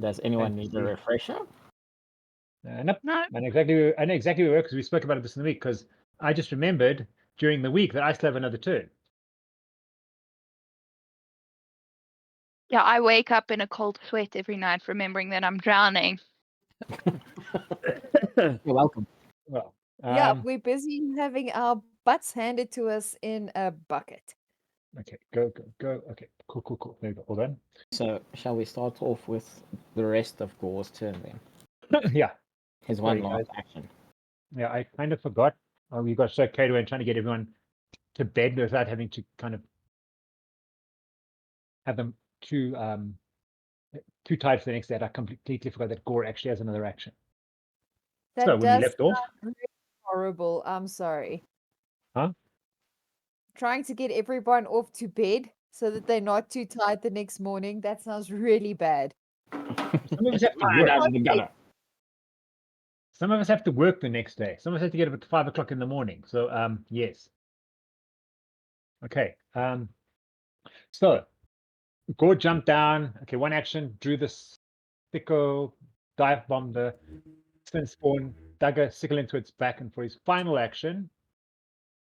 Does anyone need a refresher? Nope. No. I know exactly where we were, because we spoke about it this in the week, because I just remembered during the week that I still have another turn. Yeah, I wake up in a cold sweat every night, remembering that I'm drowning. You're welcome. Well, Yeah, we're busy having our butts handed to us in a bucket. okay, go. Okay, cool. There we go. Hold on. So, shall we start off with the rest of Gore's turn then? Yeah, His one Sorry, last guys. action. yeah, I kind of forgot. We got so carried away and trying to get everyone to bed without having to kind of have them too tired for the next day. I completely forgot that Gore actually has another action. That So when we does left off, sound really horrible. I'm sorry. Huh? Trying to get everyone off to bed so that they're not too tired the next morning. That sounds really bad. some of us have to Right work. out of the gutter. Some of us have to work the next day. Some of us have to get up at 5 o'clock in the morning. So yes. Okay. So Gore jumped down. Okay, one action, drew the sicko, dive bombed the spin spawn, dug a sickle into its back, and for his final action,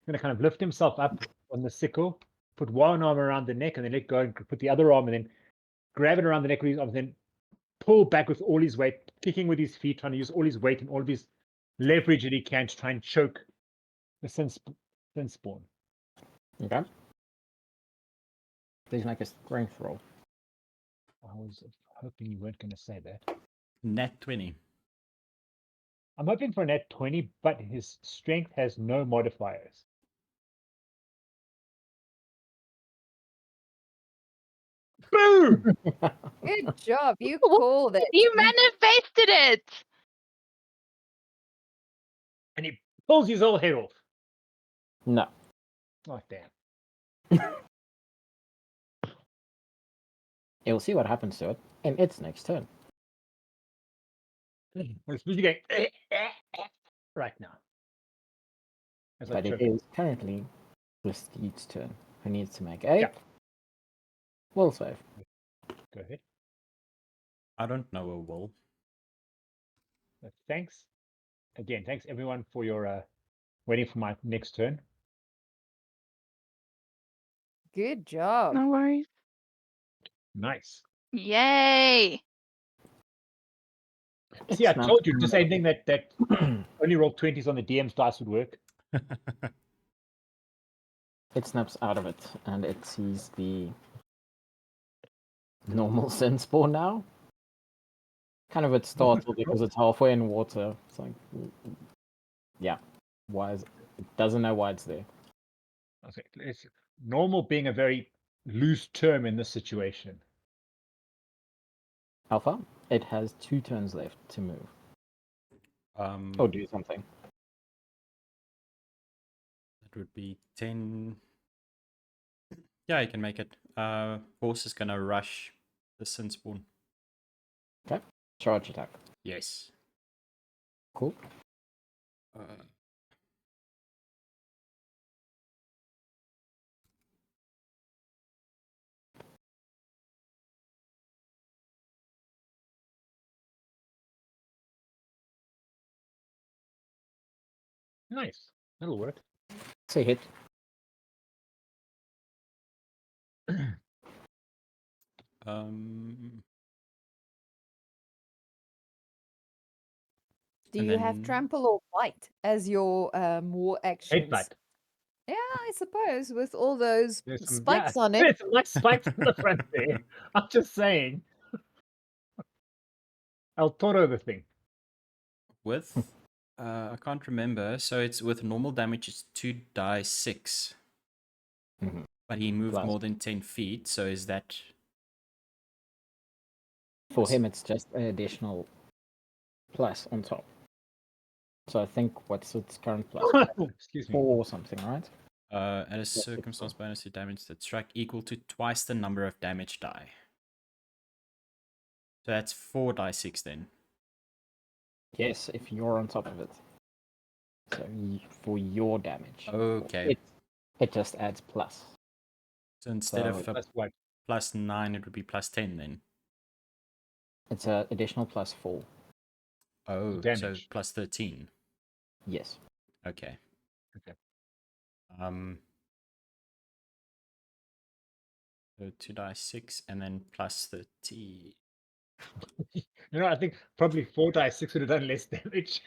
he's going to kind of lift himself up on the sickle, put one arm around the neck, and then let go and put the other arm, and then grab it around the neck with his arm, and then pull back with all his weight, kicking with his feet, trying to use all his weight and all of his leverage that he can to try and choke the sin spawn. Okay. Please make a strength roll. I was hoping you weren't going to say that. Nat 20. I'm hoping for a net 20, but his strength has no modifiers. Boom! Good job. You called it. You manifested it! And he pulls his whole head off. No. Oh, damn. You'll see what happens to it in its next turn. We're supposed to be going right now. As I But it choke. is currently the Steed's turn, who needs to make a Yeah. will save. Go ahead. I don't know a will. Thanks. Again, thanks everyone for your waiting for my next turn. Good job. No worries. Nice. Yay! See, I It's not told you the gonna- same thing that only roll 20s on the DM's dice would work. It snaps out of it, and it sees the normal sin spawn now. Kind of a startled because it's halfway in water. It's like, yeah, why is it doesn't know why it's there. Okay, it's normal being a very loose term in this situation. Alpha, it has 2 turns left to move or do something. That would be 10. Yeah, I can make it. Horse is gonna rush the sin spawn. Okay, charge attack. Yes. Cool. Nice. That'll work. It's a hit. Do And you have then- trample or bite as your war actions? Headbutt. Yeah, I suppose with all those There's some, spikes yeah, on it. There's some nice spikes on the front there. I'm just saying. El Toro the thing. With I can't remember. So it's with normal damage. It's 2d6. Mhm. But he moved Plus. more than 10 feet. So is that For him, it's just an additional plus on top. So I think what's its current plus? Excuse me. 4 or something, right? at a circumstance bonus to damage that strike equal to twice the number of damage die? So that's 4d6 then. Yes, if you're on top of it. So for your damage. Okay. It just adds plus. So instead So of That's what? plus 9, it would be plus 10 then. It's a additional +4. Oh, so Damage. plus 13. Yes. Okay. Okay. So 2d6 and then plus 30. You know, I think probably 4 dice 6 would have done less damage.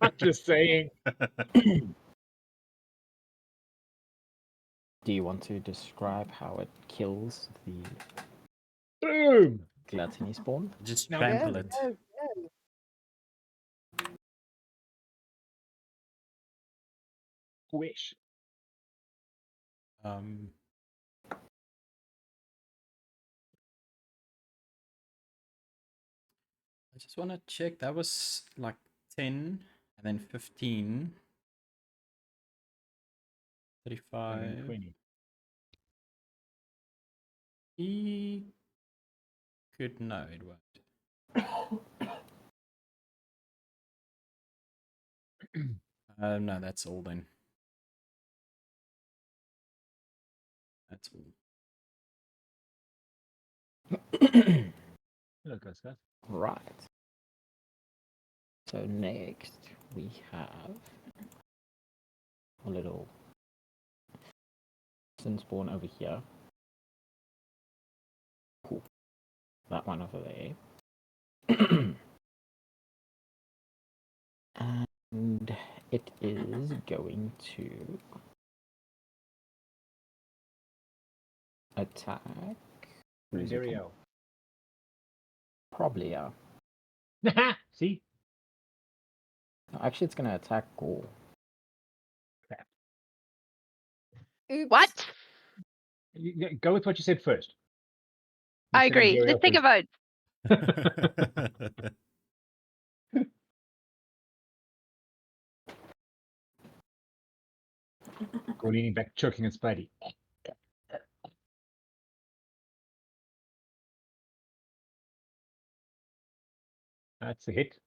I'm just saying. Do you want to describe how it kills the Boom! gluttony spawn? Just Now, trample Go, it. go, go. Wish. I just want to check. That was like 10 and then 15. 35. 20. He could no, it won't. No, that's all then. That's all. Hello, guys. Right. So next we have a little sin spawn over here. Cool. That one over there. And it is going to attack. Who is it? Andariel. Probably, yeah. See? No, actually, it's going to attack Gourd. Oops. What? Go with what you said first. You I said agree. Andariel Let's take a first. vote. Go leaning back, choking its buddy. That's a hit.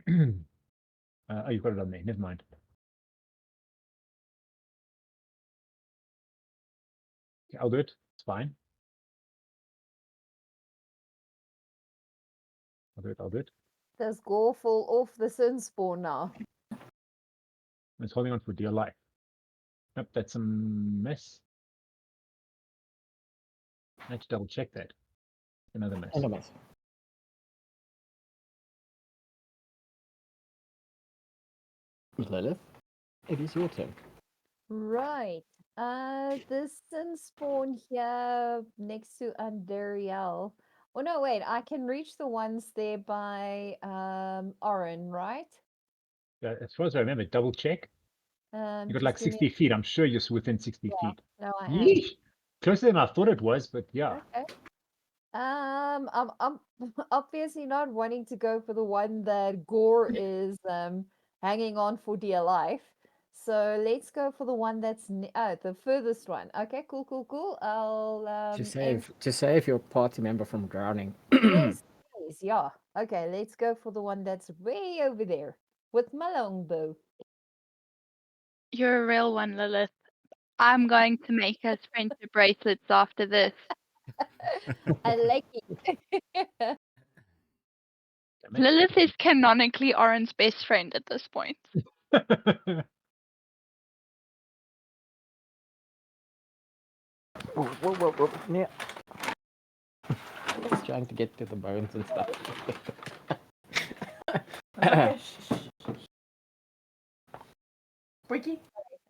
Oh, you got it on there. Never mind. Okay, I'll do it. It's fine. I'll do it. Does Gore fall off the sin spawn now? It's holding on for dear life. Nope, that's a mess. I had to double check that. Another mess. And a miss. Lillith, it is your turn. Right. The sin spawn here next to Andariel. Oh no, wait, I can reach the ones there by Oryn, right? As far as I remember, double check. You got Just like give me 60 feet. I'm sure you're within 60 feet. no, I am. Yeesh! Closer than I thought it was, but yeah. Okay. I'm obviously not wanting to go for the one that Gore is hanging on for dear life. So let's go for the one that's the furthest one. Okay, cool. I'll To save your party member from drowning. yes, yeah. Okay, let's go for the one that's way over there with my longbow. You're a real one, Lilith. I'm going to make us friendship bracelets after this. I like it. Damn it. Lilith is canonically Oryn's best friend at this point. Whoa. Yeah. Just trying to get to the bones and stuff. Wiki?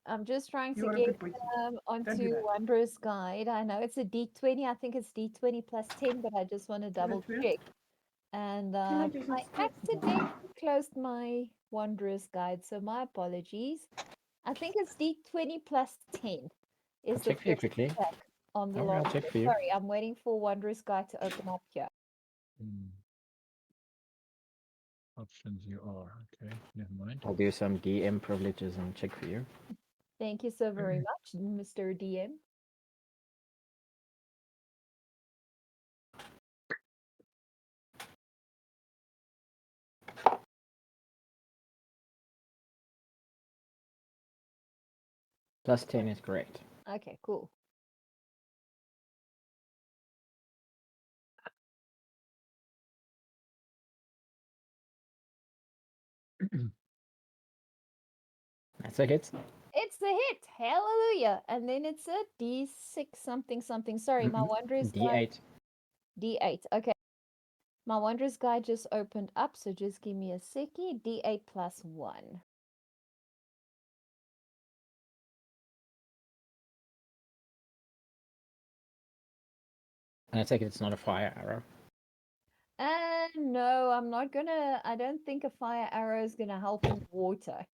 I'm just trying You to are a get good wiki. do onto that. Wanderer's Guide. I know it's a D20. I think it's D20 plus 10, but I just want to double weird? check. And I accidentally closed my Wanderer's Guide, so my apologies. I think it's D20 plus 10 is the check for you first quickly. attack on the Don't worry, I'll last. check for you. Sorry, I'm waiting for Wanderer's Guide to open up here. Options you are. Okay, never mind. I'll do some DM privileges and check for you. Thank you so very much, Mr. DM. Plus 10 is correct. Okay, cool. That's a hit. It's a hit. Hallelujah. And then it's a D6 something something. Sorry, my Wanderer's guide. D8. D8. Okay. My Wanderer's guide just opened up, so just give me a seckie. D8 plus 1. And I take it it's not a fire arrow. No, I'm not gonna. I don't think a fire arrow is gonna help in water.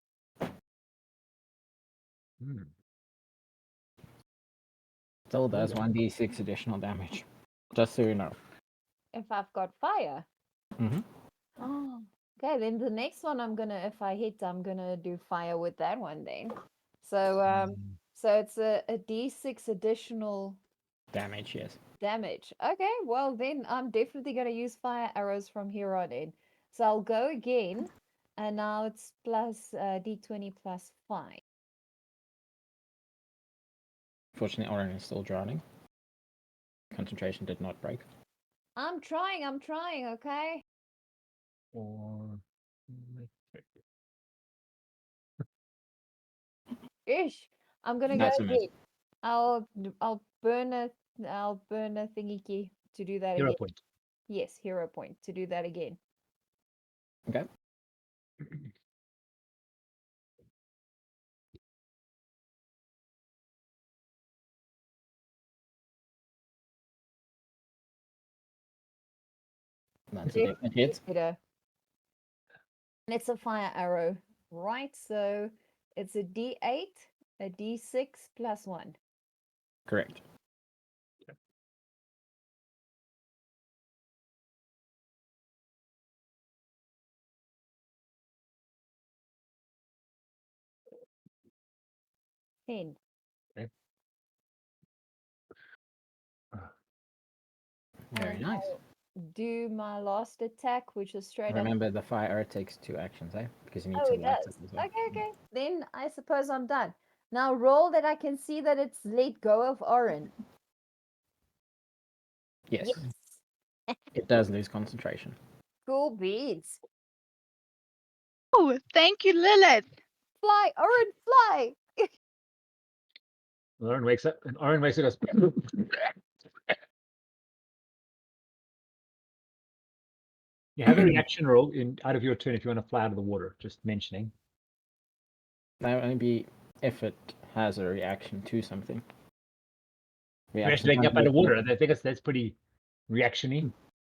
Hmm. Still does 1d6 additional damage. Just so you know. If I've got fire. Mm-hmm. Oh, okay. Then the next one I'm gonna, if I hit, I'm gonna do fire with that one then. So so it's a D6 additional Damage, yes. damage. Okay, well then I'm definitely gonna use fire arrows from here on in. So I'll go again, and now it's plus D20 plus 5. Fortunately, Oryn is still drowning. Concentration did not break. I'm trying, okay? Or Ish. I'm gonna go That's a miss. again. I'll burn a thingy key to do that hero again. point. Yes, hero point to do that again. Okay. That's a definite hit. Better. And it's a fire arrow, right? So it's a D8, a D6 plus 1. Correct. Ten. Okay. Very And nice. I'll do my last attack, which is straight up. Remember, the fire arrow takes 2 actions, eh? Because you need Oh, to it light does. it as well. Okay. Then I suppose I'm done. Now roll that I can see that it's let go of Oryn. Yes. Yes. It does lose concentration. Cool beads. Oh, thank you, Lillith. Fly, Oryn, fly. Oryn wakes up, and Oryn wakes up and goes, you have a reaction roll out of your turn if you want to fly out of the water, just mentioning. That would only be if it has a reaction to something. You actually get up underwater. I think that's pretty reactionary.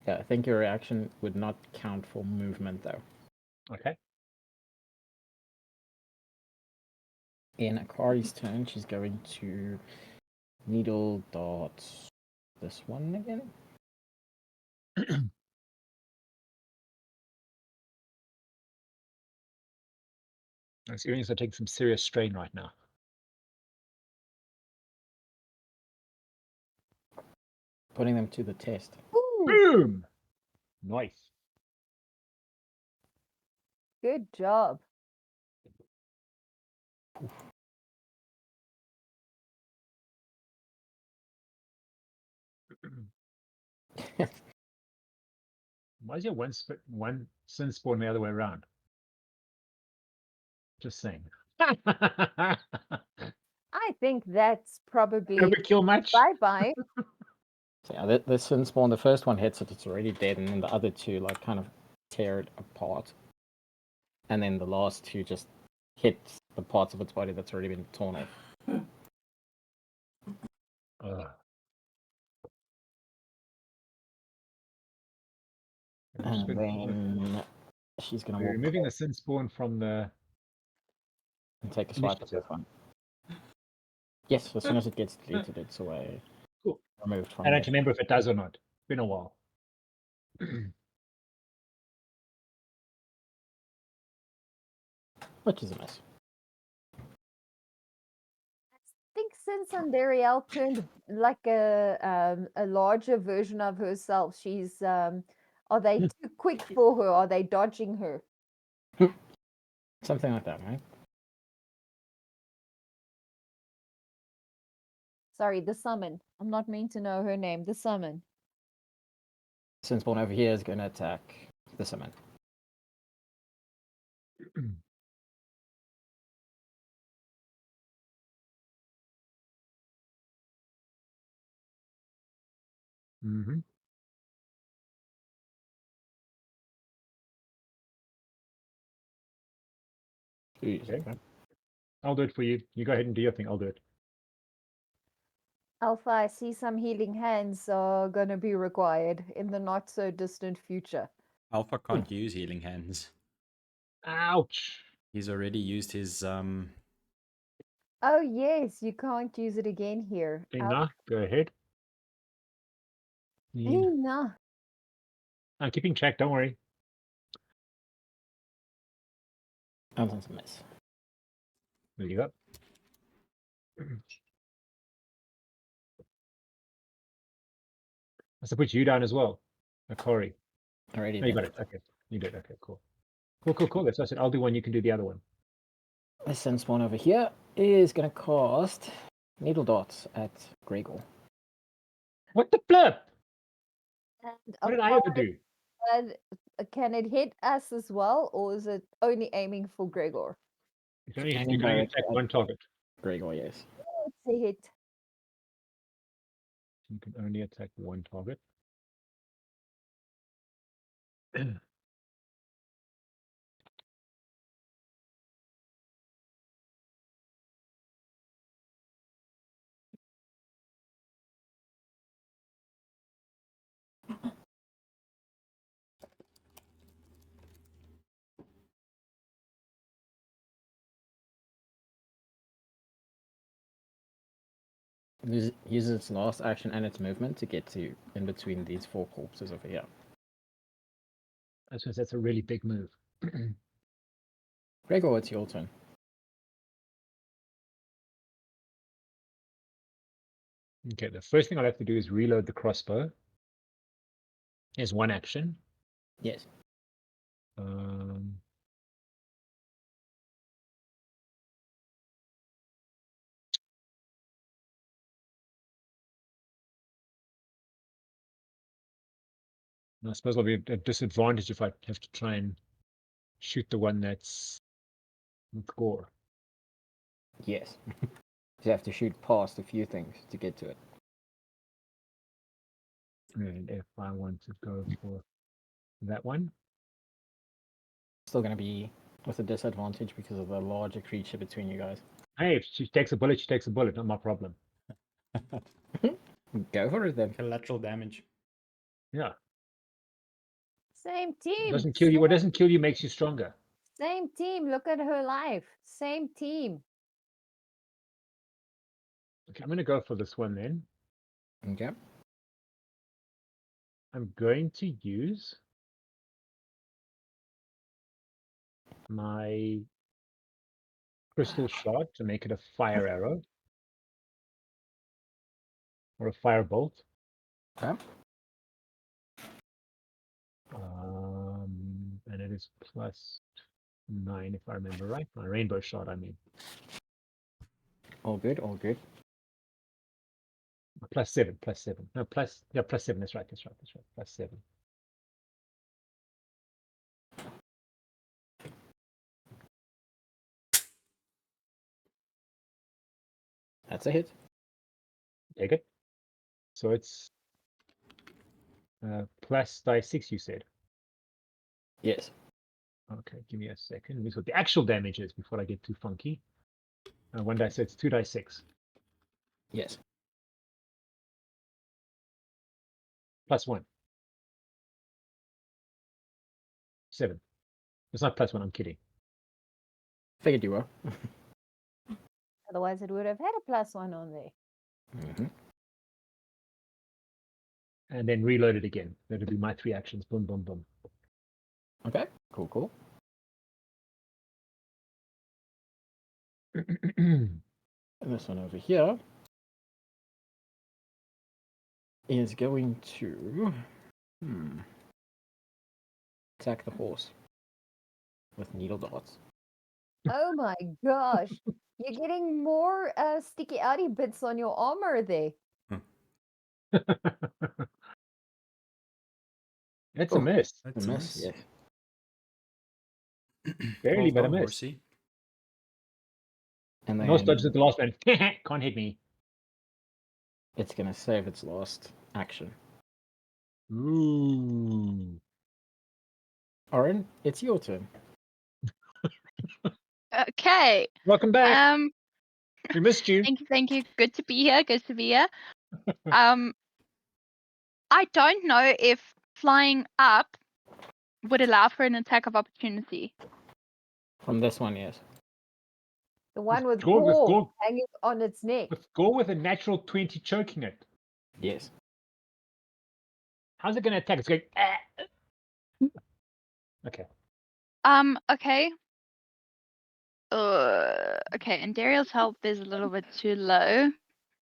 Yeah, I think your reaction would not count for movement, though. Okay. In Akari's turn, she's going to needle dart this one again. Those earrings are taking some serious strain right now. Putting them to the test. Ooh, Boom! Nice. good job. Why is your one sin spawn the other way around? Just saying. I think that's probably Overkill much? bye-bye. So yeah, this sin spawn, the first one hits it, it's already dead, and then the other two like kind of tear it apart. And then the last two just hit the parts of its body that's already been torn off. And then she's gonna We're walk removing the sin spawn from the and take a swipe at this one. Yes, as soon as it gets deleted, it's away. Cool. Removed from I don't it. remember if it does or not. It's been a while. Which is a mess. I think since Andariel turned like a larger version of herself, she's are they too quick for her? Are they dodging her? Something like that, right? Sorry, the summon. I'm not meant to know her name. The summon. Since one over here is going to attack the summon. Mm-hmm. Jeez, Okay. okay. I'll do it for you. You go ahead and do your thing. I'll do it. Alpha, I see some healing hands are gonna be required in the not so distant future. Alpha can't use healing hands. Ouch. He's already used his Oh yes, you can't use it again here. Enough. Go ahead. Lena. I'm keeping track. Don't worry. Anton's a mess. There you go. I should put you down as well. Akari. Already No, you did. got it. Okay. You did. Okay, cool. Cool. That's what I said. I'll do one. You can do the other one. This sun spawn over here is going to cast needle dots at Gregor. What the flip? And What did I ever do? can it hit us as well, or is it only aiming for Gregor? You can only Aiming attack directly one at target. Gregor, yes. It's a hit. You can only attack one target. Uses its last action and its movement to get to in between these four corpses over here. I suppose that's a really big move. Gregor, it's your turn. Okay, the first thing I'll have to do is reload the crossbow. Is one action. Yes. Um, and I suppose I'll be at a disadvantage if I have to try and shoot the one that's with gore. Yes. You have to shoot past a few things to get to it. And if I want to go for that one, Still going to be with a disadvantage because of the larger creature between you guys. hey, if she takes a bullet, she takes a bullet. Not my problem. Go for it then. collateral damage. Yeah, Same team. doesn't kill you. What doesn't kill you makes you stronger. Same team. Look at her life. Same team. Okay, I'm going to go for this one then. Okay. I'm going to use my crystal shard to make it a fire arrow or a fire bolt. Okay. And it is +9 if I remember right. My rainbow shot, I mean. All good, all good. +7. No, +7. That's right. +7. That's a hit. Take it. So it's plus +6, you said. Yes. Okay, give me a second. Let me see what the actual damage is before I get too funky. 1 dice, so it's 2d6. Yes. +1. 7. It's not +1, I'm kidding. Figured you were. Otherwise, it would have had a +1 on there. Mm-hmm. And then reload it again. That'll be my 3 actions. Boom, boom, boom. Okay. Cool, cool. And this one over here is going to attack the horse with needle darts. Oh my gosh. You're getting more sticky outy bits on your armor there. That's a miss. That's A a miss, miss. yes. Barely, but I Well done, missed. horsey. And Most dodges then at the last one. Can't hit me. it's gonna save its last action. Ooh. Oryn, it's your turn. Okay. Welcome back. We missed you. Thank you. Good to be here. Good to be here. I don't know if flying up would allow for an attack of opportunity. From this one, yes. The one with Gourd with Gore Gourd. hanging on its neck. Go with a natural 20 choking it. Yes. How's it going to attack? It's going. Okay. Okay. Okay, Andariel's health is a little bit too low.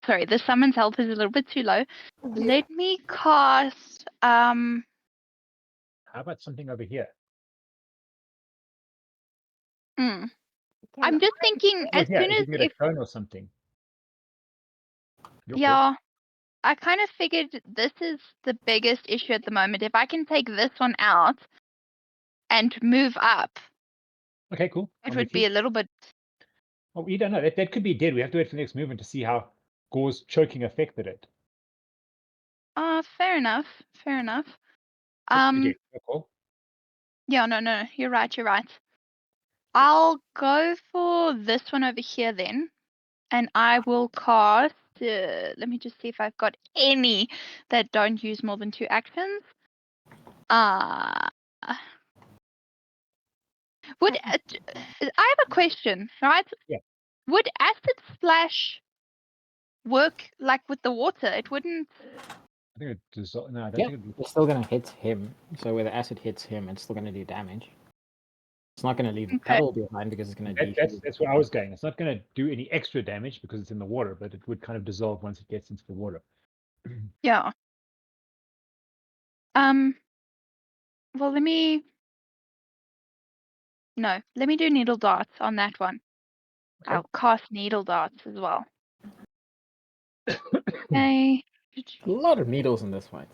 Sorry, the summon's health is a little bit too low. Let me cast How about something over here? Can I'm just thinking Oh, as yeah, soon if you as can get a cone or something. You're yeah, I kind of figured this is the biggest issue at the moment. If I can take this one out and move up, good. Okay, cool. it I'm would with be you. a little bit. Oh, you don't know. That could be dead. We have to wait for the next movement to see how Gore's choking affected it. Fair enough. Fair enough. Okay, cool. Yeah, no, you're right. You're right. I'll go for this one over here then, and I will cast. Let me just see if I've got any that don't use more than 2 actions. Would I have a question, right? Yeah. Would acid splash work like with the water? It wouldn't. I think it dissolved. No, I don't Yeah, think it. it's still gonna hit him. So where the acid hits him, it's still gonna do damage. It's not gonna leave a Okay. puddle behind because it's gonna That's where I was going. It's not going to do any extra damage because it's in the water, but it would kind of dissolve once it gets into the water. Yeah. Well, let me. No, let me do needle darts on that one. Okay. I'll cast needle darts as well. Okay. A lot of needles in this fight.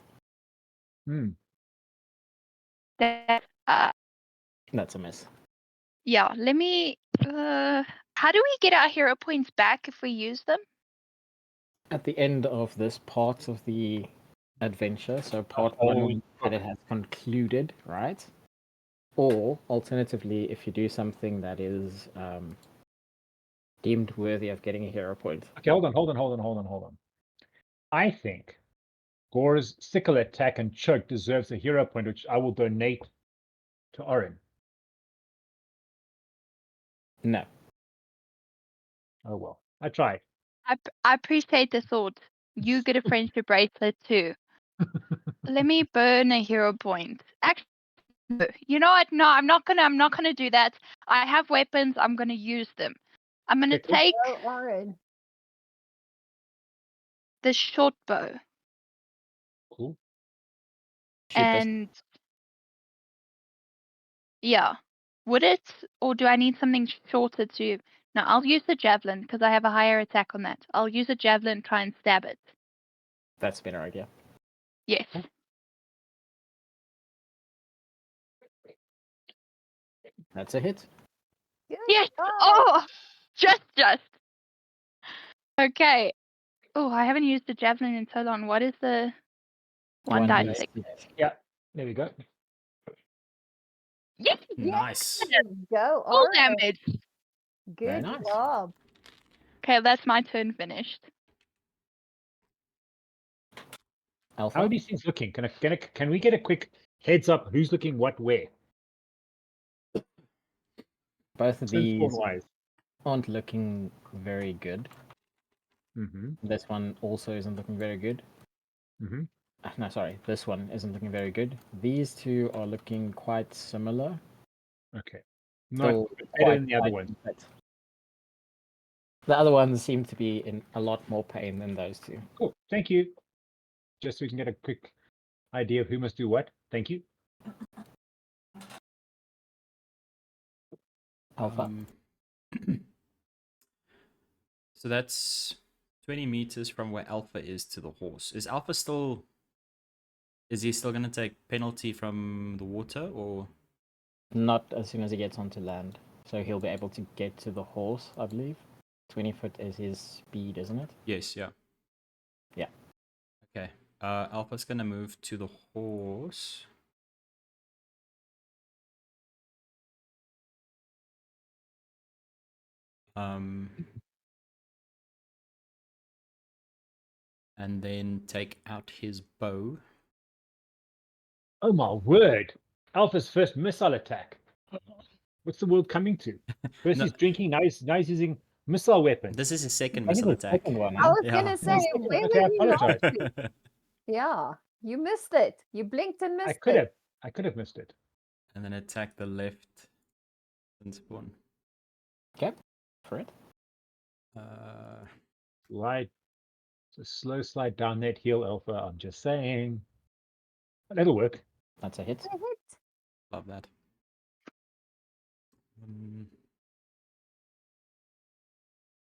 That, That's a miss. yeah, let me. How do we get our hero points back if we use them? At the end of this part of the adventure, so part whole one that it has concluded, right? Or alternatively, if you do something that is deemed worthy of getting a hero point. Okay, hold on. I think Gore's sickle attack and choke deserves a hero point, which I will donate to Oryn. No. Oh well, I tried. I appreciate the thought. You get a friendship bracelet too. Let me burn a hero point. Actually, no. You know what? No, I'm not gonna do that. I have weapons. I'm gonna use them. I'm gonna Okay, cool. take Oh, Oryn. the short bow Cool. Shoot this. and yeah. Would it, or do I need something shorter to? No, I'll use the javelin because I have a higher attack on that. I'll use a javelin, try and stab it. That's a better idea. Yes. That's a hit. Good Yes. job. Oh, just. Okay. Oh, I haven't used the javelin in so long. What is the 1d6? Yeah, there we go. Yes. Nice. Go, Full Oryn. damage. Good nice. job. Okay, that's my turn finished. How Alpha. are these things looking? Can we get a quick heads up? Who's looking what where? Both of these Wise. aren't looking very good. Mm-hmm. This one also isn't looking very good. Mm-hmm. No, sorry, this one isn't looking very good. These two are looking quite similar. Okay. Still Not better quite than the other light, ones. but the other ones seem to be in a lot more pain than those two. Cool. Thank you. Just so we can get a quick idea of who must do what. Thank you. Alpha. So that's 20 meters from where Alpha is to the horse. Is Alpha still... Is he still going to take penalty from the water, or... Not as soon as he gets onto land. So he'll be able to get to the horse, I believe. 20 foot is his speed, isn't it? Yes, yeah. Yeah. Okay. Alpha's gonna move to the horse. And then take out his bow. Oh my word! Alpha's first missile attack. What's the world coming to? First No. he's drinking, now he's using missile weapons. This is his second Only missile the attack. second one, I huh? was Yeah. gonna say, second where one. were Okay, I you apologize. last week? Yeah, you missed it. You blinked and missed I it. could have missed it. And then attack the left and spawn. Okay, for it. Slide, it's a slow slide down that hill, Alpha. I'm just saying. That'll work. That's a hit. I hit. Love that.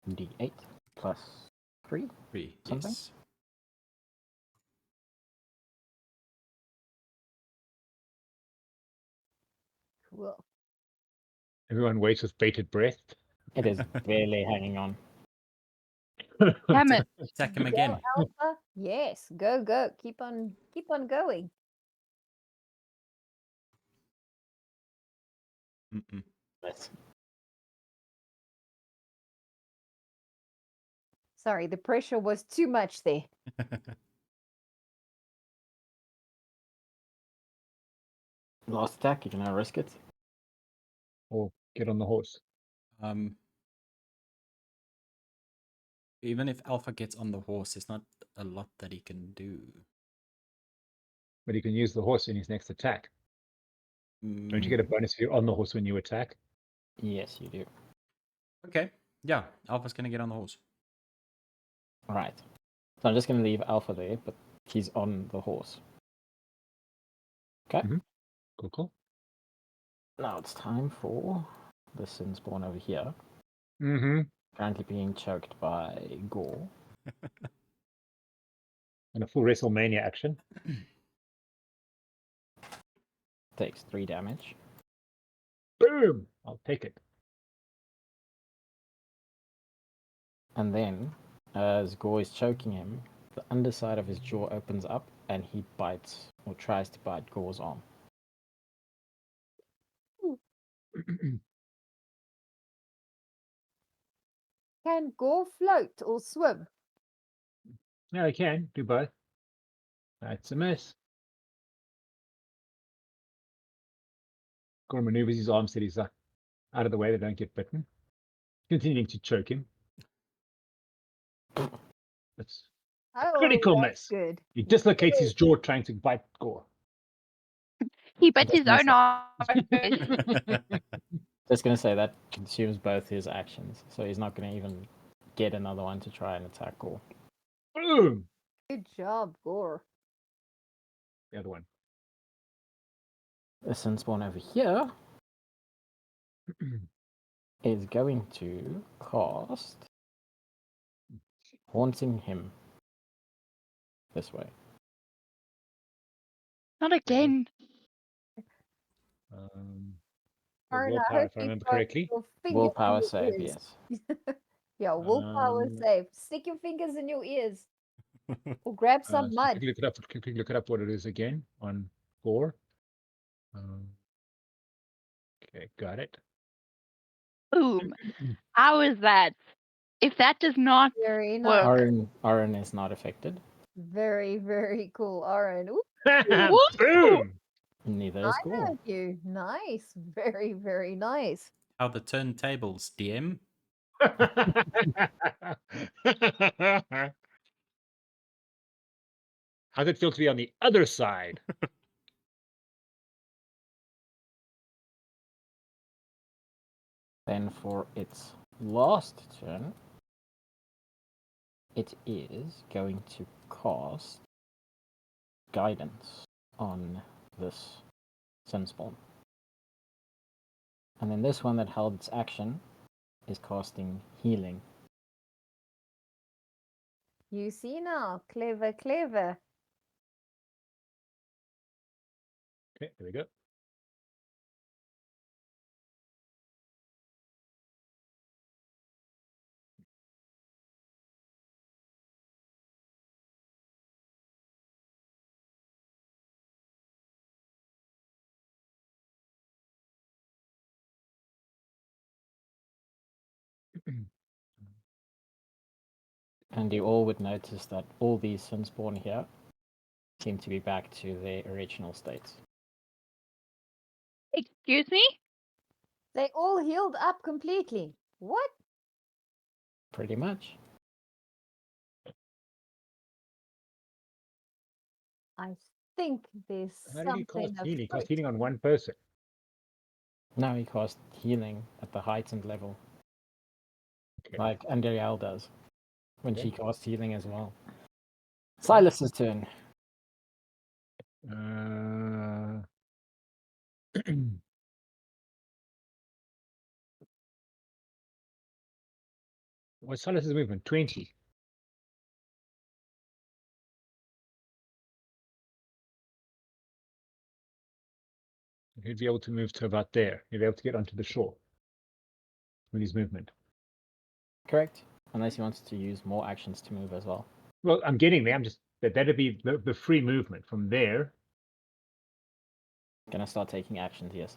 D8 plus 3. 3, Something? yes. Cool. Everyone waits with bated breath. It is barely hanging on. Damn it. Attack him Go, again. Alpha. Yes, go, go. Keep on going. Mm-mm. Yes. Sorry, the pressure was too much there. Last attack, you can now risk it. Or get on the horse. Even if Alpha gets on the horse, there's not a lot that he can do. But he can use the horse in his next attack. Don't you get a bonus if you're on the horse when you attack? Yes, you do. Okay. Yeah, Alpha's gonna get on the horse. Right. So I'm just going to leave Alpha there, but he's on the horse. Okay. Cool, cool. Now it's time for the Sin Spawn over here. Mm-hmm. Currently being choked by Gourd. And a full WrestleMania action. Takes 3 damage. Boom! I'll take it. And then, as Gourd is choking him, the underside of his jaw opens up and he bites, or tries to bite Gore's arm. Can Gore float or swim? Yeah, I can do both. That's a miss. Gore maneuvers his arms so he's out of the way, they don't get bitten. Continuing to choke him. That's Oh, critical that's miss. good. He dislocates his jaw trying to bite Gore. He bit his That's own arm. Just going to say that consumes both his actions, so he's not going to even get another one to try and attack Gore. Boom! Good job, Gore. The other one. The Sin Spawn over here is going to cast Haunting him this way. Not again. Aaron, I Willpower, hope if I you remember got correctly. your fingers in Willpower your save, ears. yes. Yeah, willpower Um, save. Stick your fingers in your ears. Or grab some so mud. quickly look it up what it is again on Gore. Okay, got it. Boom. How is that? If that does not Very work. nice. Oren is not affected. Very, very cool, Aaron. Ooh, Boom! Neither is I Gore. know you. Nice. Very, very nice. How the turntables, DM? How's it feel to be on the other side? Then for its last turn, it is going to cast Guidance on this Sin Spawn. And then this one that held its action is casting Healing. You see now. Clever, clever. Okay, there we go. And you all would notice that all these Sunspawn here seem to be back to their original states. Excuse me? They all healed up completely. What? Pretty much. I think there's How did he something cast healing? He cast afoot. healing on one person. Now he cast healing at the heightened level, Okay. like Andariel does when Okay. she casts healing as well. Silas's turn. What's Silas's movement? 20. He'd be able to move to about there. He'd be able to get onto the shore with his movement. Correct. Unless he wants to use more actions to move as well. Well, I'm getting there. I'm just that'd be the free movement from there. Gonna start taking actions, yes.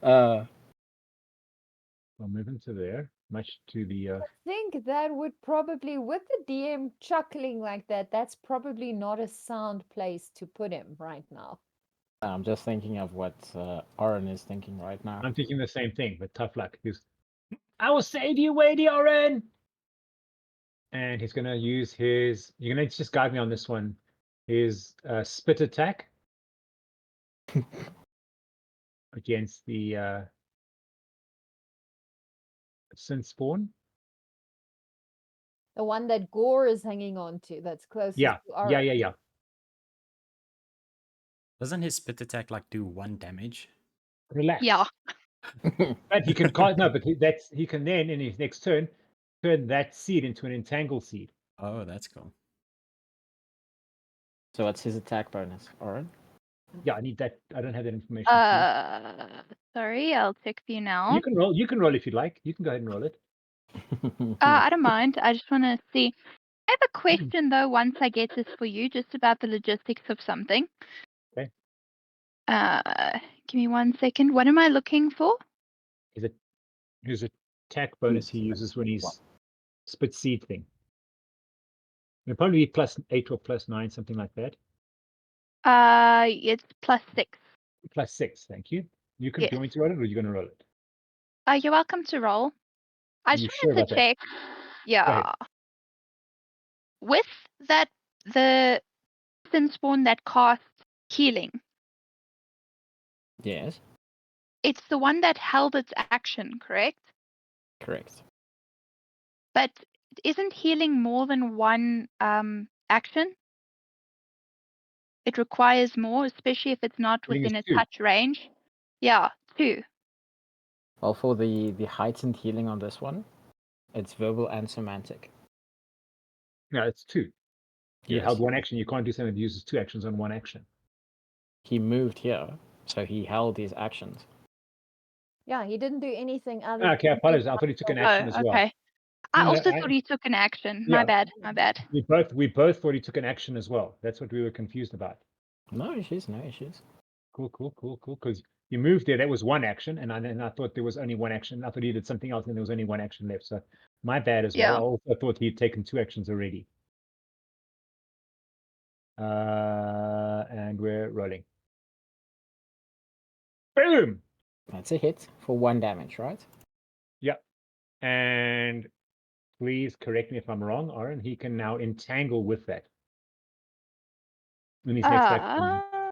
I'll move into there, much to the. I think that would probably, with the DM chuckling like that, that's probably not a sound place to put him right now. I'm just thinking of what Oryn is thinking right now. I'm thinking the same thing, but tough luck. I will save you, Wadey Oryn. And he's gonna use his. You're gonna just guide me on this one. His spit attack against the Sin Spawn. The one that Gore is hanging on to, that's closest Yeah, to Oryn. yeah. Doesn't his spit attack like do 1 damage? Relax. Yeah. But he can cast no, but he can then in his next turn turn that seed into an entangle seed. Oh, that's cool. So what's his attack bonus, Oryn? Yeah, I need that. I don't have that information. Sorry, I'll check for you now. You can roll. You can roll if you like. You can go ahead and roll it. I don't mind. I just want to see. I have a question though. Once I get this for you, just about the logistics of something. Okay. Give me 1 second. What am I looking for? His attack bonus he uses when he's spit seed thing. It'll probably be +8 or +9, something like that. It's +6. +6, thank you. You can. Yes. Do you want me to roll it, or are you going to roll it? You're welcome to roll. I Are you just sure wanted about to that? check. Yeah. With that, the Sin Spawn that casts healing, Yes, it's the one that held its action, correct? correct. But isn't healing more than one action? It requires more, especially if it's not Healing is within a 2. touch range. Yeah, 2. Well, for the heightened healing on this one, it's verbal and semantic. No, it's 2. You Yes. held one action. You can't do something that uses 2 actions on one action. He moved here, so he held his actions. Yeah, he didn't do anything other Okay, I than apologize. I thought he took an action as well. Okay. I No, also thought he took an action. My Yeah. bad. We both thought he took an action as well. That's what we were confused about. No issues, no issues. Cool. Because you moved there, that was one action, and I thought there was only one action. I thought he did something else, and there was only one action left. So my bad as well. Yeah. I also thought he'd taken 2 actions already. And we're rolling. Boom! That's a hit for 1 damage, right? Yep. And please correct me if I'm wrong, Oryn. He can now entangle with that. In his next action.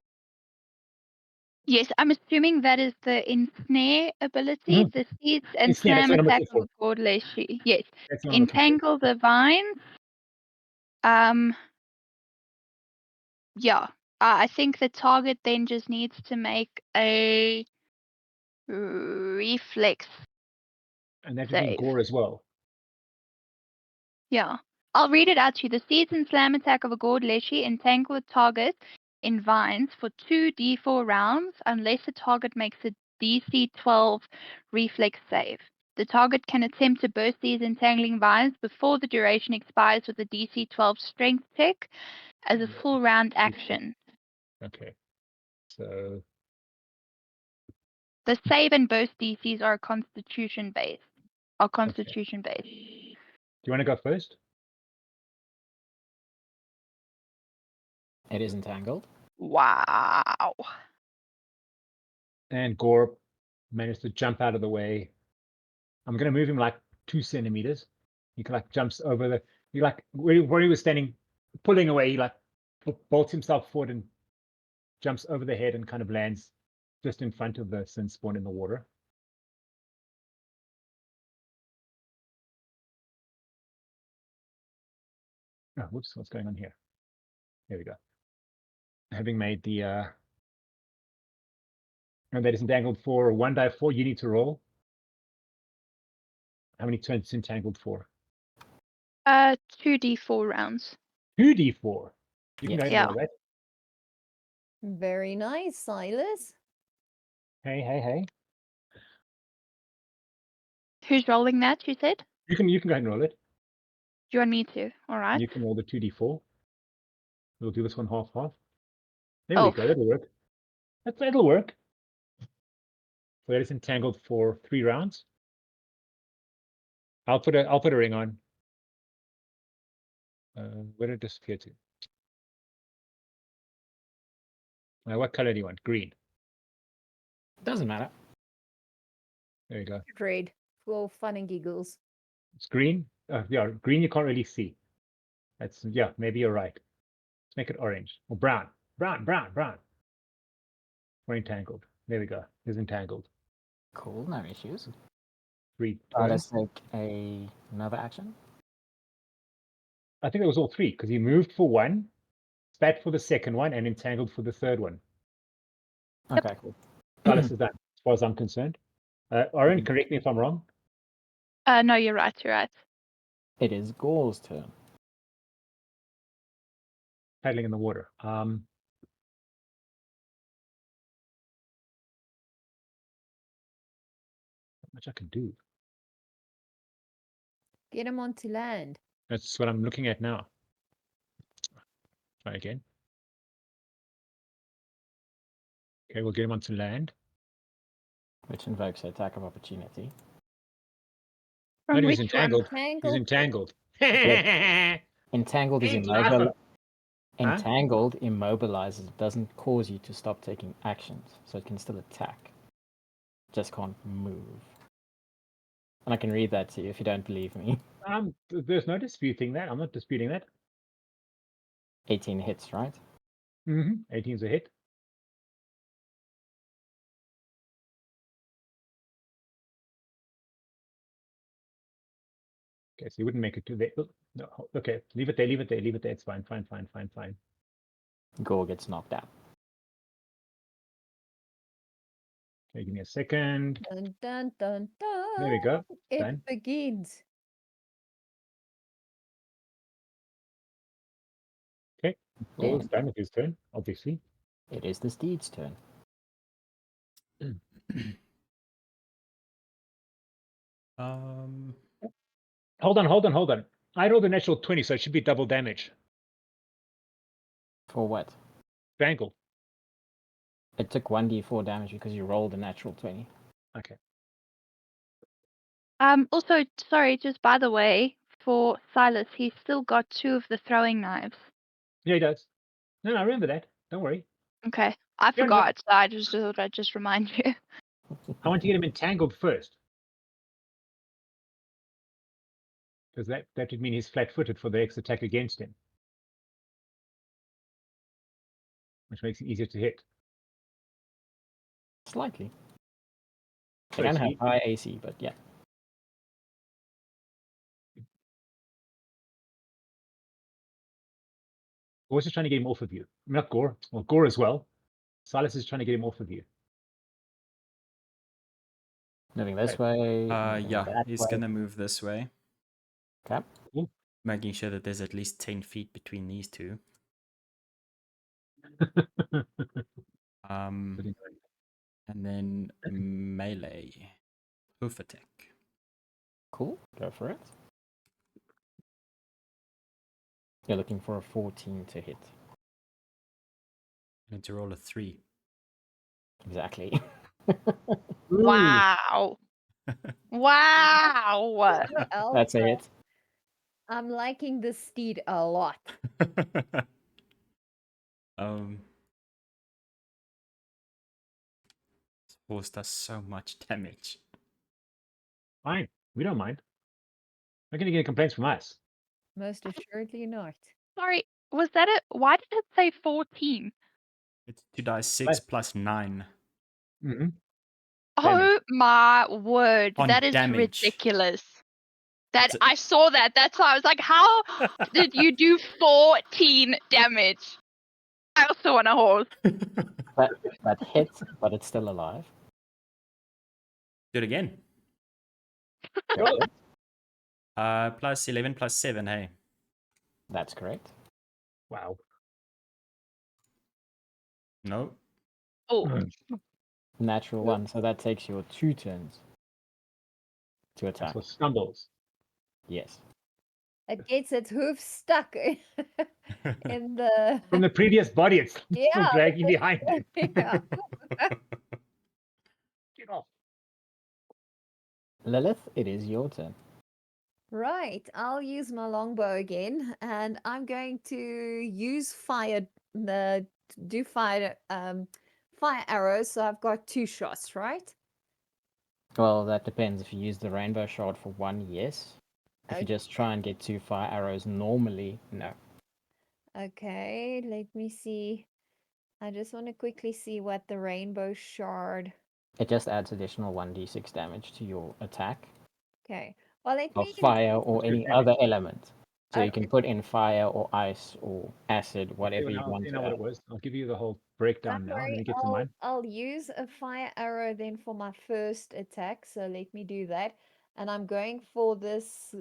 Yes, I'm assuming that is the ensnare ability, the seeds and Ensnare, that's slam what I'm attack looking of Gourd Leshy. Yes. That's what I'm looking for. Entangle the vines. Yeah. I think the target then just needs to make a reflex. And that would be save. Gore as well. Yeah. I'll read it out to you. The seeds and slam attack of a Gourd Leshy entangle a target in vines for 2d4 rounds unless the target makes a DC 12 reflex save. The target can attempt to burst these entangling vines before the duration expires with a DC 12 strength check as a full round action. Okay. So The save and burst DCs are constitution based. do you want to go first? It is entangled. Wow. And Gore managed to jump out of the way. I'm gonna move him like 2 centimeters. He like jumps over the. He like where he was standing, pulling away. He like bolts himself forward and jumps over the head and kind of lands just in front of the sin spawn in the water. Oh, whoops! What's going on here? There we go. Having made the and that is entangled for 1 die 4. You need to roll. How many turns is entangled for? 2d4 rounds. 2d4. You can Yes. go ahead and Yeah. roll that. Very nice, Silas. Hey. Who's rolling that, you said? You can go ahead and roll it. Do you want me to? Alright. You can roll the 2d4. We'll do this one half. There Oh, we go. That'll work. That'll work. So that is entangled for 3 rounds. I'll put a ring on. Where did it disappear to? What color do you want? Green. Doesn't matter. There you go. Red for fun and giggles. It's green. Yeah, green you can't really see. Yeah, maybe you're right. Let's make it orange or brown. Brown. We're entangled. There we go. It's entangled. Cool, no issues. 3 Let's turns. take another action. I think it was all 3 because he moved for 1, spat for the second one, and entangled for the third one. Yep. Okay, cool. Silas is done, as far as I'm concerned. Oryn, correct me if I'm wrong. no, you're right. It is Gore's turn. Paddling in the water. Not much I can do. Get him onto land. That's what I'm looking at now. Try again. Okay, we'll get him onto land. Which invokes attack of opportunity. From No, he's which one? entangled. He's entangled. Entangled is Thanks, immobile. Arthur. Huh? Entangled immobilizes. It doesn't cause you to stop taking actions, so it can still attack. Just can't move. And I can read that to you if you don't believe me. There's no disputing that. I'm not disputing that. 18 hits, right? 18's a hit. Okay, so you wouldn't make it to there. No, okay, leave it there. It's fine. Gore gets knocked out. Okay, give me a second. Dun, dun, dun, dun. There we go. It Done. begins. Okay, Gore's And done with his turn, obviously. it is the steed's turn. Hold on. I rolled a natural 20, so it should be double damage. For what? Strangle. It took 1d4 damage because you rolled a natural 20. Okay. Also, sorry, just by the way, for Silas, he's still got 2 of the throwing knives. Yeah, he does. No, I remember that. Don't worry. Okay. I Yeah, no. forgot, so I just thought I'd just remind you. I want to get him entangled first. Because that would mean he's flat-footed for the next attack against him. Which makes it easier to hit. Slightly. They So don't have he- high AC, but yeah. Gore's just trying to get him off of you. Not Gore. Well, Gore as well. Silas is trying to get him off of you. Moving this Right. way. moving Yeah, that he's way. gonna move this way, Okay. making sure that there's at least 10 feet between these two. And then melee, hoof attack. Cool. Go for it. You're looking for a 14 to hit. I need to roll a 3. Exactly. Ooh, Wow. Wow. That's a Alpha. hit. I'm liking this steed a lot. um, this horse does so much damage. fine. We don't mind. Not going to get complaints from us. Most assuredly not. Sorry, was that it? Why did it say 14? It's 2d6 plus 9 Mm-hmm. Oh my word. on That is damage. ridiculous. That It's a- I saw that. That's why I was like, how did you do 14 damage? I also want a horse. That hits, but it's still alive. Do it again. Go for it. Plus 11 plus 7, hey. That's correct. Wow. No. Oh, Natural one. So that takes your 2 turns to That's attack. what stumbles. Yes. It gets its hoof stuck in the. From the previous body, it's still Yeah. dragging behind it. Yeah. Get off. Lilith, it is your turn. Right, I'll use my longbow again, and I'm going to use do fire arrows. So I've got 2 shots, right? Well, that depends. If you use the rainbow shard for 1, yes. If you Okay. just try and get 2 fire arrows normally, no. Okay, let me see. I just want to quickly see what the rainbow shard. It just adds additional 1d6 damage to your attack Okay, well let of me. fire or That's good any damage. other element. So you Okay. can put in fire or ice or acid, whatever you I'll want you to know what add. it was. I'll give you the whole breakdown Don't now. Let worry, me get to mine. I'll use a fire arrow then for my first attack. So let me do that, and I'm going for this.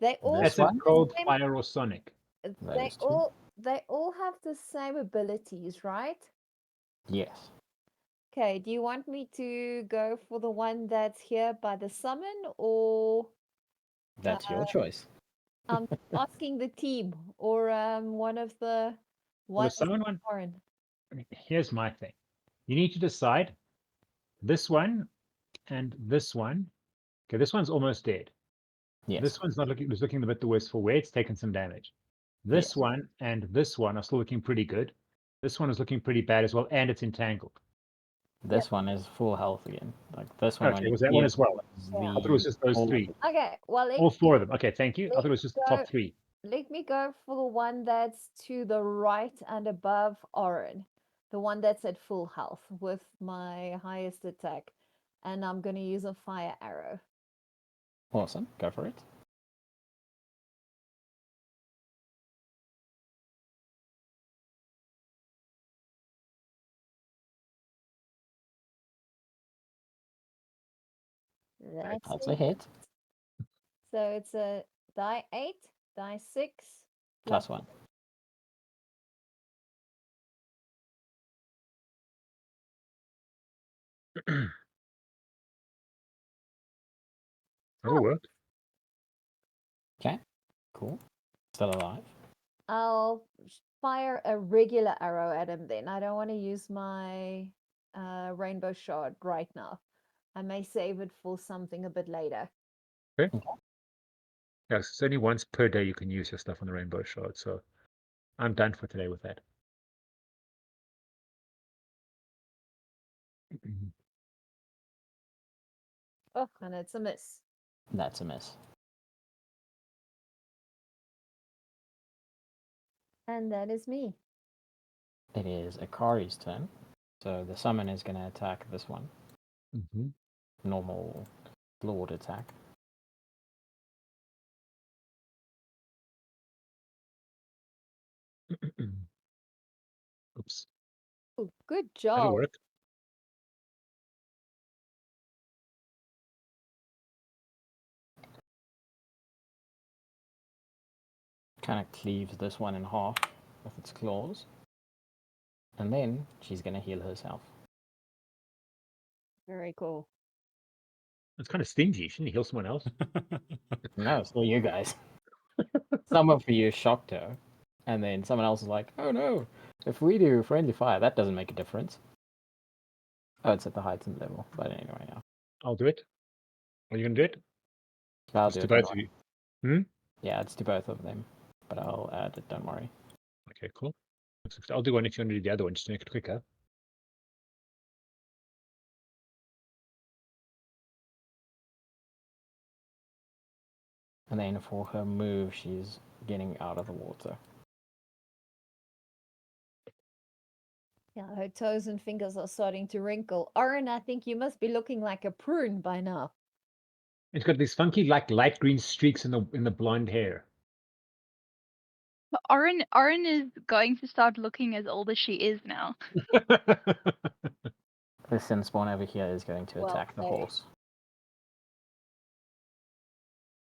They all This That's a one? cold same- fire or sonic. Those two? they all have the same abilities, right? Yes. Okay, do you want me to go for the one that's here by the summon, or That's your choice. I'm asking the team, or one of the Well, the ones summon one, Oryn? I mean, here's my thing. You need to decide this one and this one. Okay, this one's almost dead. Yes. This one's not looking, it's looking a bit the worse for wear. It's taken some damage. This Yes. one and this one are still looking pretty good. This one is looking pretty bad as well, and it's entangled. This one is full health again. Like this one, when Okay, you was that one heal as well? is Yeah. I thought it was just those all- 3. Okay, well All 4 of them. Okay, thank you. I thought it was just the top go- 3. let me go for the one that's to the right and above Oryn, the one that's at full health with my highest attack, and I'm going to use a fire arrow. Awesome. Go for it. That's a hit. So it's a die 8, die 6, Plus 1. That'll work. Okay. Cool. Still alive. I'll fire a regular arrow at him then. I don't want to use my rainbow shard right now. I may save it for something a bit later. Yes, it's only once per day you can use your stuff on the rainbow shard, so I'm done for today with that. Oh, and it's a miss. That's a miss. And that is me. It is Akari's turn. So the summon is going to attack this one. Mm-hmm. Normal Lord attack. Oops, Oh, good that'll job. work. Kind of cleaves this one in half with its claws. And then she's going to heal herself. Very cool. It's kind of stingy. Shouldn't you heal someone else? No, it's all you guys. Someone for you shocked her. And then someone else is like, oh no, If we do friendly fire, that doesn't make a difference. Oh, it's at the heightened level. But anyway, yeah. I'll do it. Are you gonna do it? I'll It's do to it. Don't both of worry. you. Yeah, it's to both of them. But I'll add it, don't worry. Okay, cool. I'll do one if you want to do the other one, just to make it quicker. And then for her move, she's getting out of the water. Yeah, her toes and fingers are starting to wrinkle. Oryn, I think you must be looking like a prune by now. It's got these funky, like light green streaks in the blonde hair. Oryn is going to start looking as old as she is now. The sin spawn over here is going to Well attack the played. horse.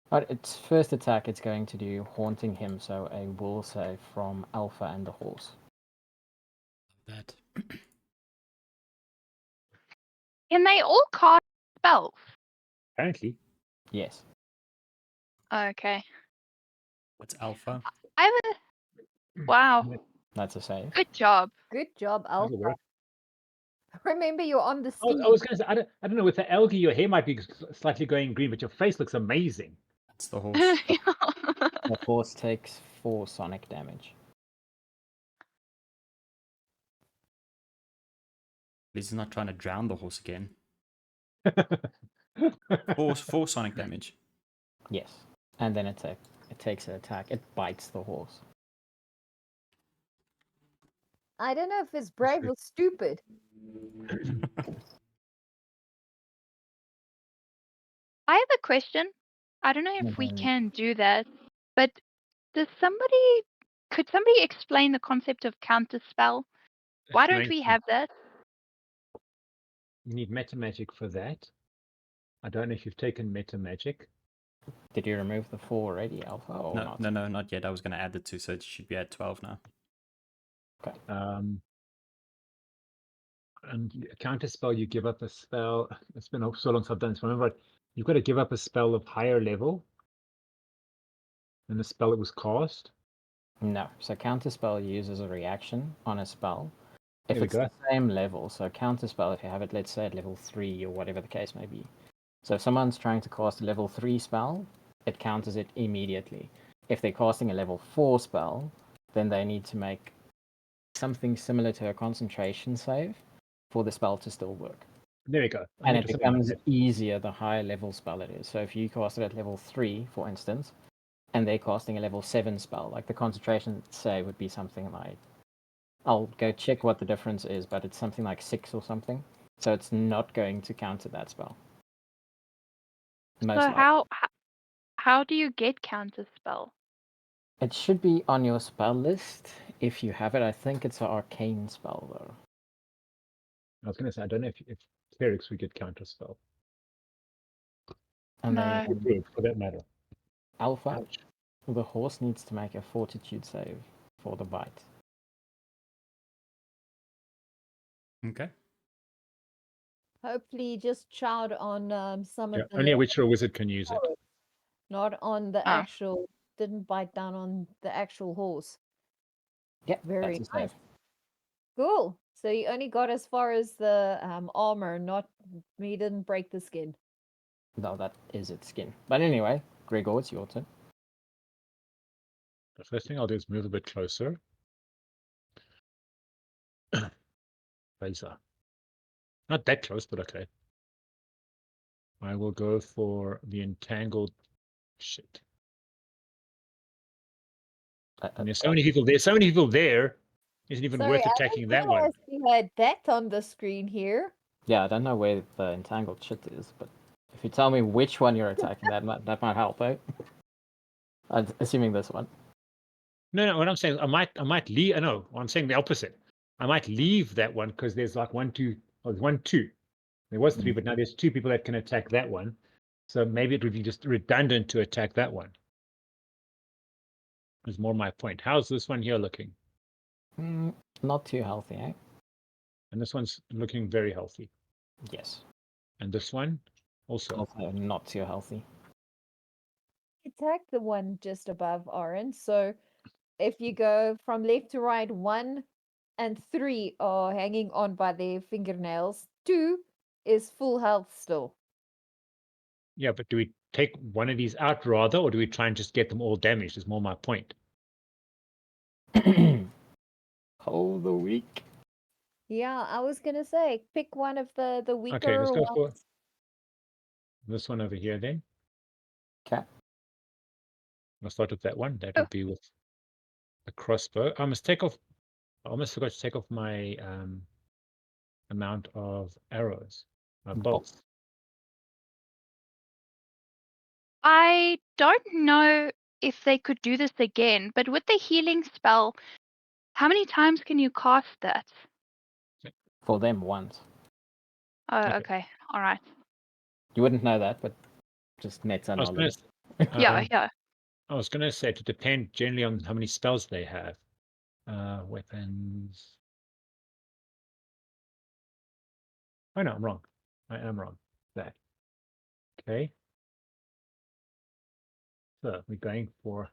But its first attack, it's going to do haunting him, so a will save from Alpha and the horse. That. Can they all cast spells? Apparently. Yes. Okay. What's alpha? I have a... Wow. That's a save. Good job. Good job, That'll Alpha. work. Remember, you're on the Oh, steam. I was going to say, I don't know, with the algae, your hair might be slightly going green, but your face looks amazing. That's the horse. The horse takes 4 sonic damage. At least he's not trying to drown the horse again. Four sonic damage. Yes. And then it takes an attack. It bites the horse. I don't know if it's brave or stupid. I have a question. I don't know if we Mhm. can do that, but could somebody explain the concept of counter spell? Why don't we have that? You need meta magic for that. I don't know if you've taken meta magic. Did you remove the 4 already, Alpha, or No, not? no, not yet. I was going to add the 2, so it should be at 12 now. And counter spell, you give up a spell. It's been so long since I've done this. Remember, you've got to give up a spell of higher level than the spell it was cast. No. So counterspell uses a reaction on a spell. If There we it's go. the same level, so counterspell, if you have it, let's say at level 3 or whatever the case may be. So if someone's trying to cast a level 3 spell, it counters it immediately. If they're casting a level 4 spell, then they need to make something similar to a concentration save for the spell to still work. There we go. And it 100% becomes like that. easier the higher level spell it is. So if you cast it at level 3, for instance, and they're casting a level 7 spell, like the concentration save would be something like, I'll go check what the difference is, but it's something like 6 or something. So it's not going to counter that spell. Most So likely. how do you get counter spell? It should be on your spell list if you have it. I think it's an arcane spell though. I was going to say, I don't know if clerics would get counter spell. And No. then Druid, for that matter. Alpha, Ouch. the horse needs to make a fortitude save for the bite. Okay. Hopefully, just chowed on some Yeah, of the only a witch or a wizard can use it. not on the Oh. actual. Didn't bite down on the actual horse. Yep, Very that's a nice. save. Cool. So you only got as far as the armor, not you didn't break the skin. No, that is its skin. But anyway, Gregor, it's your turn. The first thing I'll do is move a bit closer. Razor. Not that close, but okay. I will go for the entangled shit. And there's so many people there. So many people there. Isn't even Sorry, worth I attacking didn't that one. realize we had that on the screen here. Yeah, I don't know where the entangled shit is, but if you tell me which one you're attacking, that might help out. I'm assuming this one. No. What I'm saying, I might leave. No, I'm saying the opposite. I might leave that one because there's like 1, 2. Oh, there's 1, 2. There was 3, but now there's 2 people that can attack that one. So maybe it would be just redundant to attack that one. Is more my point. How's this one here looking? Not too healthy, eh? And this one's looking very healthy. Yes. And this one also. Also not too healthy. Attack the one just above Oryn. So if you go from left to right, 1 and 3 are hanging on by their fingernails. 2 is full health still. Yeah, but do we take one of these out rather, or do we try and just get them all damaged? Is more my point. Hold the week. Yeah, I was gonna say, pick one of the Okay, let's weaker go for ones. this one over here then. Okay. I'll start with that one. That Oh. would be with a crossbow. I must take off. I almost forgot to take off my amount of arrows, my bolts. I don't know if they could do this again, but with the healing spell, how many times can you cast that? For them once. Oh, Okay. okay. All right. You wouldn't know that, but just nets I was knowledge. Yeah, yeah. I was going to say to depend generally on how many spells they have. Weapons. Oh no, I'm wrong. I am wrong. That. Okay. So we're going for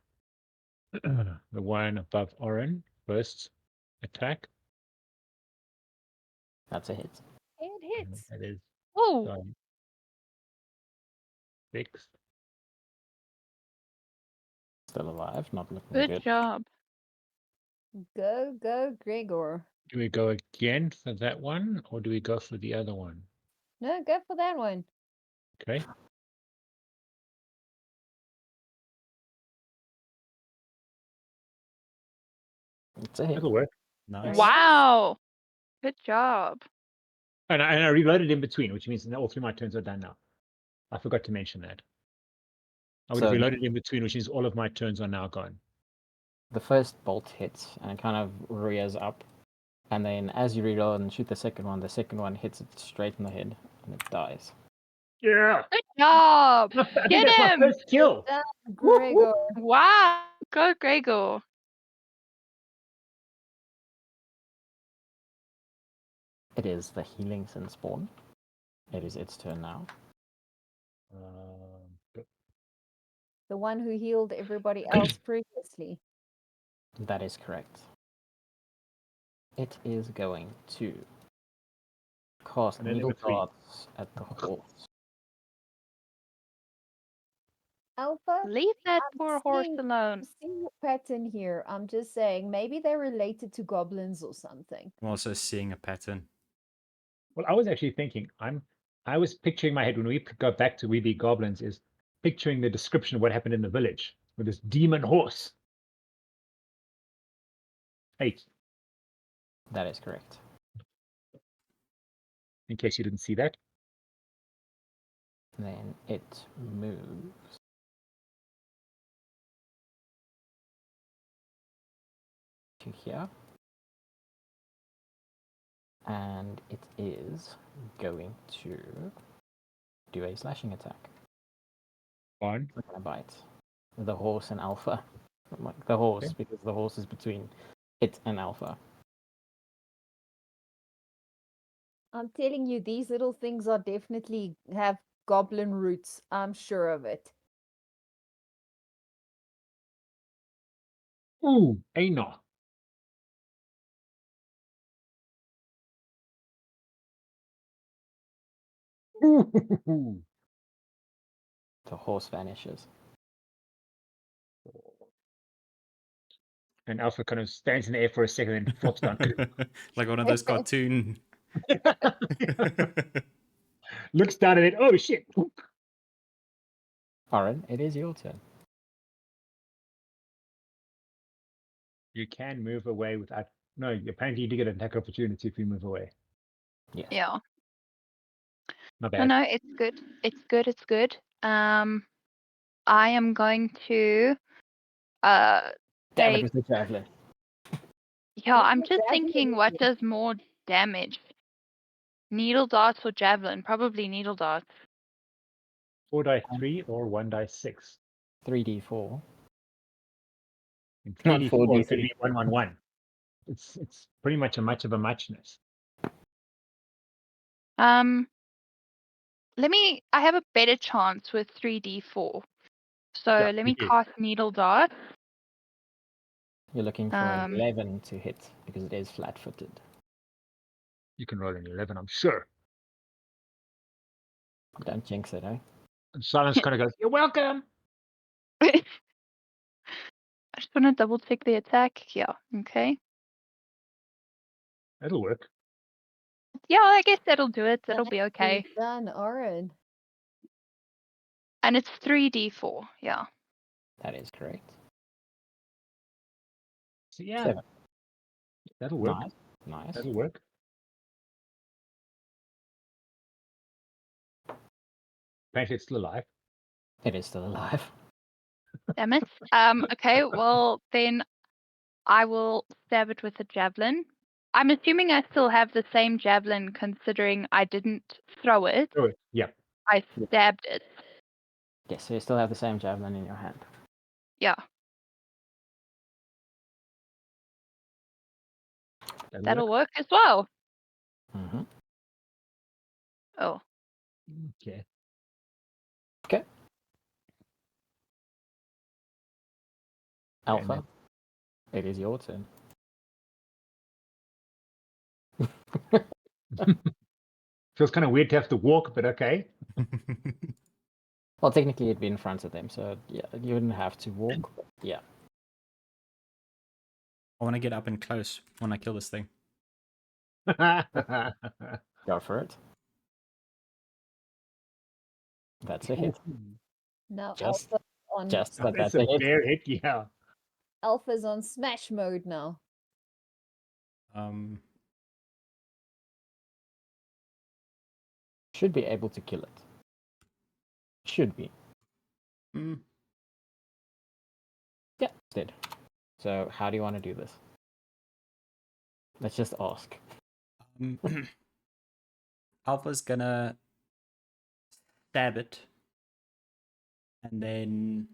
the one above Oryn first attack. That's a hit. It And hits. that is Oh, 6. Still alive, not looking good good. job. Go, go, Gregor. Do we go again for that one, or do we go for the other one? No, go for that one. Okay. It's a hit. That'll work. Nice. Wow. Good job. And I reloaded in between, which means all 3 of my turns are done now. I forgot to mention that. I would have So reloaded in between, which means all of my turns are now gone. the first bolt hits and it kind of rears up. And then as you reload and shoot the second one hits it straight in the head and it dies. Yeah. Good job. I think Get that's him. my first kill. Done, Whoop, Gregor. whoop. Wow. Go, Gregor. It is the healing sin spawn. It is its turn now. The one who healed everybody else previously. That is correct. It is going to cast And then needle number 3. darts at the horse. Alpha, Leave that I'm poor horse seeing- alone. I'm seeing a pattern here. I'm just saying, maybe they're related to goblins or something. I'm also seeing a pattern. Well, I was actually thinking, I was picturing in my head when we go back to We Be Goblins is picturing the description of what happened in the village with this demon horse. 8, That is correct. in case you didn't see that. Then it moves to here. And it is going to do a slashing attack. On. We're gonna bite the horse and Alpha. Like the horse, Okay. because the horse is between it and Alpha. I'm telling you, these little things are definitely have goblin roots. I'm sure of it. Ooh, a no. Ooh. The horse vanishes. And Alpha kind of stands in the air for a second and flops down. Like one of those cartoon. Looks down at it. Oh shit. Oryn, it is your turn. You can move away without. No, apparently you do get an attack opportunity if you move away. Yes. Yeah. Not No, bad. no, it's good. It's good. It's good. I am going to Damn it take. with the javelin. Yeah, What's I'm the just javelin thinking what again? does more damage? Needle darts or javelin? Probably needle darts. 4 die 3 or 1 die 6. 3d4. And Not 3d4 is 4d3. going to be 111. It's pretty much a muchness. I have a better chance with 3d4. So Yeah, let you me do. cast needle dart. You're looking for an Um, 11 to hit because it is flat-footed. You can roll an 11, I'm sure. Don't jinx it, eh? And Silence kind of goes, "You're welcome." I just want to double check the attack. Yeah, okay. That'll work. Yeah, I guess that'll do it. That'll be okay. Nicely done, Oryn. And it's 3d4. Yeah. That is correct. So yeah, 7. that'll work. Nice. Nice. That'll work. Apparently it's still alive. It is still alive. Damn it. Okay, well then I will stab it with a javelin. I'm assuming I still have the same javelin considering I didn't throw it. Oh, yeah. I stabbed it. Yes, so you still have the same javelin in your hand. Yeah, that'll work as well. Mm-hmm. Oh, Okay. Okay. And Alpha, it is your turn. Feels kind of weird to have to walk, but okay. Well, technically it'd be in front of them, so yeah, you wouldn't have to walk. But yeah. I want to get up and close when I kill this thing. Go for it. That's a hit. Now Just- Alpha on Just that That's that's a a hit. fair hit, yeah. Alpha's on smash mode now. Should be able to kill it. Should be. mm, Yeah, it's dead. So how do you want to do this? Let's just ask. Alpha's gonna stab it and then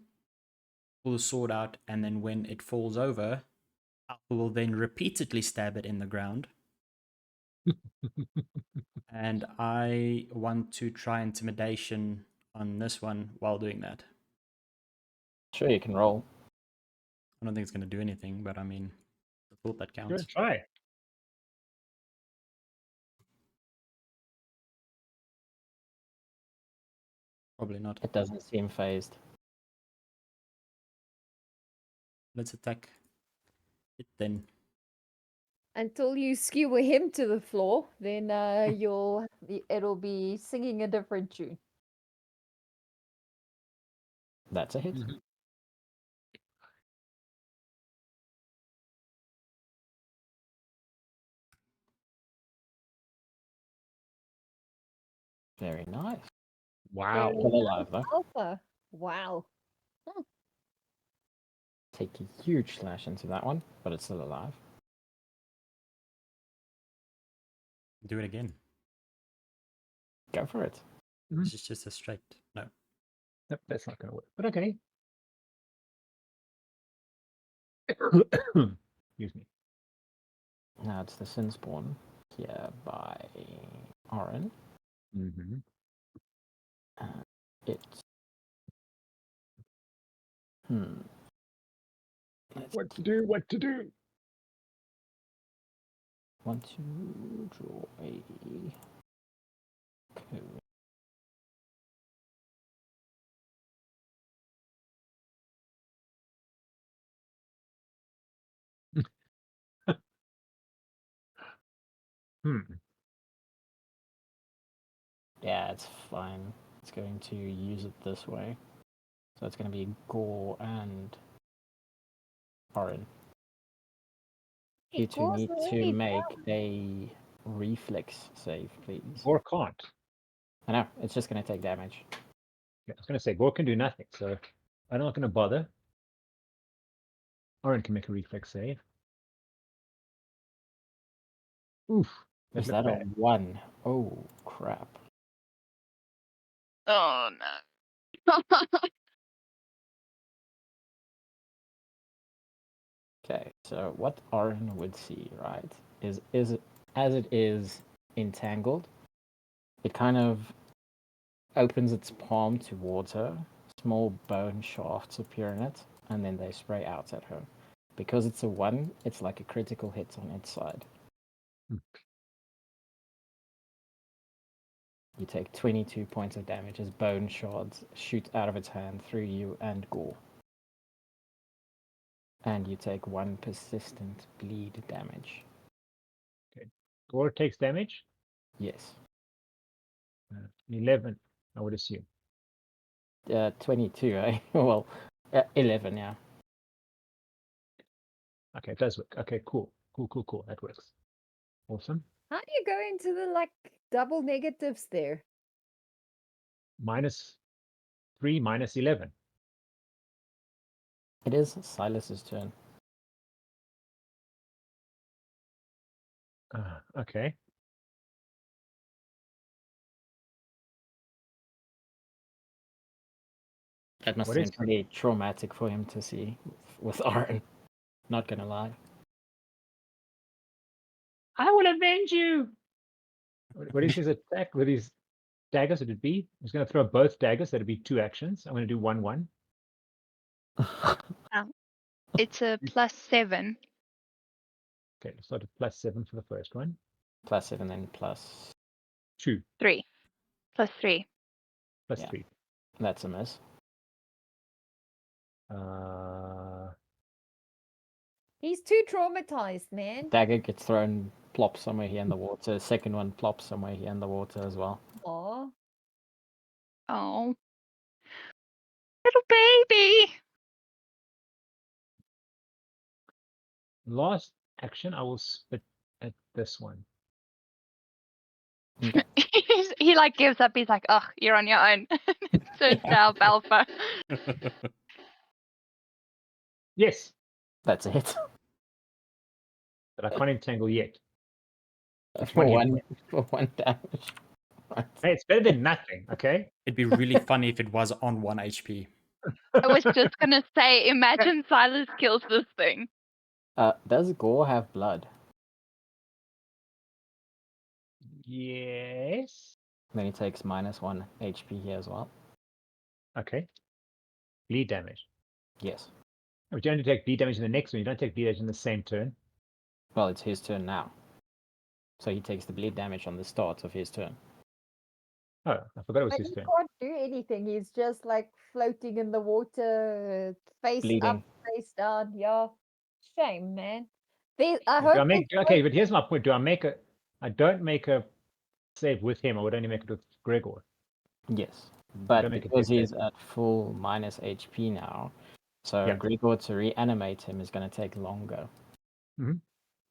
pull the sword out, and then when it falls over, Alpha will then repeatedly stab it in the ground. And I want to try intimidation on this one while doing that. Sure, you can roll. I don't think it's going to do anything, but I mean, the thought that Go counts. and try. Probably not. It doesn't seem phased. Let's attack it then. Until you skewer him to the floor, then it'll be singing a different tune. That's a hit. Mhm. Very nice. Wow. Very Still alive though. Alpha. Wow. Take a huge slash into that one, but it's still alive. Do it again. Go for it. This is just a straight. No. Nope, that's not going to work. But okay. Excuse me. Now it's the Sin Spawn here by Oryn. Mm-hmm. It's Let's What to do? What to do? want to draw a code. Yeah, it's fine. It's going to use it this way. So it's going to be Gourd and Oryn. You two Gourd's need to already make a reflex save, please. Or can't. I know, it's just going to take damage. Yeah, I was going to say, Gourd can do nothing, so I'm not going to bother. Oryn can make a reflex save. Oof. Is looked that a bad. 1? Oh, crap. oh no. Okay, so what Oryn would see, right, is as it is entangled, it kind of opens its palm towards her. Small bone shafts appear in it, and then they spray out at her. Because it's a 1, it's like a critical hit on its side. Hmm. You take 22 points of damage as bone shards shoot out of its hand through you and Gore. And you take 1 persistent bleed damage. Gourd takes damage. Yes. 11, I would assume. 22, eh? Well, 11, yeah. Okay, it does work. Okay, cool. Cool. That works. Awesome. How do you go into the like double negatives there? -3, -11. It is Silas's turn. Okay. That must What have is been pretty traumatic for him to see with Oryn. Not gonna lie. I will avenge you. What is his attack with his daggers? Would it be? He's going to throw both daggers. That'd be 2 actions. I'm going to do 1/1. It's a +7. Okay, let's start at +7 for the first one. +7 then plus 2 3. +3. plus Yeah. 3. that's a miss. He's too traumatized, man. Dagger gets thrown, plops somewhere here in the water. Second one plops somewhere here in the water as well. Aw. Oh. Little baby. Last action, I will spit at this one. Okay. He like gives up. He's like, "Ugh, you're on your own." Turns to Alpha Alpha. Yes, That's a hit. but I can't entangle yet. Which For one you one, doing? for 1 damage. Right. Hey, it's better than nothing, okay? It'd be really funny if it was on 1 HP. I was just gonna say, imagine Silas kills this thing. Does Gore have blood? Yes. Then he takes -1 HP here as well. Okay. Bleed damage. Yes. But you only take bleed damage in the next one. You don't take bleed damage in the same turn. Well, it's his turn now. So he takes the bleed damage on the start of his turn. Oh, I forgot it was But his he turn. can't do anything. He's just like floating in the water, face up, Bleeding. face down. Yeah. Shame, man. I Do hope I make there's okay? no- But here's my point. Do I make a? I don't make a save with him. I would only make it with Gregor. Yes. But don't make a because death he's save. at full minus HP now, so Yeah. Gregor to reanimate him is going to take longer. Mhm.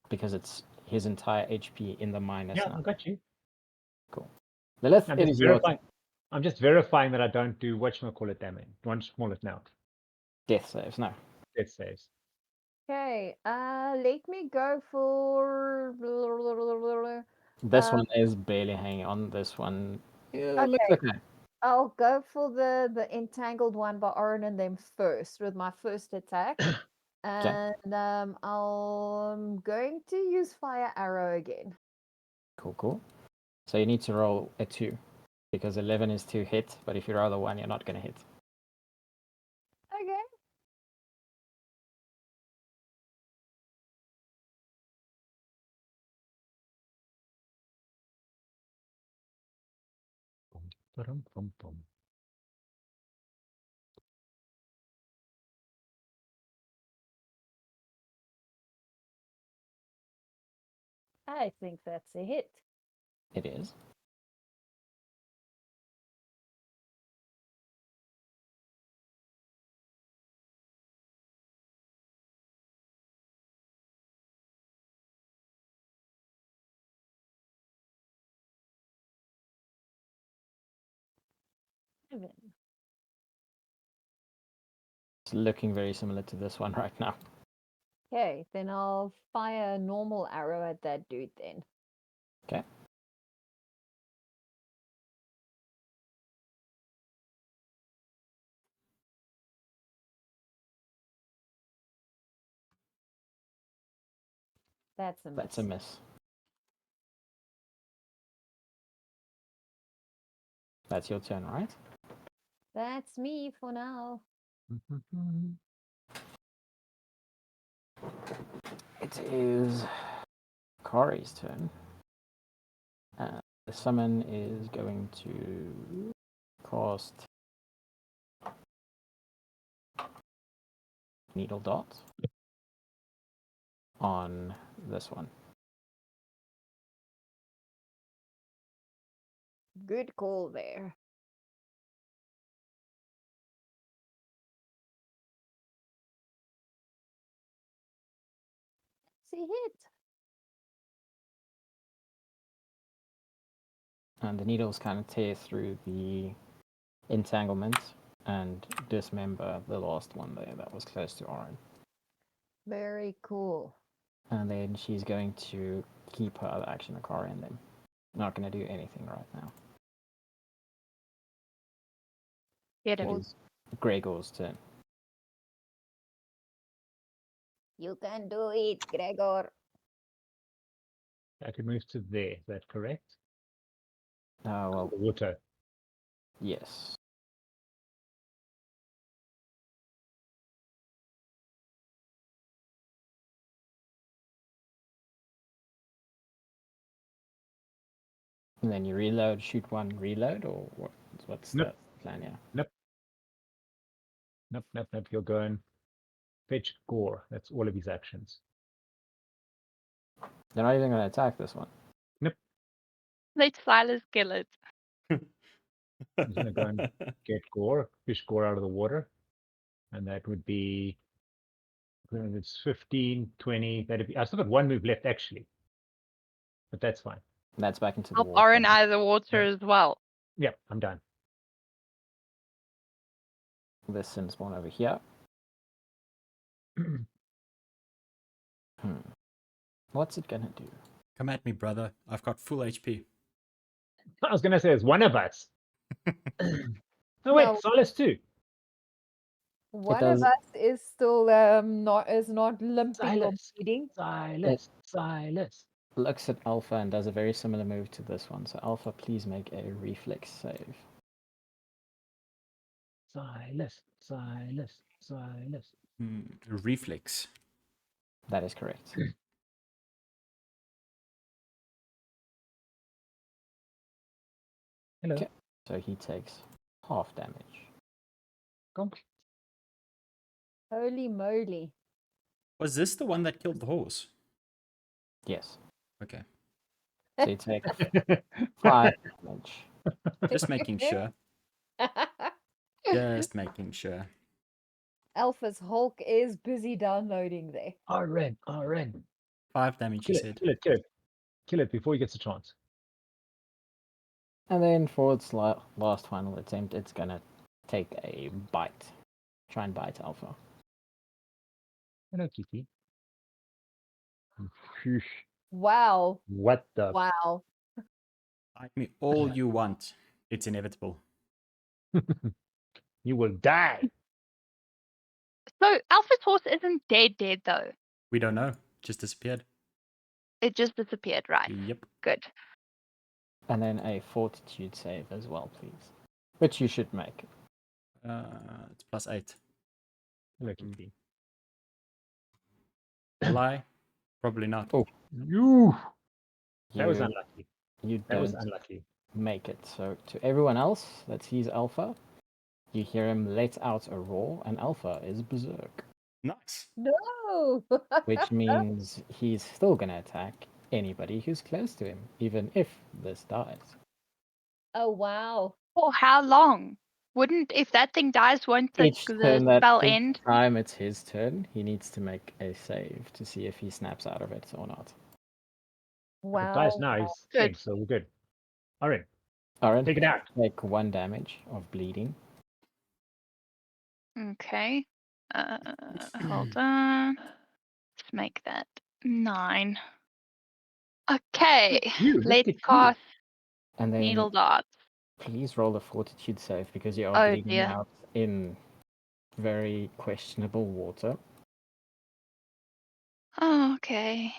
Because it's his entire HP in the minus Yeah, now. I got you. Lillith, I'm it just is your verifying. I'm just verifying that I don't do whatchamacallit damage. Don't small it now. death saves. No. Death saves. Okay. Let me go for. This Uh, one is barely hanging on. This one looks Okay. okay. I'll go for the entangled one by Oryn and them first with my first attack. And I'm going to use fire arrow again. Cool. So you need to roll a 2. Because 11 is to hit, but if you roll a 1, you're not going to hit. Okay. Ba-dum-bum-bum. I think that's a hit. It is. Seven. It's looking very similar to this one right now. Okay, then I'll fire a normal arrow at that dude then. Okay. That's a miss. That's a miss. That's your turn, right? That's me for now. is Akari's turn. The summon is going to cast Needle Dot on this one. Good call there. See hit. And the needles kind of tear through the entanglement and dismember the last one there that was close to Oryn. Very cool. And then she's going to keep her other action Akari in them. Not going to do anything right now. Get It him. is Gregor's turn. You can do it, Gregor. I can move to there. Is that correct? Well, The water. yes. And then you reload, shoot one, reload, or what's Nope. the plan here? Nope. You're going fetch Gourd. That's all of his actions. They're not even going to attack this one. Let Silas kill it. He's going to go and get Gourd, fish Gourd out of the water. And that would be, it's 15, 20. That'd be, I still got one move left actually. But that's fine. That's back into the Help water. Oryn out of the water as well. Yep, I'm done. This Sim spawn over here. What's it gonna do? Come at me, brother. I've got full HP. I was going to say it's one of us. Oh wait, No. Silas too. One of does- us is still not limping or Silas. bleeding. Silas. Looks at Alpha and does a very similar move to this one. So Alpha, please make a reflex save. Silas. Reflex. That is correct. Hello. Okay. So he takes half damage. Come. Holy moly. Was this the one that killed the horse? Yes. Okay. So he takes 5 damage. Just making sure. Just making sure. Alpha's Hulk is busy downloading there. Oryn. 5 damage, you said. Kill it before he gets a chance. And then for its last final attempt, it's gonna take a bite. Try and bite Alpha. Hello, Kitty. Phew. Wow. What the? Wow. Bite me all you want. It's inevitable. You will die. So Alpha's horse isn't dead though. We don't know. Just disappeared. It just disappeared, right? Yep. Good. And then a fortitude save as well, please. Which you should make. It's +8. Hello, Kitty. Will I? Probably not. Oh. You. That was You- unlucky. You That was don't unlucky. make it. So to everyone else that sees Alpha, you hear him let out a roar, and Alpha is berserk. Nice. No. Which means he's still gonna attack anybody who's close to him, even if this dies. Oh wow. For how long? Wouldn't if that thing dies, won't the Each turn that spell each end? time it's his turn, he needs to make a save to see if he snaps out of it or not. If Wow. it dies now, he's Good. dead, so we're good. Oryn, Alright, take it out. take 1 damage of bleeding. Okay. Hold on. Let's make that 9. Okay. You, look Let's at you. cast And then needle darts. please roll a fortitude save because you are Oh, bleeding dear. out in very questionable water. Oh, okay.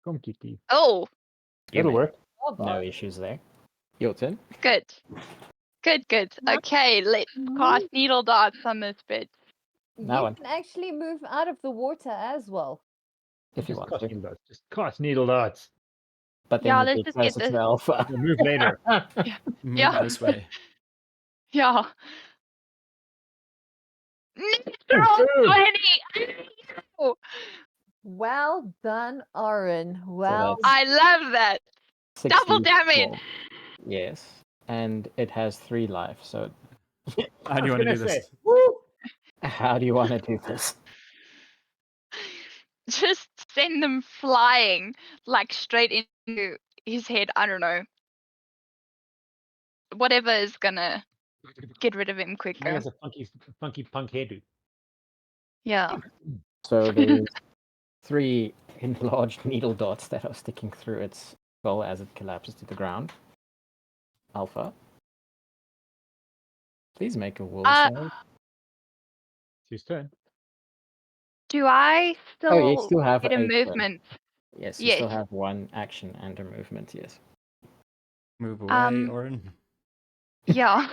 Come, Kitty. Oh, It'll Okay, work. Oh, No issues there. Your turn. good. Good. Okay, let's cast needle darts on this bit. That You one, can actually move out of the water as well. if you Just want cast to. needle darts. Just cast needle darts. But then Yeah, you let's get just get closer to this. Alpha. We'll move later. Move Yeah. this way. Yeah. Oh, Natural food! 20! Oh, Well done, Oryn. Well, that's- I love that. Double 64. damage. Yes. And it has 3 life. So How do you I was want to gonna do this? say, woo! how do you want to do this? Just send them flying, like straight into his head. I don't know. Whatever is gonna get rid of him Mine quicker. has a funky punk hairdo. Yeah. So there's 3 enlarged needle dots that are sticking through its skull as it collapses to the ground. Alpha. Please make a will save. It's his turn. Do I still, Oh, you still have get a 8 turns. movement? Yes, you still Yes. have 1 action and a movement, yes. Move away, Oryn. Yeah.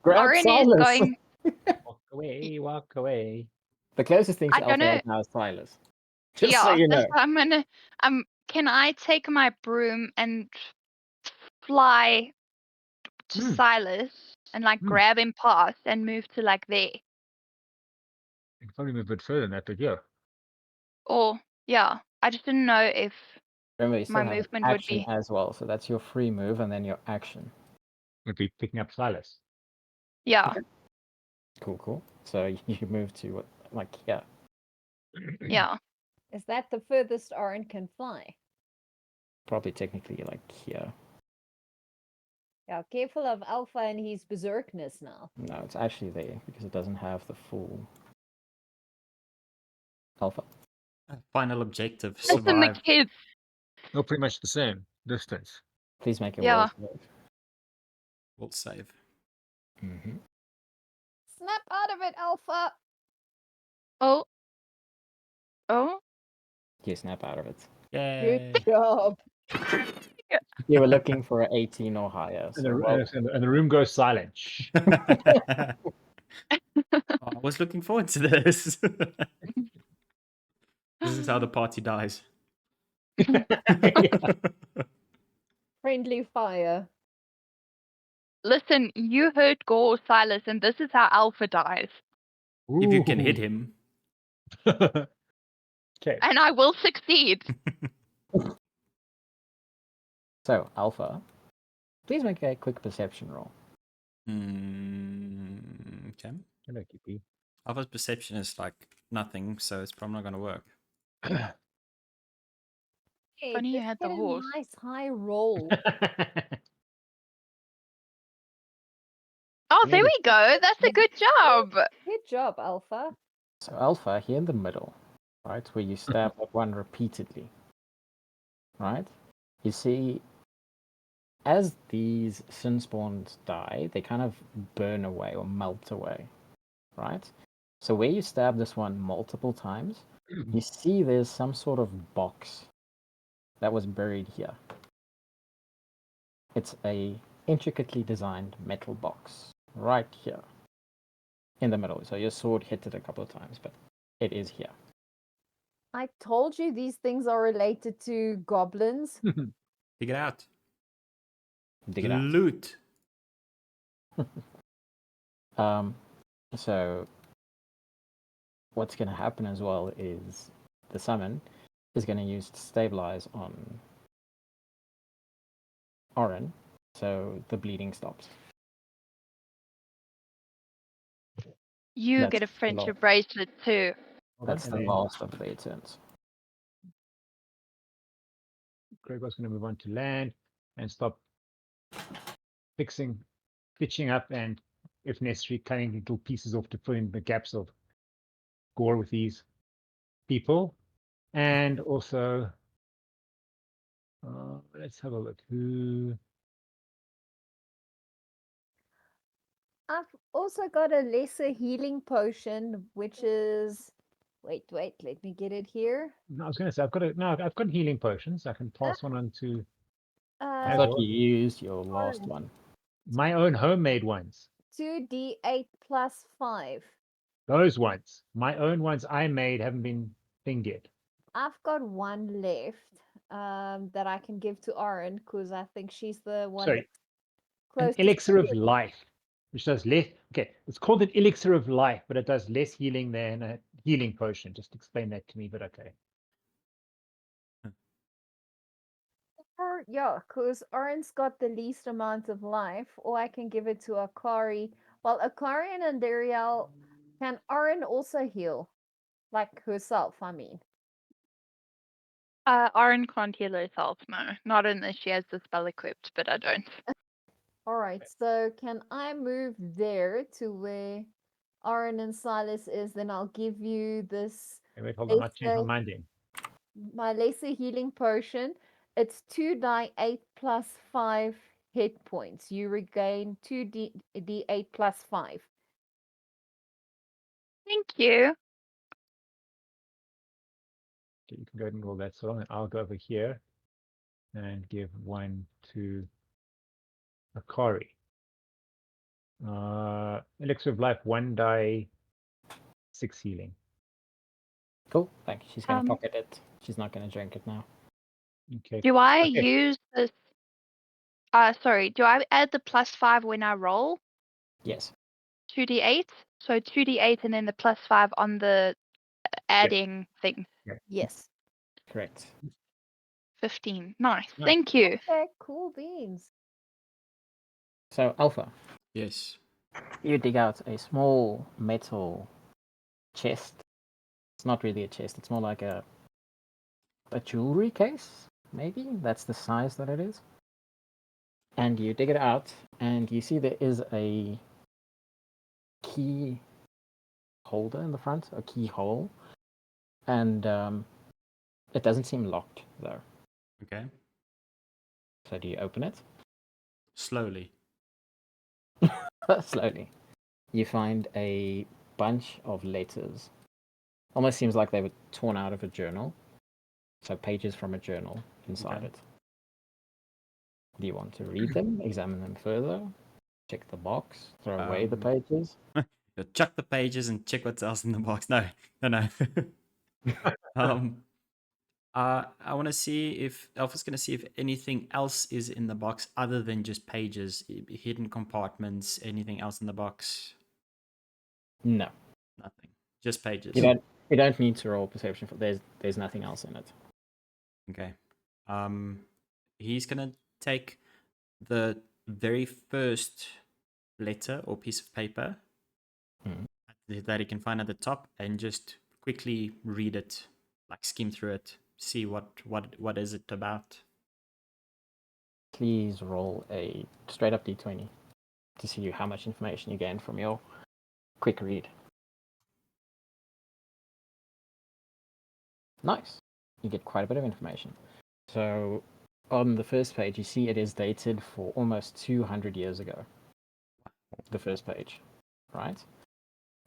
Grab Oryn is Silas! going. Walk away, walk away. The closest thing I to don't Alpha know. right now is Silas. Just Yeah. so you That's know. what I'm gonna. Can I take my broom and fly to Mm. Silas and like Mm. grab him past and move to like there? You can probably move a bit further than that, but yeah. Or yeah, I just didn't know if Remember, you still my have movement would action be. as well, so that's your free move and then your action. Would be picking up Silas. Yeah. Cool, cool. So you move to what, like here. Yeah. is that the furthest Oryn can fly? Probably technically like here. Yeah, careful of Alpha and his berserkness now. No, it's actually there because it doesn't have the full Alpha. Final objective: Listen, the survive. kids. No, pretty much the same distance. Please make a Yeah. will save. Will save. Mm-hmm. Snap out of it, Alpha! Oh. Oh. You snap out of it. Yay! Good job. You were looking for an 18 or higher. And So the, well, and the room goes silent. Shh. Oh, I was looking forward to this. This is how the party dies. Friendly fire. Listen, you heard Gore, Silas, and this is how Alpha dies. If you can hit him. Okay. And I will succeed. so Alpha, please make a quick perception roll. Okay. Hello, Kippy. Alpha's perception is like nothing, so it's probably not going to work. Hey, Funny you just had get the a horse. nice high roll. Oh, Yeah, there but- we go. That's a good job. Good job, Alpha. So Alpha here in the middle, right, where you stab that one repeatedly, right? You see, as these sin spawns die, they kind of burn away or melt away, right? So where you stab this one multiple times, you see there's some sort of box that was buried here. It's a intricately designed metal box right here in the middle. So your sword hit it a couple of times, but it is here. I told you these things are related to goblins. Dig it out. Dig it out. Loot. So what's going to happen as well is the summon is going to use to stabilize on Oryn, so the bleeding stops. You That's get a the friendship bracelet too. That's the last of their turns. Gregor's going to move on to land and stop pitching up, and if necessary, cutting little pieces off to fill in the gaps of gore with these people. And also, let's have a look. Who? I've also got a lesser healing potion, which is. Wait, let me get it here. No, I was going to say I've got healing potions. I can pass one on to I As thought well. you used your last one. my own homemade ones. 2d8 plus 5. Those ones. My own ones I made haven't been thinged yet. I've got one left that I can give to Oryn because I think she's the one Sorry, that's an closest elixir to of it. life, which does less. Okay, it's called an elixir of life, but it does less healing than a healing potion. Just explain that to me, but okay. Or, yeah, because Oryn's got the least amount of life, or I can give it to Akari. Well, Akari and Andariel, can Oryn also heal? Like herself, I mean. Oryn can't heal herself, no. Not unless she has the spell equipped, but I don't. All right, so can I move there to where Oryn and Silas is? Then I'll give you this Wait, hold on, I'll change my lesser, mind then. my lesser healing potion. It's 2d8 plus 5 hit points. You regain 2d8 plus 5. Thank you. Okay, you can go ahead and roll that song, and I'll go over here and give one to Akari. Elixir of life, 1 die, 6 healing. Cool. Thank you. She's gonna Um, pocket it. She's not gonna drink it now. Okay. Do I Okay. use this? Sorry, do I add the +5 when I roll? Yes. 2d8? So 2d8 and then the +5 on the adding thing. Yes. Correct. 15. Nice. Nice. Thank you. Okay, cool beans. So Alpha, Yes. you dig out a small metal chest. It's not really a chest. It's more like a jewelry case. Maybe that's the size that it is. And you dig it out, and you see there is a key holder in the front, a keyhole, and it doesn't seem locked though. Okay. So do you open it? Slowly. Slowly. You find a bunch of letters. Almost seems like they were torn out of a journal. So pages from a journal inside Okay. it. Do you want to read them, examine them further, check the box, throw away the pages? You'll chuck the pages and check what's else in the box. No, no. I want to see if Alpha's going to see if anything else is in the box other than just pages, hidden compartments, anything else in the box. No. Nothing. Just pages. You don't need to roll perception for there's nothing else in it. Okay. He's gonna take the very first letter or piece of paper that he can find at the top and just quickly read it, like skim through it, see what is it about. Please roll a straight up d20 to see how much information you gain from your quick read. Nice. You get quite a bit of information. So on the first page, you see it is dated for almost 200 years ago. The first page, right?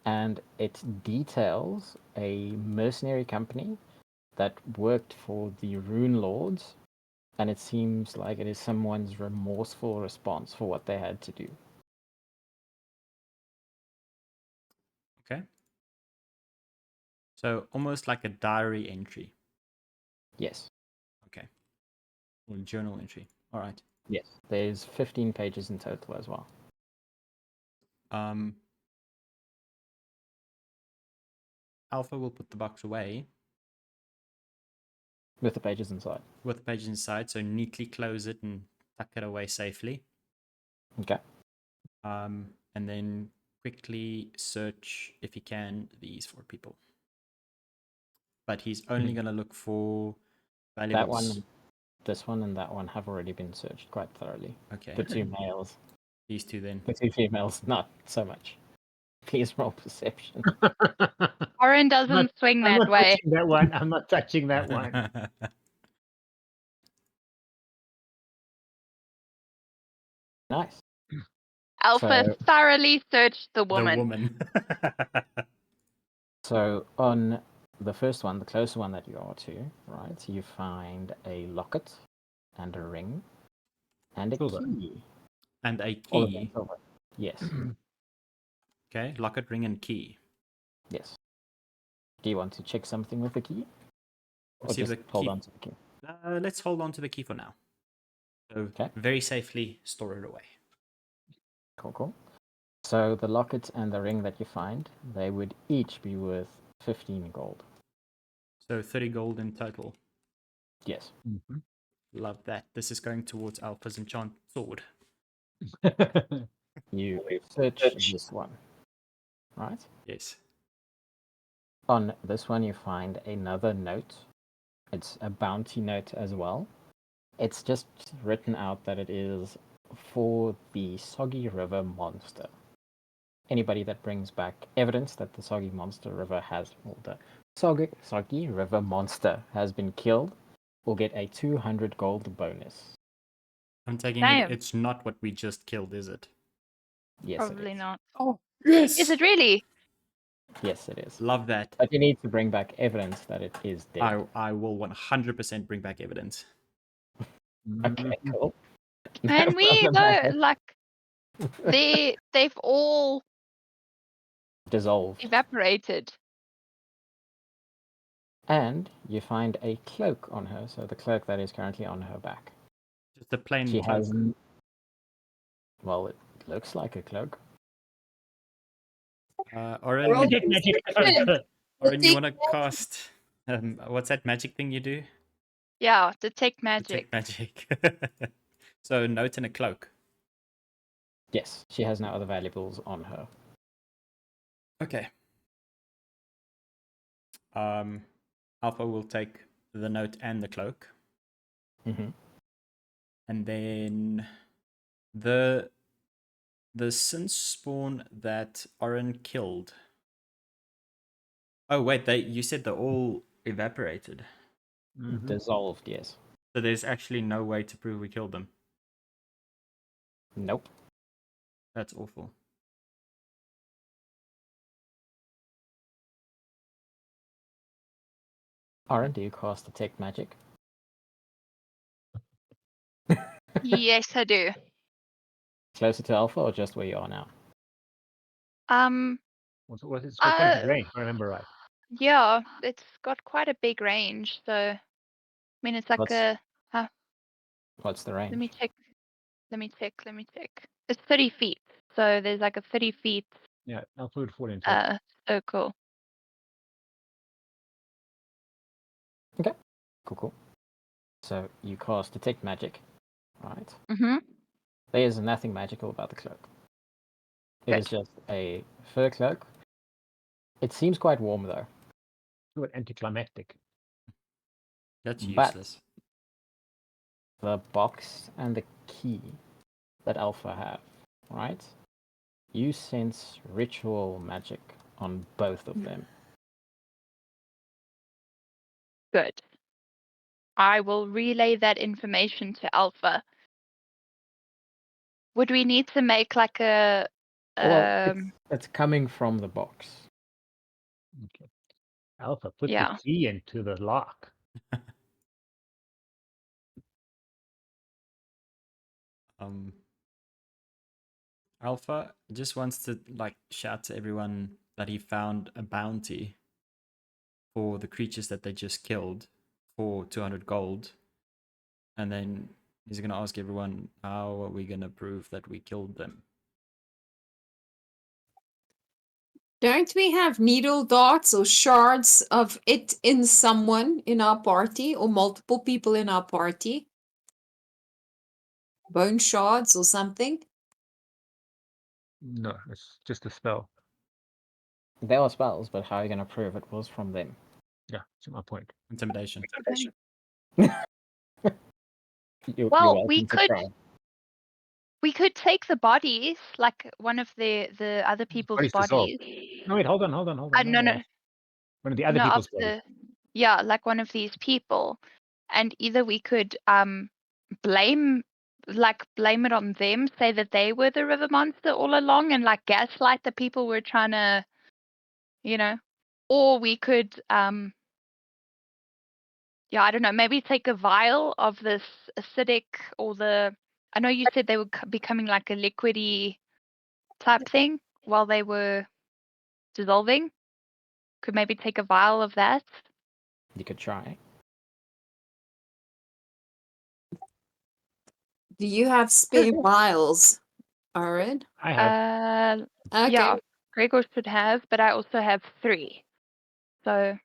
And it details a mercenary company that worked for the Rune Lords, and it seems like it is someone's remorseful response for what they had to do. Okay. So almost like a diary entry. Yes. Okay. Or journal entry. All right. Yes. There's 15 pages in total as well. Alpha will put the box away With the pages inside. with the pages inside, so neatly close it and tuck it away safely. Okay. And then quickly search, if he can, these 4 people. But he's only going to look for valuables. That one, this one, and that one have already been searched quite thoroughly. Okay. The 2 males. These 2 then. The 2 females, not so much. Please roll perception. Oryn doesn't swing I'm that not way. touching that one. I'm not touching that one. Nice. Alpha So- thoroughly searched the The woman. woman. So on the first one, the closer one that you are to, right, you find a locket and a ring and a Silver. key. And a All of them key. silver. Yes. Okay. Locket, ring, and key. Yes. Do you want to check something with the key? Or See if just the hold key- on to the key? Let's hold on to the key for now. So Okay. very safely store it away. Cool. So the locket and the ring that you find, they would each be worth 15 gold. So 30 gold in total. Yes. Mhm. Love that. This is going towards Alpha's enchant sword. You search this one, right? Yes. On this one, you find another note. It's a bounty note as well. It's just written out that it is for the Soggy River monster. Anybody that brings back evidence that the Soggy Monster River has, or the Soggy River monster has been killed, will get a 200 gold bonus. I'm taking Damn. it's not what we just killed, is it? Yes, Probably it is. not. Oh, yes! Is it really? Yes, it is. Love that. But you need to bring back evidence that it is dead. I will 100% bring back evidence. Okay, cool. And we problem, though, Alex. like they've all Dissolved. evaporated. And you find a cloak on her, so the cloak that is currently on her back. Just a plain She cloak. has. Well, it looks like a cloak. Oryn, Oryn, you want to cast... what's that magic thing you do? Yeah, detect magic. Detect magic. So, note in a cloak. Yes, she has no other valuables on her. Okay. Alpha will take the note and the cloak. Mm-hmm. And then the sin spawn that Oryn killed. Oh wait, you said they're all evaporated. Mhm. Dissolved, yes. So there's actually no way to prove we killed them. Nope. That's awful. Armand, do you cast detect magic? Yes, I do. Closer to Alpha or just where you are now? It's got quite a big range, if I remember right. Yeah, it's got quite a big range. So, I mean, it's like What's the range? Let me check. It's 30 feet. So there's like a 30 feet Yeah, Alpha would fall into it. circle. Cool. So you cast detect magic, right? Mm-hmm. There is nothing magical about the cloak. It is just a fur cloak. It seems quite warm though. It's anticlimactic. That's But- useless. The box and the key that Alpha have, right? You sense ritual magic on both of them. Good. I will relay that information to Alpha. Would we need to make like a Well, it's coming from the box. Okay. Alpha, put Yeah. the key into the lock. Alpha just wants to shout to everyone that he found a bounty for the creatures that they just killed for 200 gold. And then he's going to ask everyone, how are we going to prove that we killed them? Don't we have needle darts or shards of it in someone in our party or multiple people in our party? Bone shards or something? No, it's just a spell. There are spells, but how are you going to prove it was from them? Yeah, that's my point. Intimidation. You're Well, welcome we to could- try. we could take the bodies, like one of the other people's Body's dissolved. bodies. No, wait, hold on. No. One of the other No, people's of bodies. yeah, like one of these people, and either we could blame it on them, say that they were the river monster all along, and like gaslight the people we're trying to, or we could yeah, I don't know, maybe take a vial of this acidic or I know you said they were becoming like a liquidy type thing while they were dissolving. could maybe take a vial of that. You could try. Do you have spare vials, Oryn? I have. Okay. Yeah, Gregor should have, but I also have 3. So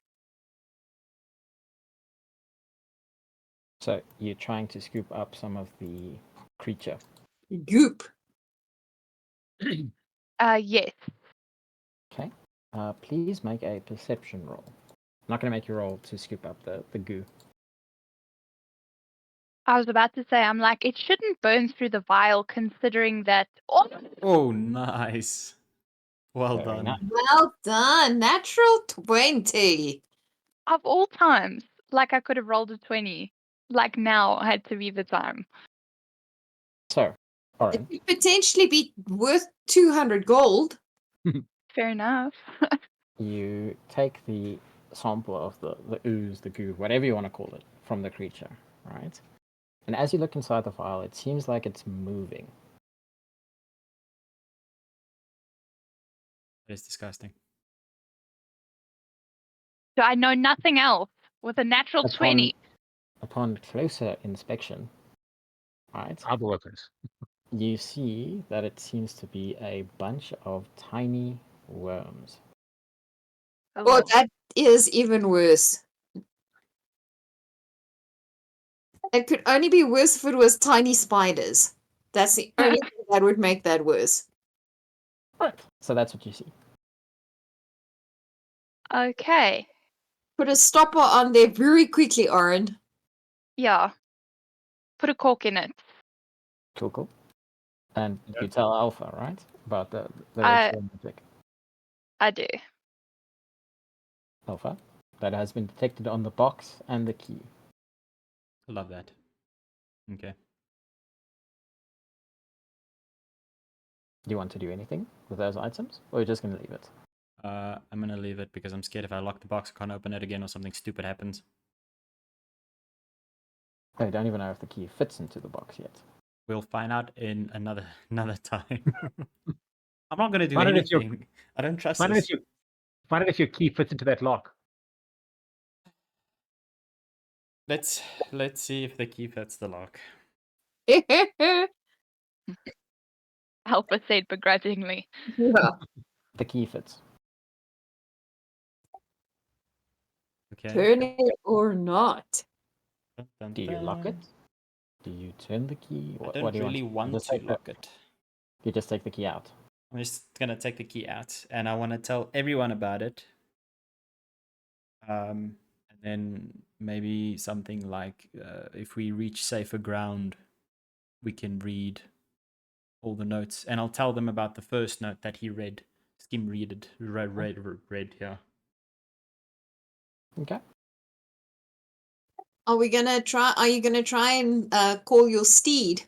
So you're trying to scoop up some of the creature. Goop. yes. Okay. Please make a perception roll. I'm not going to make you roll to scoop up the goo. I was about to say, I'm like, it shouldn't burn through the vial considering that. Oh, nice. Well Very done. nice. Well done. Natural 20. Of all times, like I could have rolled a 20. Like now had to be the time. So, It Oryn, could potentially be worth 200 gold. Fair enough. you take the sample of the ooze, the goo, whatever you want to call it, from the creature, right? And as you look inside the vial, it seems like it's moving. That is disgusting. So I know nothing else with a natural 20. Upon closer inspection, right, Other workers. you see that it seems to be a bunch of tiny worms. Oh, that is even worse. It could only be worse if it was tiny spiders. That's the only thing that would make that worse. Right. So that's what you see. Okay. Put a stopper on there very quickly, Oryn. Yeah. Put a cork in it. Cool. And Yeah. you tell Alpha, right? About the I- ritual magic. I do. Alpha. That has been detected on the box and the key. I love that. Okay. Do you want to do anything with those items? Or are you just going to leave it? I'm gonna leave it because I'm scared if I lock the box, I can't open it again or something stupid happens. I don't even know if the key fits into the box yet. We'll find out in another time. I'm not gonna do Find out if anything. I don't trust Find out this. if your key fits into that lock. Let's see if the key fits the lock. Yeah. Alpha said begrudgingly. The key fits. Okay. Turn it or not. Dun, dun, Do you lock it? dun. Do you turn the key? I What don't do you really want Just to take the- lock it. You just take the key out. I'm just gonna take the key out, and I want to tell everyone about it. And then maybe something like, if we reach safer ground, we can read all the notes, and I'll tell them about the first note that he read. Skim read it. Read. Yeah. Okay. Are you gonna try and call your steed?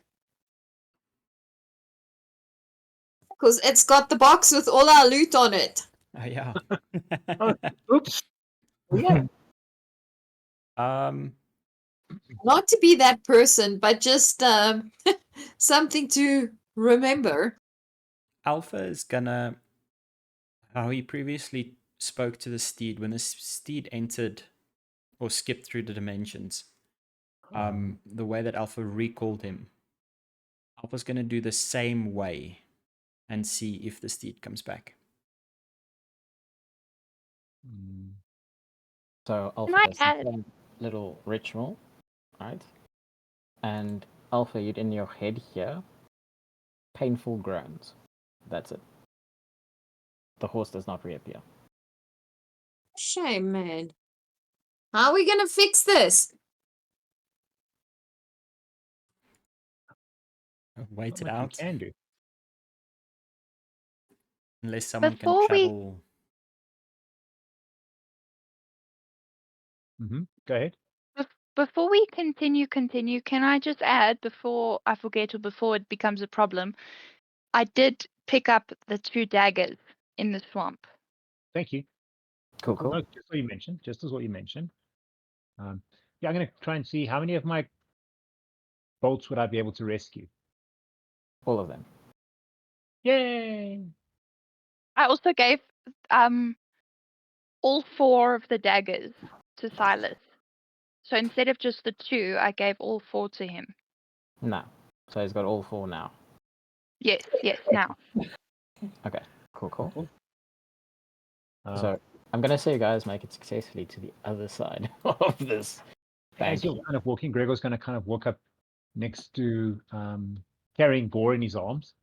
Because it's got the box with all our loot on it. Oh, yeah. Oh, oops. Yeah. Not to be that person, but just something to remember. Alpha is gonna, how he previously spoke to the steed when the steed entered or skipped through the dimensions. The way that Alpha recalled him, Alpha's gonna do the same way and see if the steed comes back. So Alpha I does add- some little ritual, right? And Alpha, you'd in your head here, painful groans. That's it. The horse does not reappear. Shame, man. How are we gonna fix this? Wait it Not much out. you can do. Unless someone can Before we- travel. Go ahead. Before we continue, can I just add, before I forget or before it becomes a problem, I did pick up the 2 daggers in the swamp. Thank you. Cool. No, just what you mentioned. Just as what you mentioned. Yeah, I'm going to try and see how many of my bolts would I be able to rescue. All of them. Yay! I also gave all 4 of the daggers to Silas. So instead of just the 2, I gave all 4 to him. No. So he's got all 4 now. Yes, now. Okay, cool. So So I'm gonna say you guys make it successfully to the other side of this as bank. you're kind of walking, Gregor's going to kind of walk up next to carrying Gourd in his arms.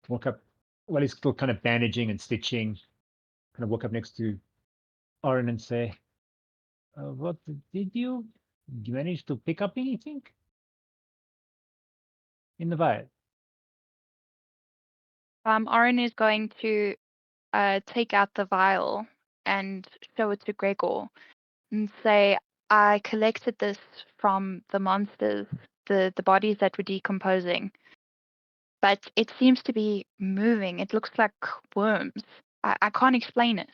Walk up while he's still kind of bandaging and stitching. Kind of walk up next to Oryn and say, "What did you manage to pick up anything in the vial?" Oryn is going to take out the vial and show it to Gregor and say, I collected this from the monsters, the bodies that were decomposing. But it seems to be moving. It looks like worms. I can't explain it.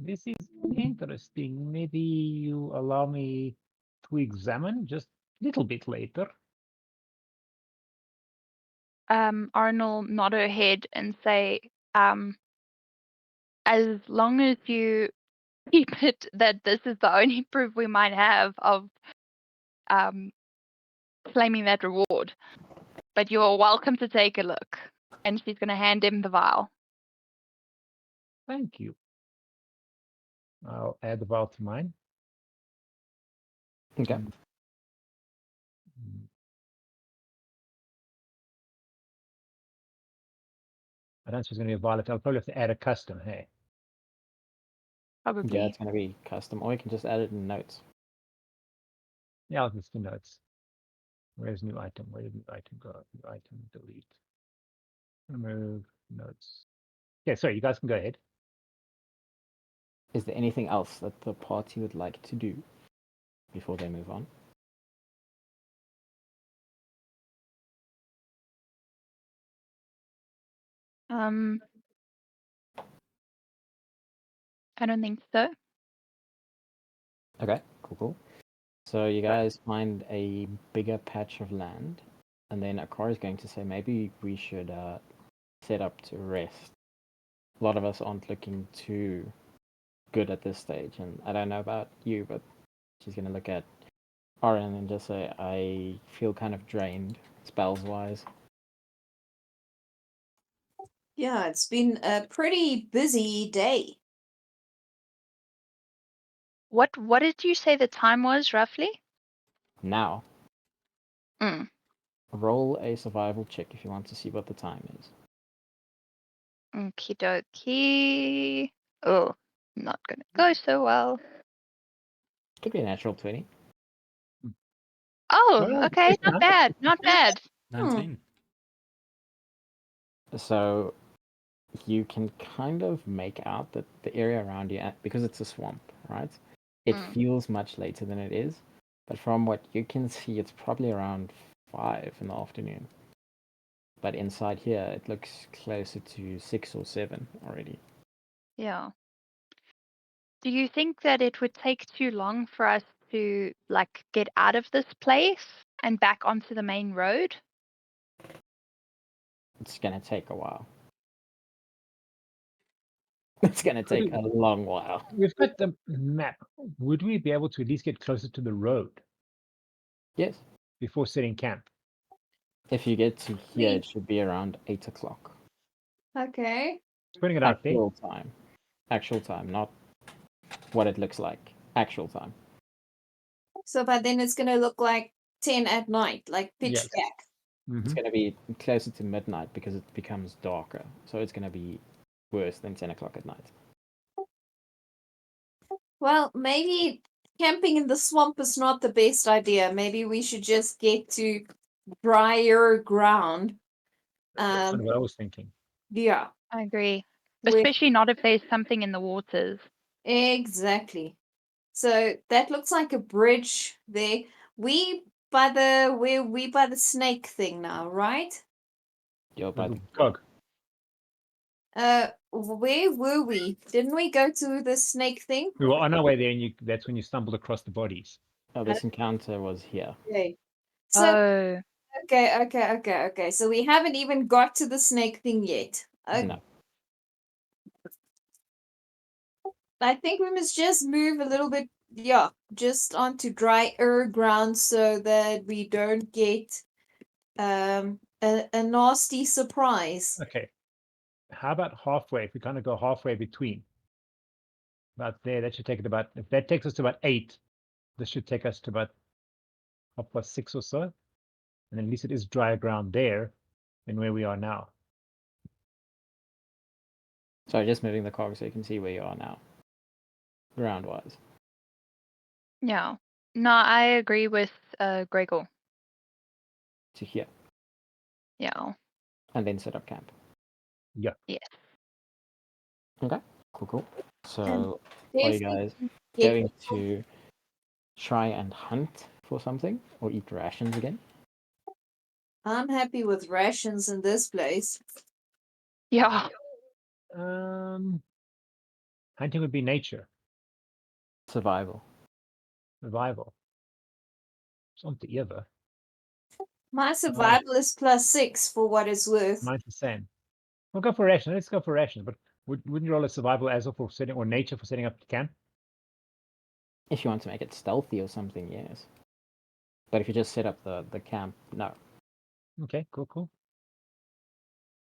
This is interesting. Maybe you allow me to examine just a little bit later. Oryn will nod her head and say, as long as you keep it that this is the only proof we might have of claiming that reward. But you are welcome to take a look. And she's going to hand him the vial. Thank you. I'll add the vial to mine. Okay. Mm. I don't know if it's going to be a violet. I'll probably have to add a custom, hey? Probably. Yeah, it's gonna be custom, or you can just add it in notes. Yeah, I'll just do notes. Where's new item? Where did new item go? New item, delete. Remove notes. Yeah, sorry, you guys can go ahead. Is there anything else that the party would like to do before they move on? I don't think so. Okay, cool. So you guys find a bigger patch of land, and then Akari is going to say maybe we should set up to rest. A lot of us aren't looking too good at this stage, and I don't know about you, but she's going to look at Oryn and just say, I feel kind of drained, spells-wise. Yeah, it's been a pretty busy day. What did you say the time was, roughly? Now, Mm. roll a survival check if you want to see what the time is. Okie dokie. Oh, not going to go so well. Could be a natural 20. Oh, Well, okay. it's Not not. bad. Not bad. 19. So you can kind of make out that the area around you, because it's a swamp, right? It feels much later than it is, but from what you can see, it's probably around 5 in the afternoon. But inside here, it looks closer to 6 or 7 already. Yeah. Do you think that it would take too long for us to get out of this place and back onto the main road? It's gonna take a while. It's gonna take a long while. We've got the map. Would we be able to at least get closer to the road Yes. before setting camp? If you get to here, it should be around 8 o'clock. Okay. Putting it out there. Actual time, not what it looks like. Actual time. So by then it's gonna look like 10 at night, like pitch Yes. black. It's going to be closer to midnight because it becomes darker. So it's going to be worse than 10 o'clock at night. Well, maybe camping in the swamp is not the best idea. Maybe we should just get to drier ground. That's kind of what I was thinking. Yeah. I agree. With- Especially not if there's something in the waters. Exactly. So that looks like a bridge there. We by the snake thing now, right? You're by the Cog. Where were we? Didn't we go to the snake thing? We were on our way there, and that's when you stumbled across the bodies. Oh, this encounter was here. Okay. So Oh, okay. So we haven't even got to the snake thing yet. Okay. No. I think we must just move a little bit, just onto drier ground so that we don't get a nasty surprise. Okay. How about halfway? If we kind of go halfway between. About there, that should take it about, if that takes us to about 8, this should take us to about 6 or so. And then at least it is drier ground there than where we are now. Sorry, just moving the cog so you can see where you are now. Ground-wise. Yeah. No, I agree with Gregor. To here. Yeah. And then set up camp. Yeah. Yes. Okay. Cool. So, And are you definitely guys get- going to try and hunt for something? Or eat rations again? I'm happy with rations in this place. Yeah. Hunting would be nature, Survival. survival. Something ever. My survival is +6 for what it's worth. Mine's the same. We'll go for rations. Let's go for rations. But wouldn't you roll a survival as well for setting, or nature for setting up the camp? If you want to make it stealthy or something, yes. But if you just set up the camp, no. Okay, cool.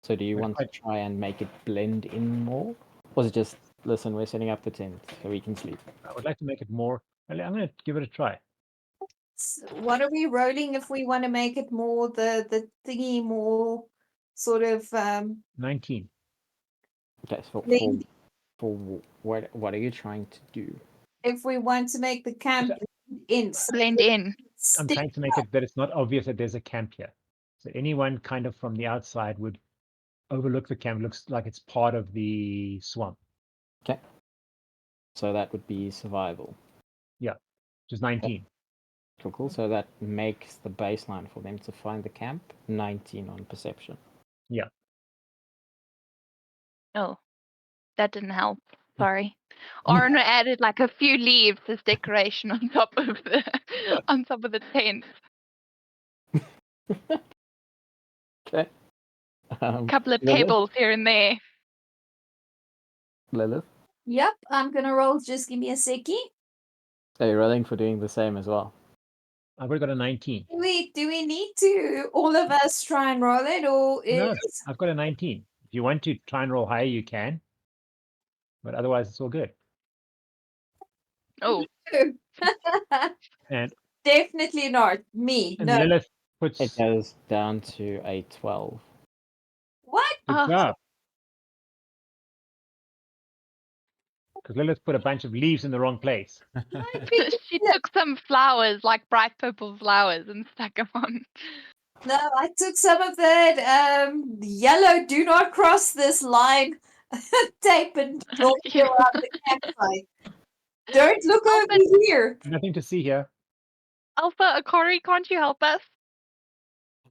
So do you But want to try and make it blend in more? Or is it just, listen, we're setting up the tent so we can sleep? I would like to make it more. I'm going to give it a try. What are we rolling if we want to make it more the thingy more sort of 19. Okay, so blend- for what are you trying to do? if we want to make the camp blend in. So Blend in. I'm stick- trying to make it that it's not obvious that there's a camp here. So anyone kind of from the outside would overlook the camp. Looks like it's part of the swamp. Okay. So that would be survival. Which is 19. Cool. So that makes the baseline for them to find the camp 19 on perception. Oh, that didn't help. Sorry. Oryn added like a few leaves as decoration on top of the tent. Okay. Couple of Lilith? pebbles here and there. Lilith? Yep, I'm gonna roll. Just give me a seckie. Are you rolling for doing the same as well? I've already got a 19. Do we need to all of us try and roll it, or No, is I've got a 19. If you want to try and roll higher, you can. But otherwise, it's all good. Oh, And definitely not me? and No. Lilith puts It goes down to a 12. What? good Ah. job. Because Lilith put a bunch of leaves in the wrong place. she took some flowers, like bright purple flowers, and stuck them on. No, I took some of that yellow "Do not cross this line" tape and drawn it Yeah. around the campsite. Don't look Oh, over but- here. Nothing to see here. Alpha, Akari, can't you help us?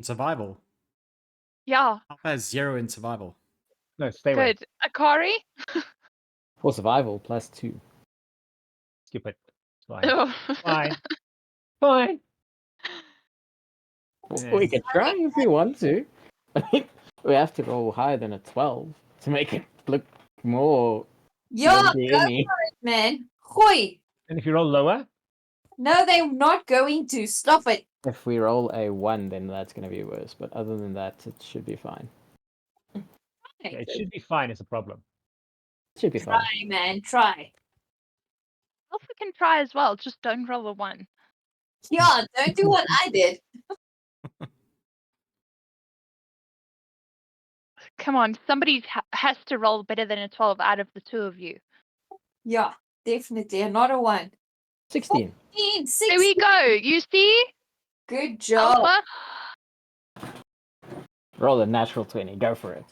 Survival. Yeah, Alpha has 0 in survival. No, stay away. good. Akari? For survival, +2. Skip it. It's fine. Oh. Fine. Fine. We could try if we want to. We have to roll higher than a 12 to make it look more Yeah, Lamborghini. man. Hoi. And if you roll lower, No, they're not going to. Stop it. If we roll a 1, then that's going to be worse. But other than that, it should be fine. it should be fine. It's a problem. It should be fine. Try, man. Try. Alpha can try as well, just don't roll a 1. Yeah, don't do what I did. Come on, somebody has to roll better than a 12 out of the two of you. Yeah, definitely. Not a 1. 16. 16. There we go. You see? Good job. Alpha? Roll a natural 20. Go for it.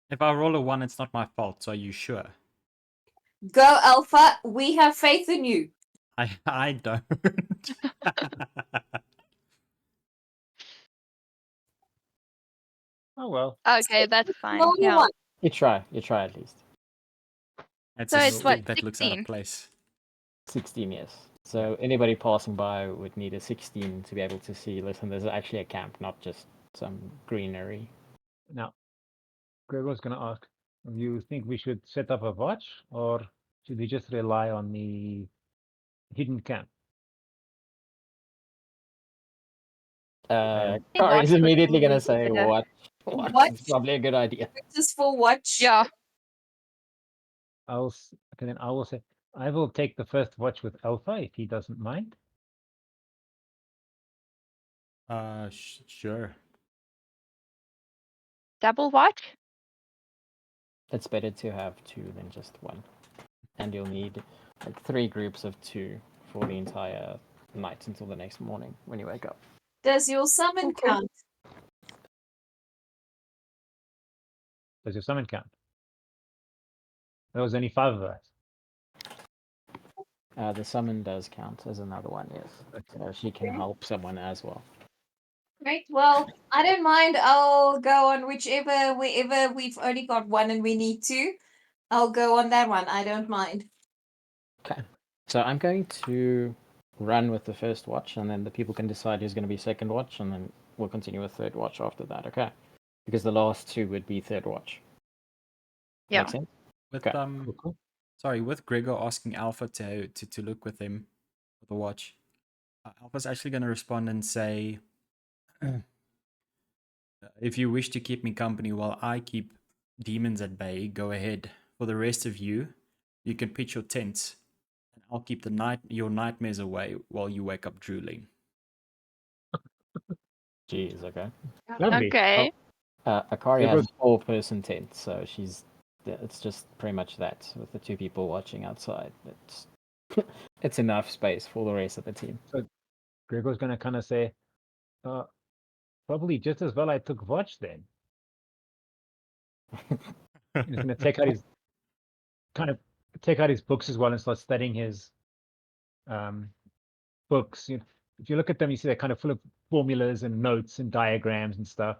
If I roll a 1, it's not my fault, so are you sure? Go, Alpha. We have faith in you. I don't. Oh well. Okay, that's fine. Roll a Yeah. 1. You try at least. It's So a it's what, stick that looks out 16? of place. 16, yes. So anybody passing by would need a 16 to be able to see, listen, there's actually a camp, not just some greenery. Now, Gregor's going to ask, You think we should set up a watch, or should we just rely on the hidden camp? think Kari's watch would immediately going to probably be say, better. what? What? What? It's probably a good idea. Just for watch. Yeah. Okay, then I will say I will take the first watch with Alpha if he doesn't mind. Sure. Double watch? It's better to have two than just one. And you'll need like 3 groups of 2 for the entire night until the next morning when you wake up. Does your summon Okay. count? Does your summon count? There was only 5 of us. The summon does count as another one, yes. So she can Okay. help someone as well. Right. Well, I don't mind. I'll go on wherever we've only got one and we need 2. I'll go on that one. I don't mind. Okay. So I'm going to run with the first watch, and then the people can decide who's going to be second watch, and then we'll continue with third watch after that, okay? Because the last 2 would be third watch. Yeah. Make sense? With Okay. Cool. sorry, with Gregor asking Alpha to look with him with the watch, Alpha's actually going to respond and say, if you wish to keep me company while I keep demons at bay, go ahead. For the rest of you, you can pitch your tents, and I'll keep your nightmares away while you wake up drooling. Jeez, okay. Lovely. Okay. Akari It has was- a 4-person tent, so it's just pretty much that with the 2 people watching outside. It's it's enough space for the rest of the team. Gregor's gonna kind of say, probably just as well I took watch then. He's gonna take out his books as well and start studying his books. If you look at them, you see they're kind of full of formulas and notes and diagrams and stuff.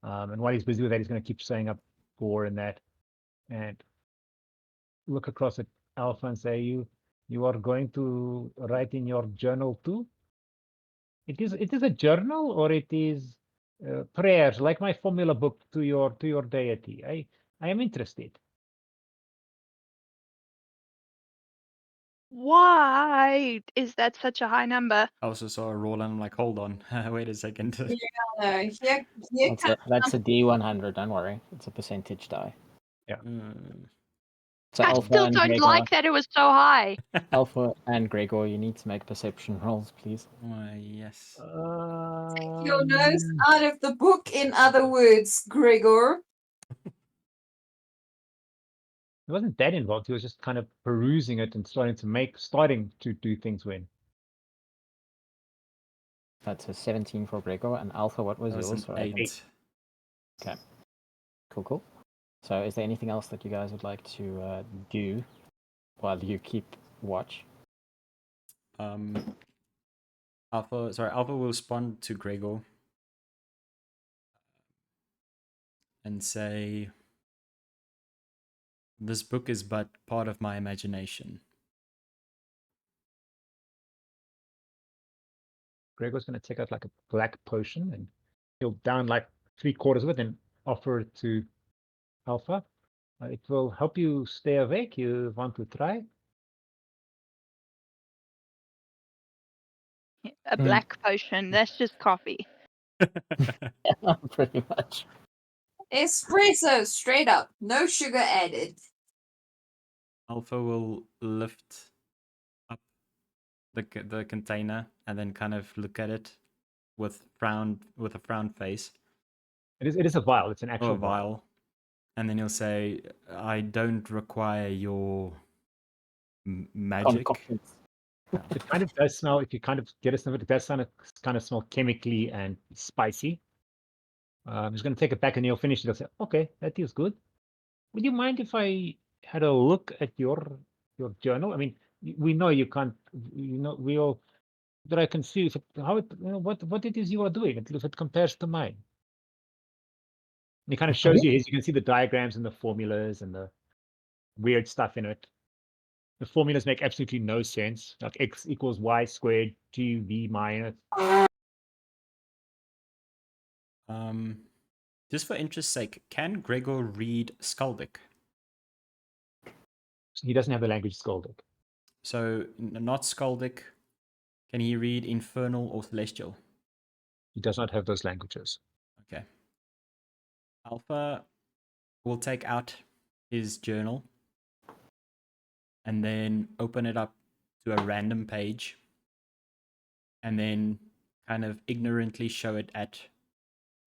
And while he's busy with that, he's going to keep saying up Gourd and that, and look across at Alpha and say, "You are going to write in your journal too? It is a journal, or it is prayers, like my formula book to your deity. I am interested." Why is that such a high number? I also saw a roll and I'm like, hold on, wait a second. No, here That's a D100, don't worry. It's a percentage die. So I Alpha still and don't Gregor, like that it was so high. Alpha and Gregor, you need to make perception rolls, please. Yes. your nose out of the book, in other words, Gregor. He wasn't that involved. He was just kind of perusing it and starting to do things when. That's a 17 for Gregor, and Alpha, what was That was yours? an Sorry, 8. Okay. Cool. So is there anything else that you guys would like to do while you keep watch? Alpha will respond to Gregor and say, this book is but part of my imagination. Gregor's going to take out like a black potion and he'll down like 3/4 of it and offer it to Alpha. It will help you stay awake. You want to try? A black potion. That's just coffee. Pretty much. Espresso, straight up. No sugar added. Alpha will lift up the container and then kind of look at it with a frown face. It is a vial. It's an actual A vial. And then he'll say, I don't require your magic. Concoctions. It kind of does smell. If you kind of get a sniff, it does kind of smell chemically and spicy. He's going to take it back and he'll finish it. He'll say, "Okay, that is good. Would you mind if I had a look at your journal? I mean, we know you can't. We all. But I can see what it is you are doing. If it compares to mine." And he kind of shows you his. You can see the diagrams and the formulas and the weird stuff in it. The formulas make absolutely no sense. Like x equals y squared, 2v minus. Just for interest's sake, can Gregor read Skaldic? He doesn't have the language Skaldic. So, not Skaldic. Can he read Infernal or Celestial? He does not have those languages. Okay. Alpha will take out his journal and then open it up to a random page and then kind of ignorantly show it at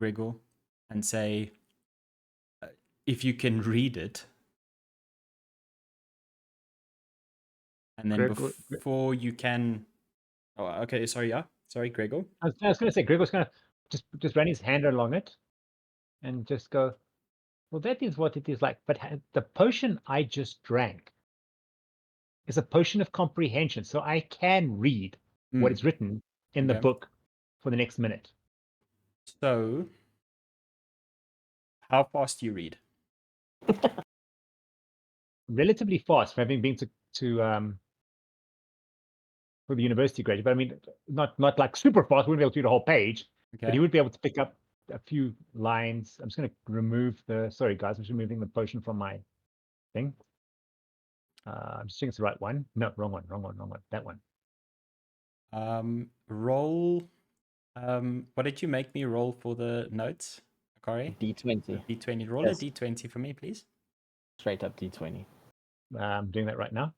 Gregor and say, if you can read it. And then before you can... Oh, okay, sorry, yeah. Sorry, Gregor. I was going to say, Gregor's going to just run his hand along it and just go, well, that is what it is like. But the potion I just drank is a potion of comprehension. So I can read what is written in the book for the next minute. So, how fast do you read? Relatively fast for having been for the university graduate, but I mean, not like super fast. We wouldn't be able to do the whole page, but he would be able to pick up a few lines. I'm just going to remove the. Sorry, guys, I'm just removing the potion from my thing. I'm just checking it's the right one. No, wrong one. That one. Roll. What did you make me roll for the notes, Akari? D20. D20. Roll a D20 for me, please. Straight up D20. I'm doing that right now.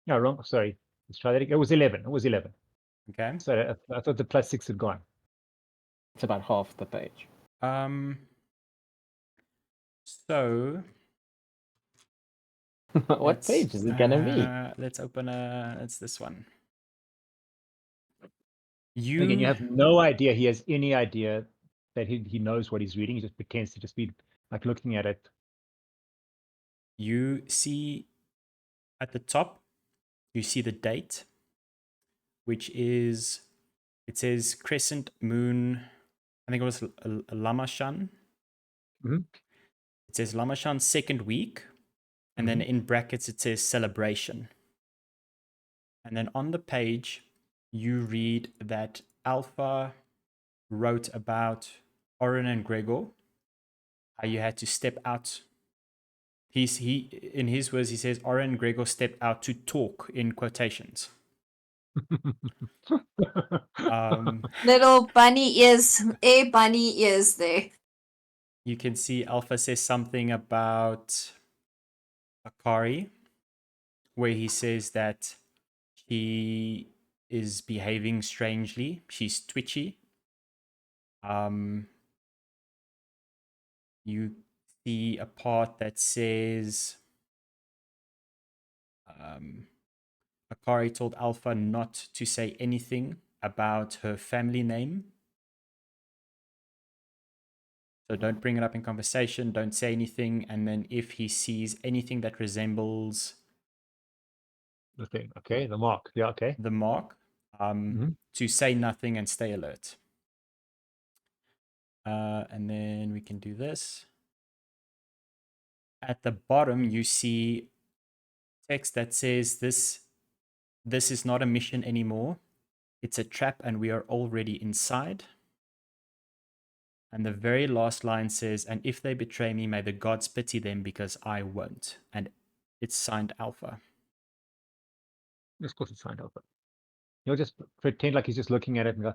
No, wrong. Sorry. Let's try that again. It was 11. Okay. So I thought the +6 had gone. It's about half the page. So what page is it gonna be? Let's open it's this one. Again, you have no idea he has any idea that he knows what he's reading. He just pretends to just be like looking at it. You see at the top, you see the date, which is, it says Crescent Moon, I think it was Lamashan. Mhm. It says Lamashan second week, and then in brackets it says celebration. And then on the page, you read that Alpha wrote about Oryn and Gregor, how you had to step out. He in his words, he says Oryn and Gregor stepped out to talk in quotations. Little bunny ears, bunny ears there. You can see Alpha says something about Akari, where he says that she is behaving strangely. She's twitchy. You see a part that says Akari told Alpha not to say anything about her family name. So don't bring it up in conversation, don't say anything, and then if he sees anything that resembles the thing, okay, the mark, yeah, okay, the mark, to say nothing and stay alert. And then we can do this. At the bottom, you see text that says this is not a mission anymore. It's a trap and we are already inside. And the very last line says, and if they betray me, may the gods pity them because I won't. And it's signed Alpha. Of course it's signed Alpha. He'll just pretend like he's just looking at it and go,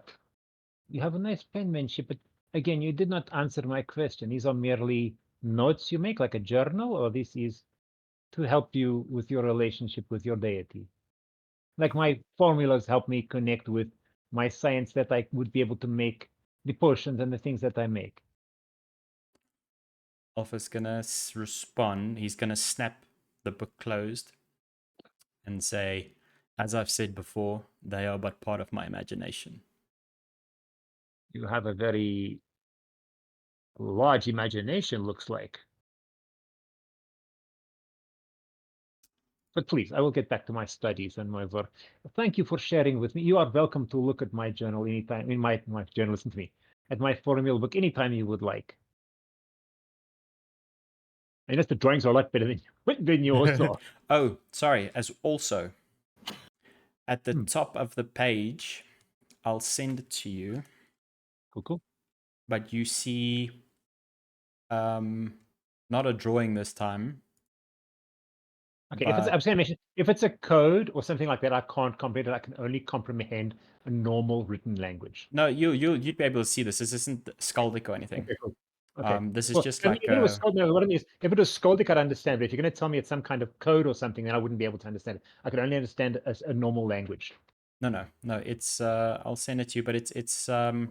you have a nice penmanship, but again, you did not answer my question. These are merely notes you make, like a journal, or this is to help you with your relationship with your deity. Like my formulas help me connect with my science that I would be able to make the potions and the things that I make. Alpha's gonna respond. He's gonna snap the book closed and say, as I've said before, they are but part of my imagination. You have a very large imagination, looks like. But please, I will get back to my studies and my work. Thank you for sharing with me. You are welcome to look at my journal anytime, in my journal, listen to me, at my formula book anytime you would like. I guess the drawings are a lot better than yours are. Oh, sorry. As also, at the top of the page, I'll send it to you. Cool. but you see not a drawing this time. Okay, if it's, I but was going to mention, if it's a code or something like that, I can't comprehend it. I can only comprehend a normal written language. no, you'd be able to see this. This isn't skaldic or anything. Okay, cool. Okay. This is Well, just I mean, like even no, what I mean is, if it was Skaldic, I'd understand. But if you're going to tell me it's some kind of code or something, then I wouldn't be able to understand it. I could only understand a normal language. no. It's I'll send it to you, but it's I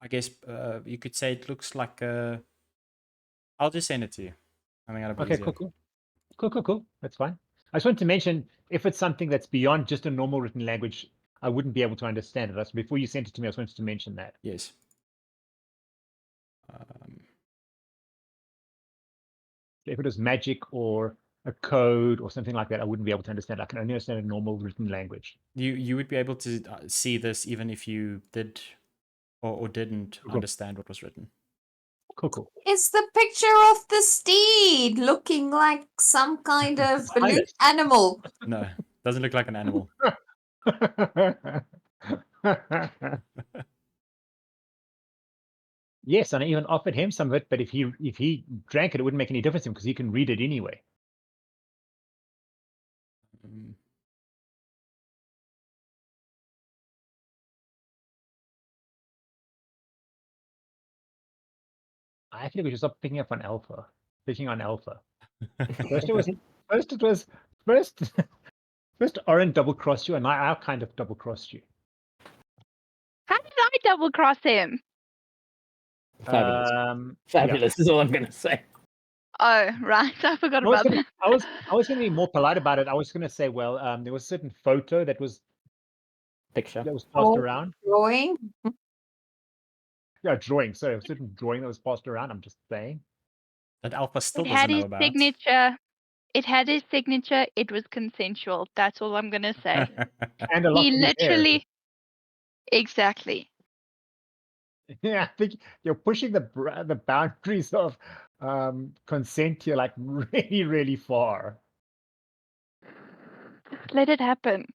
guess you could say it looks like a. I'll just send it to you. I think that'll be Okay, easier. cool. That's fine. I just wanted to mention, if it's something that's beyond just a normal written language, I wouldn't be able to understand it. That's before you sent it to me. I just wanted to mention that. Yes. If it was magic or a code or something like that, I wouldn't be able to understand. I can only understand a normal written language. You would be able to see this even if you did or didn't Cool. understand what was written. Cool. It's the picture of the steed looking like some kind of Silas. animal. No, doesn't look like an animal. Yes, and I even offered him some of it, but if he drank it, it wouldn't make any difference to him because he can read it anyway. I actually we should stop picking up on alpha. Picking on alpha. First Oryn double crossed you, and I kind of double crossed you. How did I double cross him? Fabulous. Yeah. Fabulous is all I'm going to say. Oh, right. I forgot about that. I was going to be more polite about it. I was going to say, well, there was a certain photo that was Picture. passed around. Drawing. Yeah, drawing. Sorry, a certain drawing that was passed around. I'm just saying. That Alpha still It doesn't had know his about. signature. It had his signature. It was consensual. That's all I'm gonna say. And a lot He of his hair. literally. Exactly. Yeah, I think you're pushing the boundaries of consent here like really, really far. Just let it happen.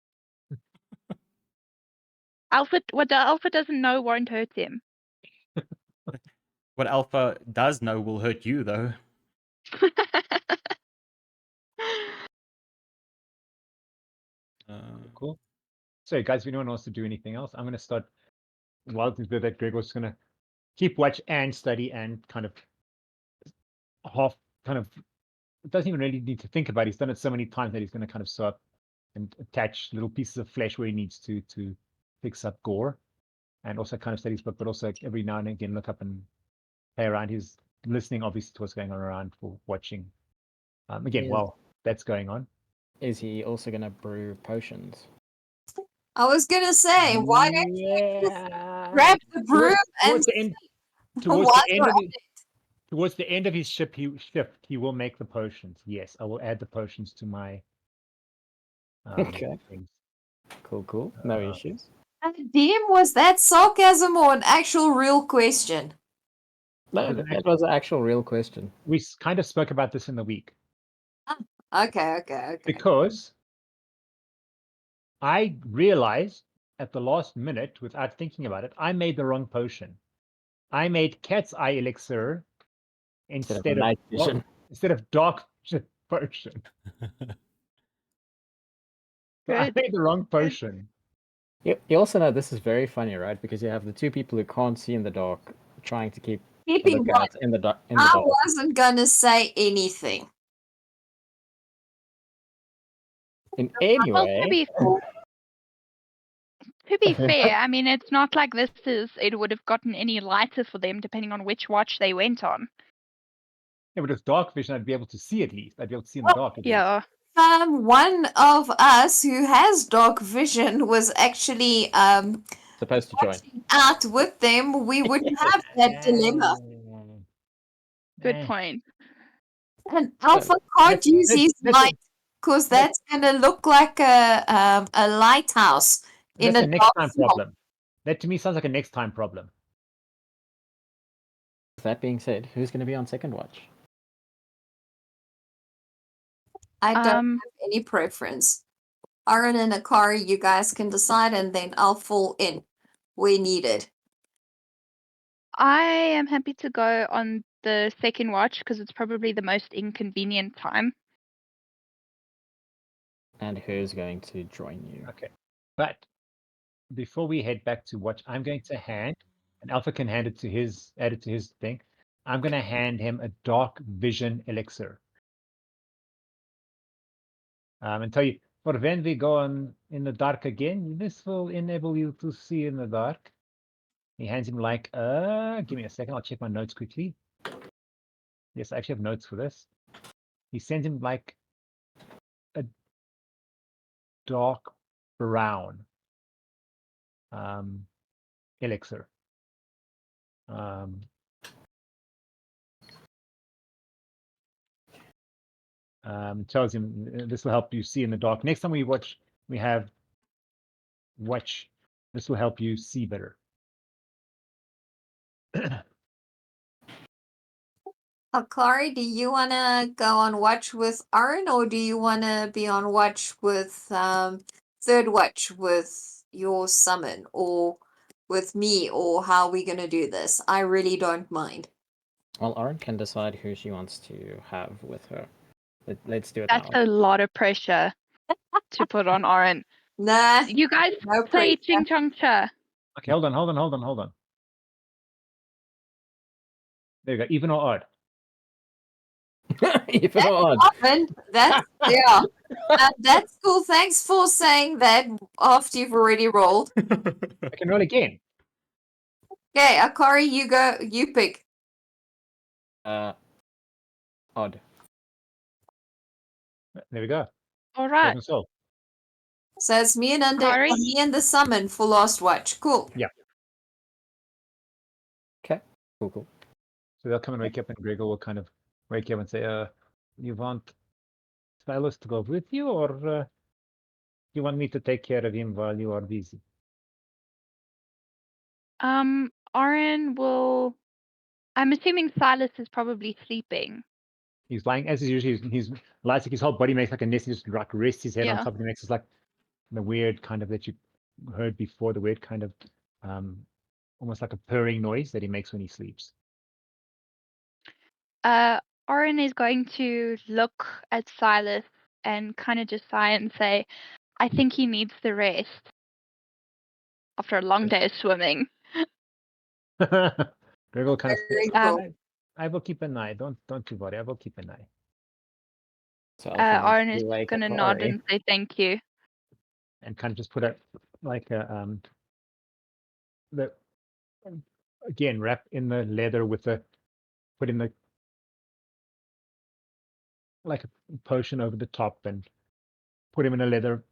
What the Alpha doesn't know won't hurt him. What Alpha does know will hurt you, though. Cool. So, guys, if anyone wants to do anything else, I'm going to start. While that Gregor's going to keep watch and study and kind of doesn't even really need to think about it. He's done it so many times that he's going to kind of sew up and attach little pieces of flesh where he needs to fix up gore, and also kind of study his book, but also every now and again look up and play around. He's listening, obviously, to what's going on around for watching. Again, while that's going on. Is he also going to brew potions? I was gonna say, why don't you just grab the broom and towards the end of his shift, he will make the potions. Yes, I will add the potions to my Okay. things. Cool. No issues. DM, was that sarcasm or an actual real question? No, that was an actual real question. We kind of spoke about this in the week. Okay. Because I realized at the last minute, without thinking about it, I made the wrong potion. I made cat's eye elixir instead of dark potion. I made the wrong potion. You also know this is very funny, right? Because you have the two people who can't see in the dark trying to keep Keeping lookouts in the dark. I wasn't gonna say anything. In any Well, way. to be fair, I mean, it's not like it would have gotten any lighter for them depending on which watch they went on. Yeah, but with dark vision, I'd be able to see at least. I'd be able to see in the dark. Yeah. One of us who has dark vision was actually supposed to join out with them, we wouldn't have that dilemma. Good point. And Alpha can't use his light because that's gonna look like a lighthouse in a next time problem. That to me sounds like a next time problem. That being said, who's going to be on second watch? I don't have any preference. Oryn and Akari, you guys can decide, and then I'll fall in where needed. I am happy to go on the second watch because it's probably the most inconvenient time. And who's going to join you? Okay. But before we head back to watch, I'm going to hand, and Alpha can hand it to his, add it to his thing. I'm going to hand him a dark vision elixir. And tell you, for when we go on in the dark again, this will enable you to see in the dark. He hands him like, give me a second, I'll check my notes quickly. Yes, I actually have notes for this. He sends him like a dark brown elixir. Tells him this will help you see in the dark. Next time we watch, we have watch. This will help you see better. Akari, do you want to go on watch with Oryn, or do you want to be on watch with third watch with your summon, or with me, or how are we going to do this? I really don't mind. Well, Oryn can decide who she wants to have with her. Let's do it That's that a lot of pressure to put on Oryn. Nah, You guys no say pressure. Ching Chong Cha. Okay, hold on. There you go. Even or odd. way. Even odd. Oryn, that's yeah. That's cool. Thanks for saying that after you've already rolled. I can roll again. Okay, Akari, you go. You pick. Odd. There we go. All right. Problem solved. So it's me and Akari? me and the summon for last watch. Cool. Okay. Cool. So they'll come and wake up, and Gregor will kind of wake you up and say, you want Silas to go with you, or you want me to take care of him while you are busy? Oryn will. I'm assuming Silas is probably sleeping. He's lying as is usually. He's lies like his whole body makes like a nest. He just like rests his head on Yeah. top of the next. It's like the weird kind of that you heard before. The weird kind of almost like a purring noise that he makes when he sleeps. Oryn is going to look at Silas and kind of just sigh and say, I think he needs the rest after a long day of swimming. Gregor will kind of Very say, cool. I will keep an eye. Don't you worry. I will keep an eye. So Alpha needs Oryn to is wake going to up nod Ori. and say thank you. And kind of just put a like a the again wrap in the leather with the put in the like a potion over the top and put him in a leather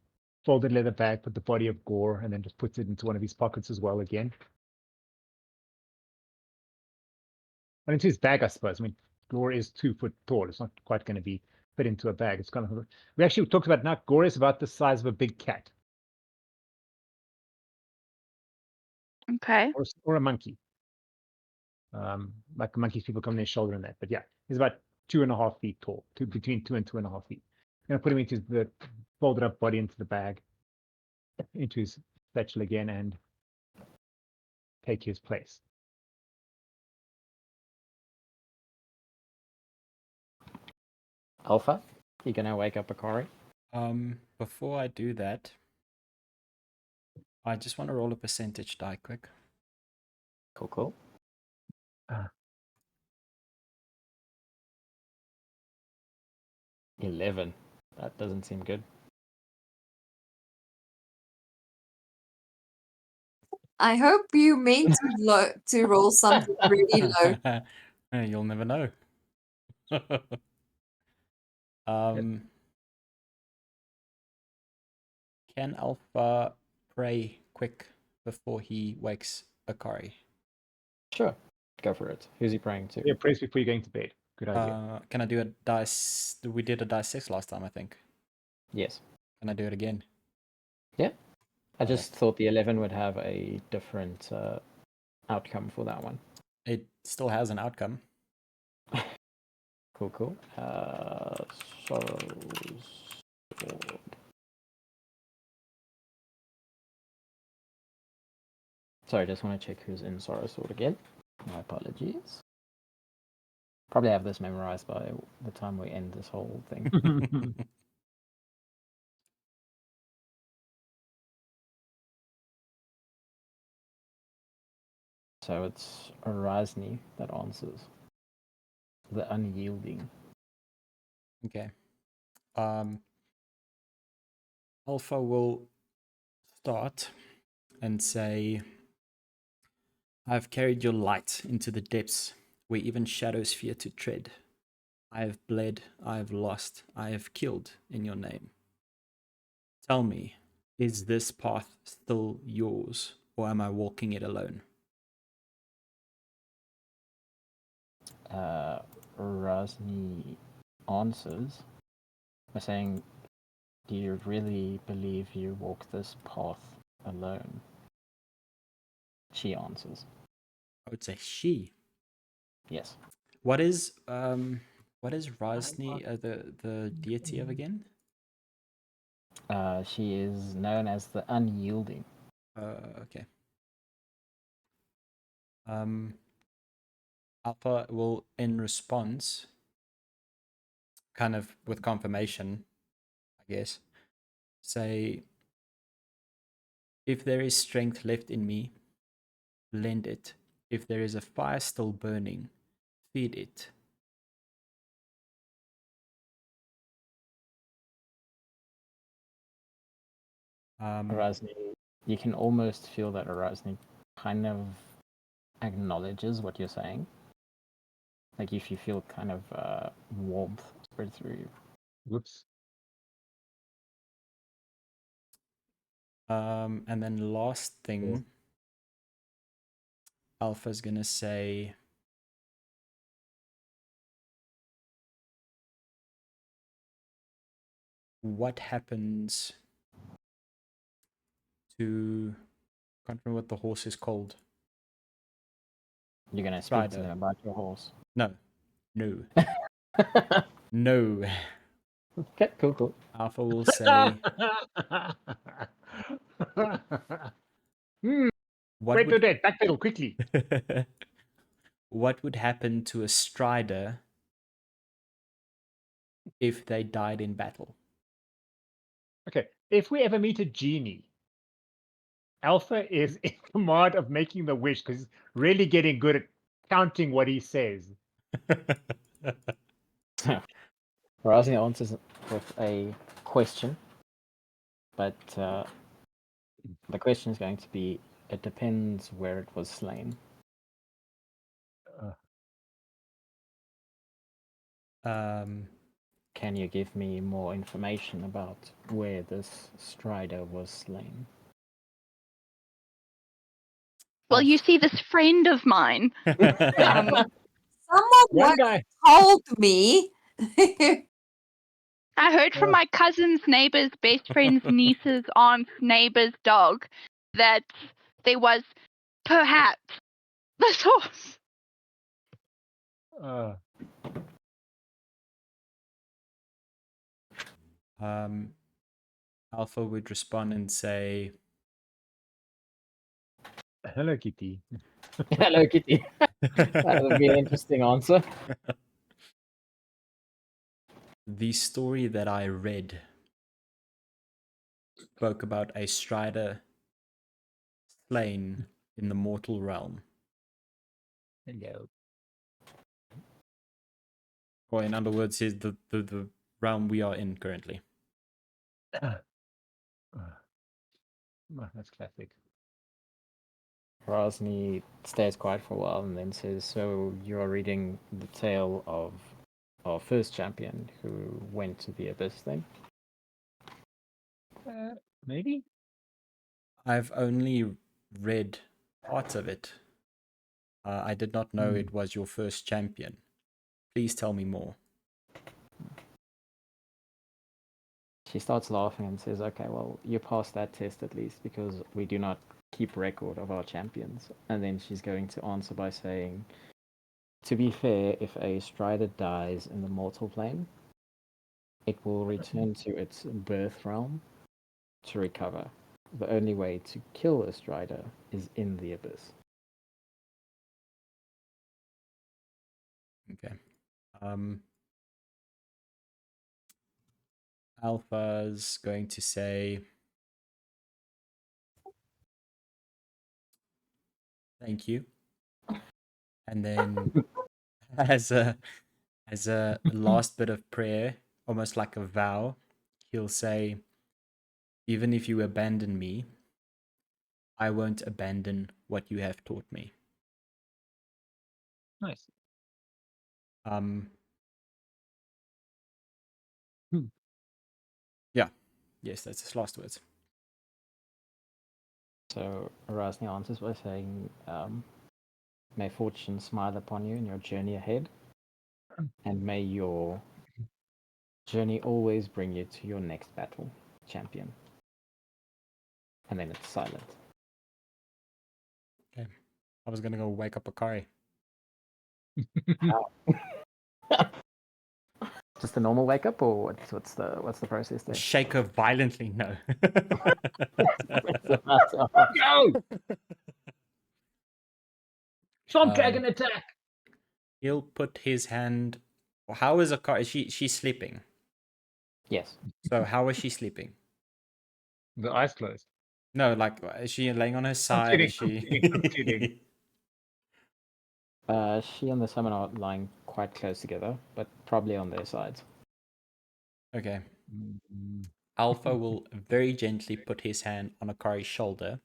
folded leather bag, put the body of Gore, and then just puts it into one of his pockets as well again. And into his bag, I suppose. I mean, Gore is 2 foot tall. It's not quite going to be fit into a bag. It's kind of we actually talked about now. Gore is about the size of a big cat Okay. or a monkey. Like monkeys, people come in their shoulder and that. But yeah, he's about 2.5 feet tall, between 2 and 2.5 feet. I'm gonna put him into the folded up body into the bag, into his satchel again, and take his place. Alpha, you gonna wake up Akari? Before I do that, I just want to roll a percentage die quick. Cool. 11. That doesn't seem good. I hope you meant to roll something really low. You'll never know. Can Alpha pray quick before he wakes Akari? Sure. Go for it. Who's he praying to? Yeah, praise before you're going to bed. Good idea. Can I do a dice? We did a dice 6 last time, I think. Yes. Can I do it again? Yeah. I just thought the 11 would have a different outcome for that one. It still has an outcome. Cool. Sorrow's Sword. Sorry, just want to check who's in Sorrow's Sword again. My apologies. Probably have this memorized by the time we end this whole thing. So it's Razny that answers. The unyielding. Okay. Alpha will start and say, I've carried your light into the depths where even shadows fear to tread. I have bled, I have lost, I have killed in your name. Tell me, is this path still yours, or am I walking it alone? Razny answers by saying, do you really believe you walk this path alone? She answers, I would say she. yes. What is Razni, the deity of again? She is known as the unyielding. Okay. Alpha will, in response, kind of with confirmation, I guess, say, if there is strength left in me, lend it. If there is a fire still burning, feed it. Razny, you can almost feel that Razny kind of acknowledges what you're saying. Like if you feel kind of warmth spread through you. Whoops. And then last thing, Alpha's gonna say, what happens to, can't remember what the horse is called. You're gonna speak to Schneider. them about your horse. No. No. Okay, cool. Alpha will say, what Wait to would that. Backpedal quickly. what would happen to a Strider if they died in battle? Okay. If we ever meet a genie, Alpha is in command of making the wish because he's really getting good at counting what he says. Razny answers with a question, but the question is going to be, it depends where it was slain. Can you give me more information about where this Strider was slain? Well, you see, this friend of mine, Someone One once guy. told me. I heard from my cousin's neighbor's best friend's niece's aunt's neighbor's dog that there was perhaps the source. Alpha would respond and say, Hello, Kitty. Hello, Kitty. That would be an interesting answer. the story that I read spoke about a Strider slain in the mortal realm. Hello. Or in other words, is the realm we are in currently. That's classic. Razny stays quiet for a while and then says, so you're reading the tale of our first champion who went to the abyss then? Maybe? I've only read parts of it. I did not know it was your first champion. Please tell me more. She starts laughing and says, okay, well, you passed that test at least because we do not keep record of our champions. And then she's going to answer by saying, to be fair, if a Strider dies in the mortal plane, it will return to its birth realm to recover. The only way to kill a Strider is in the abyss. Okay. Alpha's going to say thank you. And then as a last bit of prayer, almost like a vow, he'll say, even if you abandon me, I won't abandon what you have taught me. Nice. Yeah. Yes, that's his last words. So Erasni answers by saying, may fortune smile upon you in your journey ahead, and may your journey always bring you to your next battle, champion. And then it's silent. Okay. I was gonna go wake up Akari. How? Just a normal wake up, or what's the process there? Shake her violently, no. Go! Swamp Um, dragon attack! He'll put his hand. How is Akari? She's sleeping. Yes. So how is she sleeping? The eyes closed. No, like is she laying on her side? kidding, Is she? I'm kidding. She and the summon are lying quite close together, but probably on their sides. Okay. Mm. Alpha will very gently put his hand on Akari's shoulder.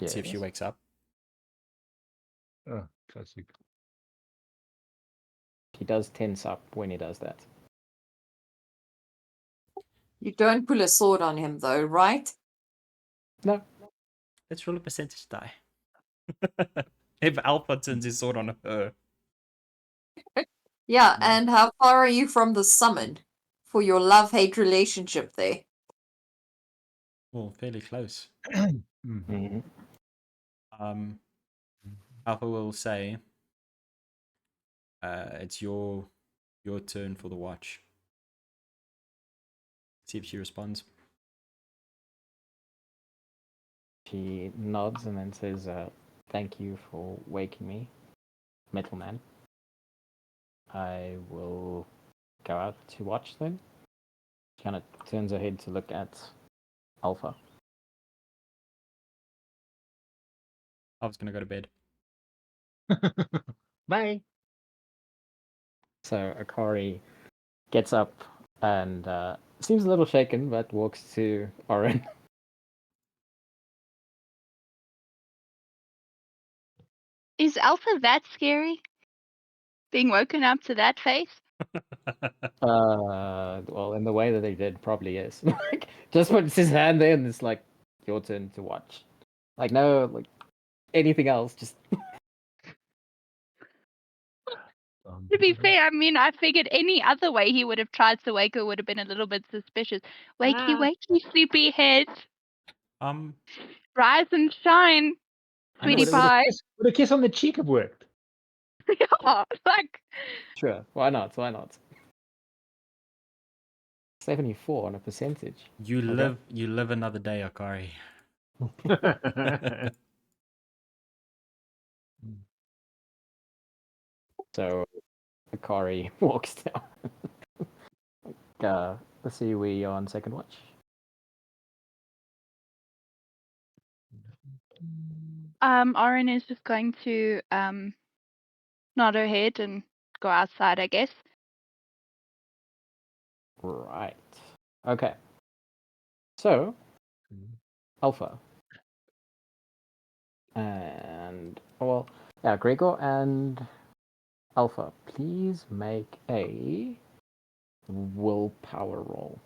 See if she Yes. wakes up. Oh, classic. He does tense up when he does that. You don't pull a sword on him, though, right? No. Let's roll a percentage die. If Alpha turns his sword on her. Yeah, Yeah. and how far are you from the summon for your love-hate relationship there? Well, fairly close. Mm-hmm. Alpha will say, it's your turn for the watch. See if she responds. She nods and then says, thank you for waking me, Metal Man. I will go out to watch then. She kind of turns her head to look at Alpha. Alpha's gonna go to bed. Bye. So Akari gets up and seems a little shaken, but walks to Oryn. Is Alpha that scary? Being woken up to that face? Well, in the way that they did, probably is. Like, just puts his hand there and it's like, your turn to watch. Like, no, like, anything else, just... To be fair, I mean, I figured any other way he would have tried to wake her would have been a little bit suspicious. Wakey, wakey, sleepyhead. Rise and shine, I know, sweetie would pie. Would a kiss on the cheek have worked? Yeah, like, Sure, why not? Why not? 74 on a percentage. You live another day, Akari. So Akari walks down. Let's see, we are on second watch. Oryn is just going to nod her head and go outside, I guess. Right. Okay. So, Alpha. And, well, yeah, Gregor and Alpha, please make a willpower roll.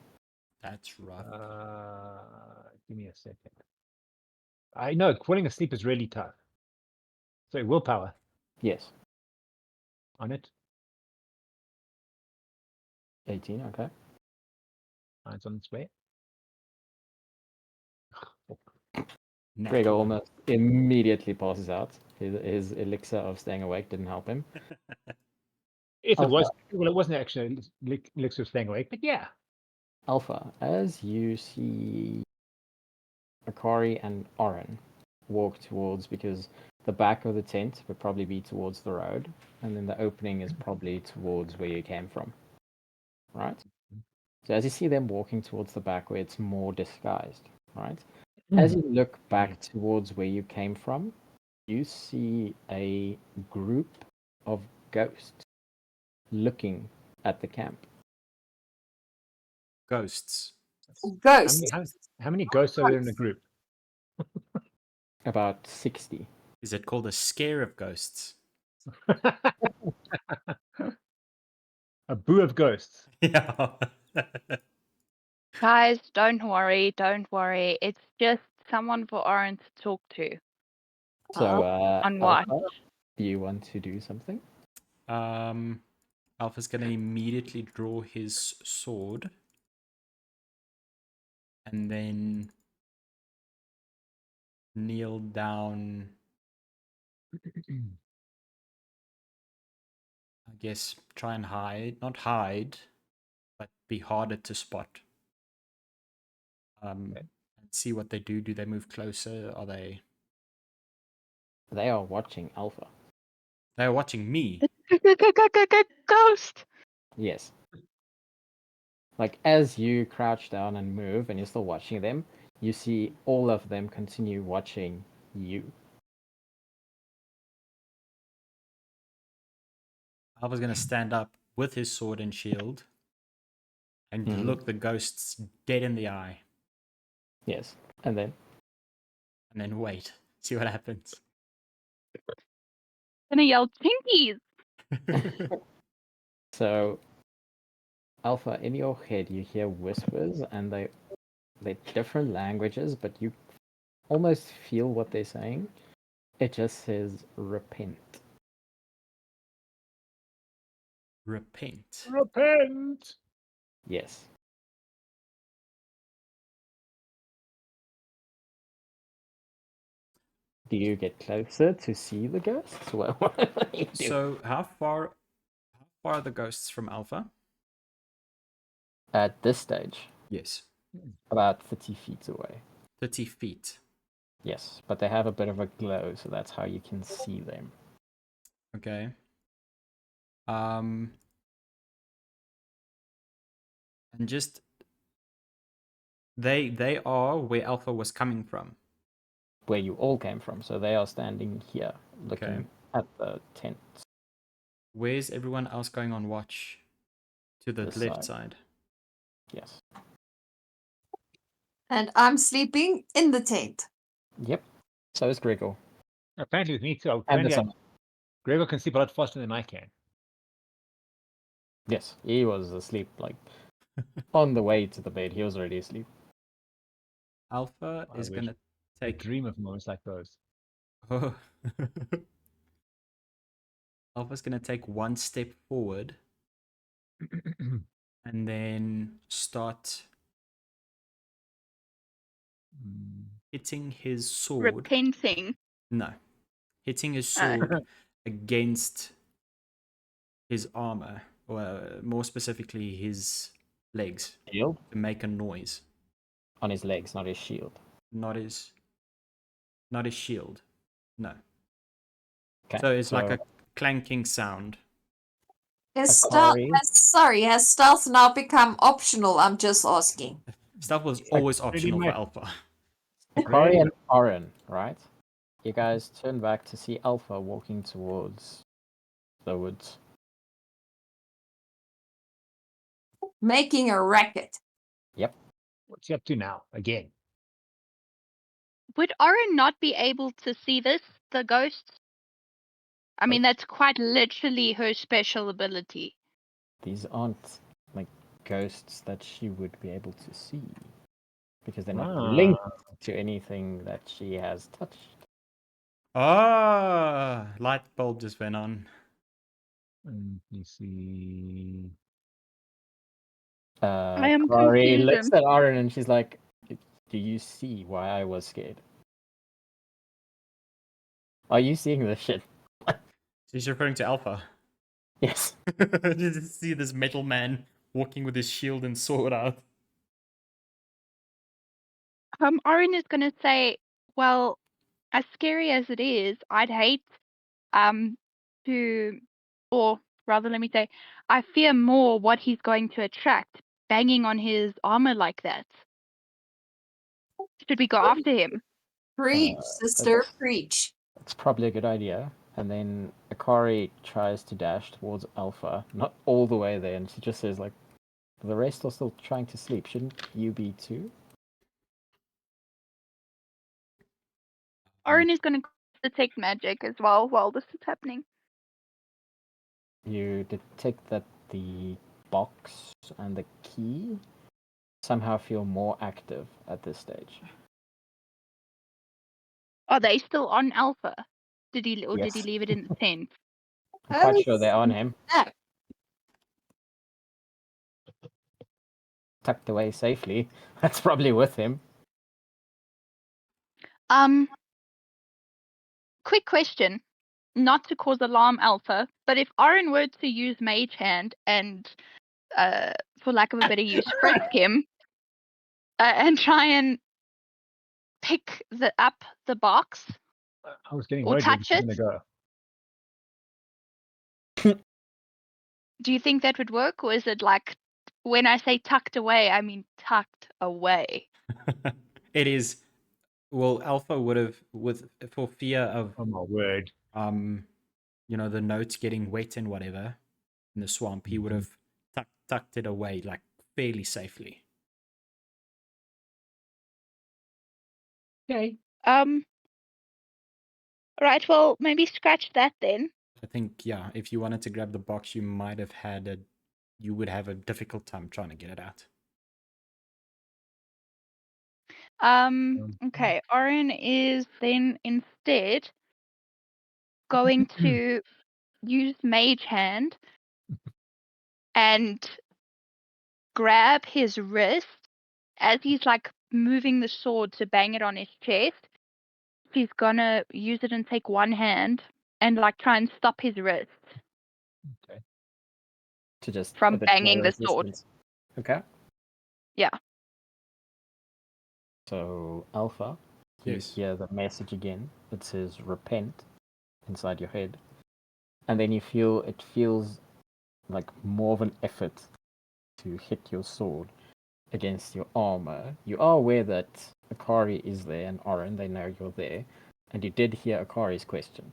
That's rough. Give me a second. I know falling asleep is really tough. So willpower Yes. on it. 18, okay. It's on its way. Gregor almost immediately passes out. His elixir of staying awake didn't help him. If it Alpha. was, well, it wasn't actually elixir of staying awake, but yeah. Alpha, as you see Akari and Oryn walk towards, because the back of the tent would probably be towards the road, and then the opening is probably towards where you came from. Right? So as you see them walking towards the back where it's more disguised, right? As you look back towards where you came from, you see a group of ghosts looking at the camp. Ghosts. Ghost. How many ghosts are there in the group? About 60. Is it called a scare of ghosts? A boo of ghosts. Yeah. Guys, don't worry, don't worry. It's just someone for Oryn to talk to. So, On what? Alpha, do you want to do something? Alpha's gonna immediately draw his sword and then kneel down. I guess try and hide, not hide, but be harder to spot. And see what they do. Do they move closer? Are they? They are watching Alpha. They are watching me. Ghost! Yes. Like, as you crouch down and move and you're still watching them, you see all of them continue watching you. Alpha's gonna stand up with his sword and shield and look the ghosts dead in the eye. Yes. And then wait. See what happens. Gonna yell Tinkies! so, Alpha, in your head, you hear whispers, and they're different languages, but you almost feel what they're saying. It just says repent. Repent. Repent. Yes. Do you get closer to see the ghosts? What do you do? So how far are the ghosts from Alpha? At this stage, Yes. about 30 feet away. 30 feet. Yes, but they have a bit of a glow, so that's how you can see them. Okay. And just they are where Alpha was coming from. Where you all came from, so they are standing here, looking at the tent. Where's everyone else going on watch? To the This left side. side. Yes. And I'm sleeping in the tent. Yep. So is Gregor. Apparently with me too. And Apparently the sun. Gregor can sleep a lot faster than I can. Yes, he was asleep, like, on the way to the bed. He was already asleep. Alpha I is wish. gonna I take. dream of moments like those. Oh. Alpha's gonna take one step forward and then start hitting his sword. Repenting. No. Hitting his sword against his armor, or more specifically his legs, Shield? to make a noise. On his legs, not his shield. Not his shield. No. Okay. So it's like a clanking sound. Has stealth, Akari. has stealth now become optional? I'm just asking. Stealth was always optional for much. Alpha. Akari and Oryn, right? You guys turn back to see Alpha walking towards the woods. Making a racket. Yep. What's he up to now? Again. Would Oryn not be able to see this, the ghosts? I mean, that's quite literally her special ability. These aren't, like, ghosts that she would be able to see. Because they're not linked to anything that she has touched. Ah, light bulb just went on. Let me see. I am Akari confused. looks at Oryn and she's like, do you see why I was scared? Are you seeing this shit? She's referring to Alpha. Yes. Just see this metal man walking with his shield and sword out. Oryn is gonna say, well, as scary as it is, I'd hate to, or rather, let me say, I fear more what he's going to attract banging on his armor like that. Should we go after him? Preach, sister, that's- preach. It's probably a good idea. And then Akari tries to dash towards Alpha, not all the way there, and she just says, like, the rest are still trying to sleep. Shouldn't you be too? Oryn is going to detect magic as well while this is happening. You detect that the box and the key somehow feel more active at this stage. Are they still on Alpha? Did he Yes. leave it in the tent? I'm quite sure they're on him, Yeah. tucked away safely. That's probably with him. Quick question. Not to cause alarm, Alpha, but if Oryn were to use Mage Hand and, for lack of a better use, frisk him, and try and pick up the box I was getting or worried where touch this it, was gonna go. do you think that would work, or is it like when I say tucked away, I mean tucked away? It is. Well, Alpha would have, for fear of Oh my word. the notes getting wet and whatever in the swamp, he would have tucked it away like fairly safely. Okay. Right, well, maybe scratch that then. I think, yeah, if you wanted to grab the box, you might have you would have a difficult time trying to get it out. Okay, Oryn is then instead going to use Mage Hand and grab his wrist as he's like moving the sword to bang it on his chest. He's gonna use it and take one hand and like try and stop his wrist Okay. To just from a bit more banging the sword. resistance. Okay. Yeah. So, Alpha, you Yes. hear the message again. It says repent inside your head. And then it feels like more of an effort to hit your sword against your armor. You are aware that Akari is there and Oryn, they know you're there. And you did hear Akari's question.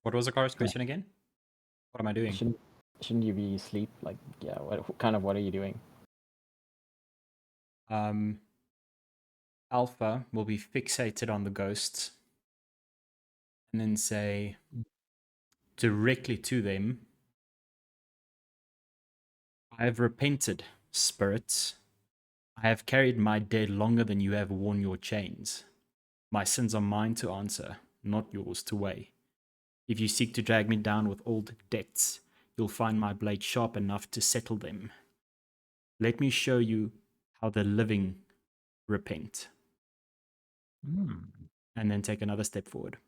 What was the car's question again? What am I doing? Shouldn't you be asleep? Like, yeah, what are you doing? Alpha will be fixated on the ghosts and then say directly to them, I have repented, spirits. I have carried my dead longer than you have worn your chains. My sins are mine to answer, not yours to weigh. If you seek to drag me down with old debts, you'll find my blade sharp enough to settle them. Let me show you how the living repent. And then take another step forward.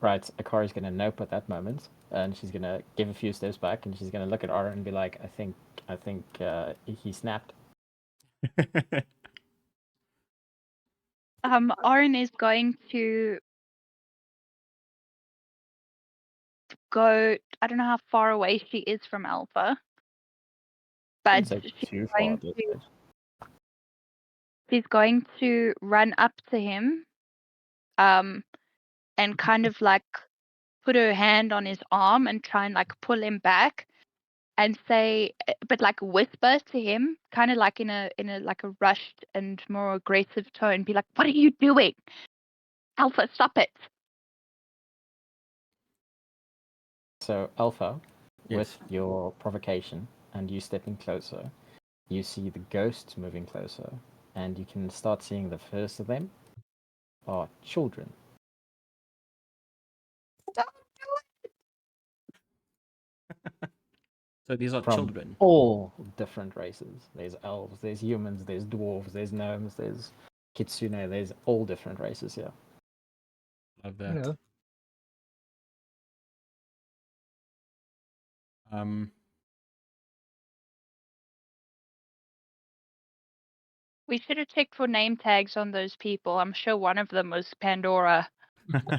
Right, Akari's gonna nope at that moment, and she's gonna give a few steps back, and she's gonna look at Oryn and be like, I think he snapped. Oryn is going to go. I don't know how far away she is from Alpha, but It's like she's too far going at this to stage. she's going to run up to him, and kind of like put her hand on his arm and try and like pull him back and say, but like whisper to him, kind of like in a like a rushed and more aggressive tone, be like, "What are you doing, Alpha? Stop it!" So, Alpha, Yes. with your provocation and you stepping closer, you see the ghosts moving closer, and you can start seeing the first of them are children. So these are From children. all different races. There's elves, there's humans, there's dwarves, there's gnomes, there's kitsune, there's all different races here. Love that. Hello. We should have checked for name tags on those people. I'm sure one of them was Pandora.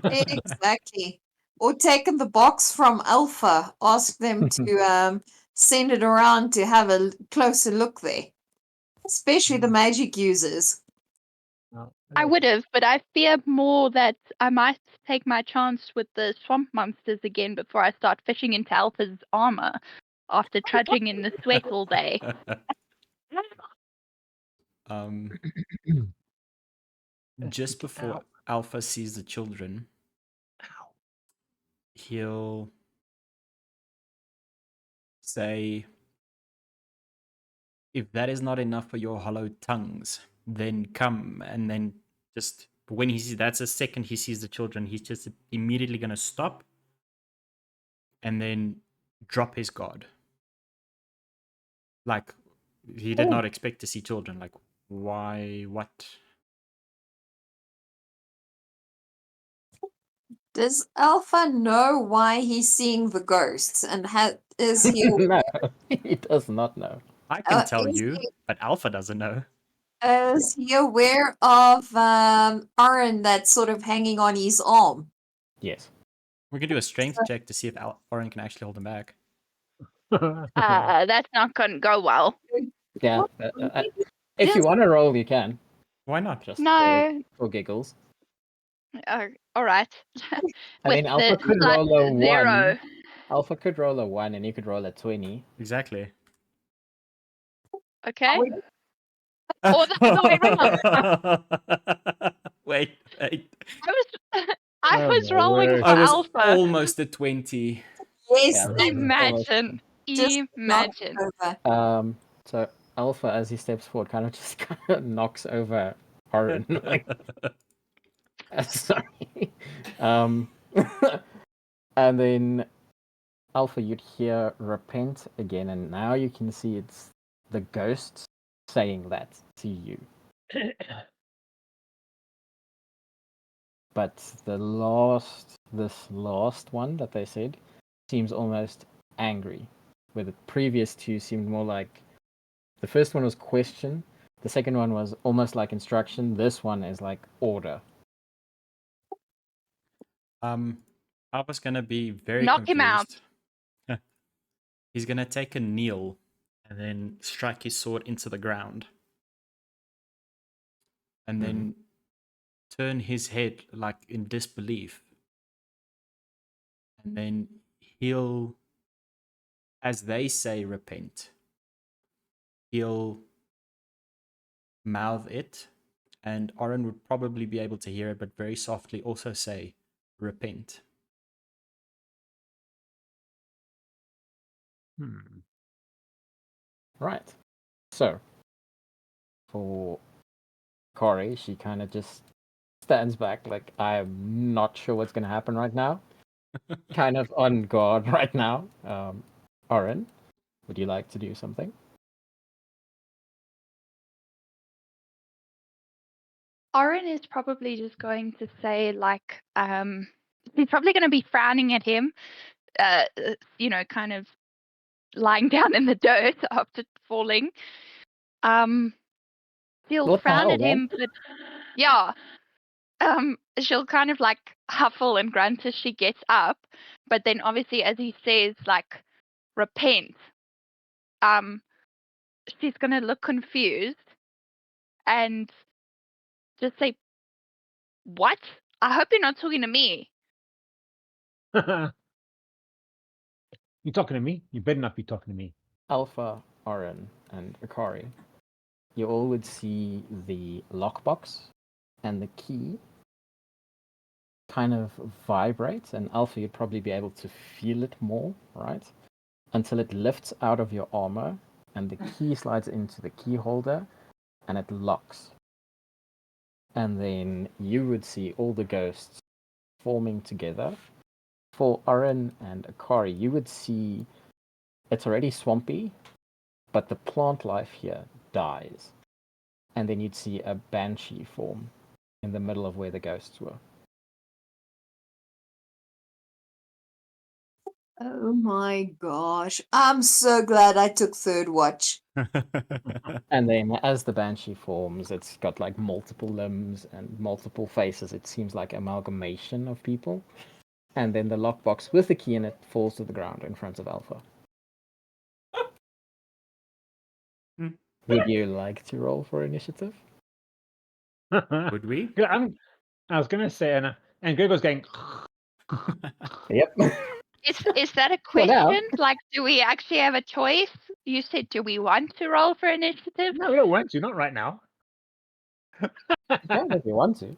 Exactly. Or taken the box from Alpha, ask them to send it around to have a closer look there. Especially the magic users. Well, I would have, but I fear more that I might take my chance with the swamp monsters again before I start fishing into Alpha's armor after trudging in the sweat all day. um, just before Alpha sees the children, he'll say, "If that is not enough for your hollow tongues, then come." And then just when he sees, that's the second he sees the children, he's just immediately going to stop and then drop his guard. Like, he did not expect to see children. Like, why? What? Does Alpha know why he's seeing the ghosts? And is he No, he does not know. I can tell is you, but Alpha doesn't know. is he aware of Oryn that's sort of hanging on his arm? Yes. We can do a strength check to see if Oryn can actually hold him back. That's not going to go well. Yeah. If you want to roll, you can. Why not? Just No. for giggles. All right. I mean, With Alpha the could slight roll a 1. zero. Alpha could roll a 1 and you could roll a 20. Exactly. Okay. Or the other way around. Wait. I was my rolling word. for I was Alpha. almost a 20. Yes, Yeah, thank you. Imagine. Just not Imagine. over. So Alpha, as he steps forward, kind of knocks over Oryn. Like, sorry. And then Alpha, you'd hear repent again, and now you can see it's the ghosts saying that to you. But this last one that they said seems almost angry, where the previous two seemed more like, the first one was question, the second one was almost like instruction, this one is like order. Alpha's gonna be very Knock him out. confused. He's gonna take a kneel and then strike his sword into the ground. And then turn his head like in disbelief. And then he'll, as they say, repent. He'll mouth it, and Oryn would probably be able to hear it, but very softly also say, repent. Right. So, for Corey, she kind of just stands back like, I'm not sure what's going to happen right now. Kind of on guard right now. Oryn, would you like to do something? Oryn is probably just going to say, like, he's probably going to be frowning at him, kind of lying down in the dirt after falling. She'll What the frown hell, at man? him, but yeah. She'll kind of like huffle and grunt as she gets up, but then obviously as he says, like, repent, she's going to look confused and just say, what? I hope you're not talking to me. You talking to me? You better not be talking to me. Alpha, Oryn, and Akari, you all would see the lockbox and the key kind of vibrate, and Alpha, you'd probably be able to feel it more, right? Until it lifts out of your armor, and the key slides into the key holder, and it locks. And then you would see all the ghosts forming together. For Oryn and Akari, you would see it's already swampy, but the plant life here dies. And then you'd see a banshee form in the middle of where the ghosts were. Oh my gosh. I'm so glad I took third watch. And then as the banshee forms, it's got like multiple limbs and multiple faces. It seems like amalgamation of people. And then the lockbox with the key in it falls to the ground in front of Alpha. Would you like to roll for initiative? Would we? I was going to say, and Gregor's going, Yep. Is that a For now. question? Like, do we actually have a choice? You said, do we want to roll for initiative? no, we don't want to, not right now. You can if you want to.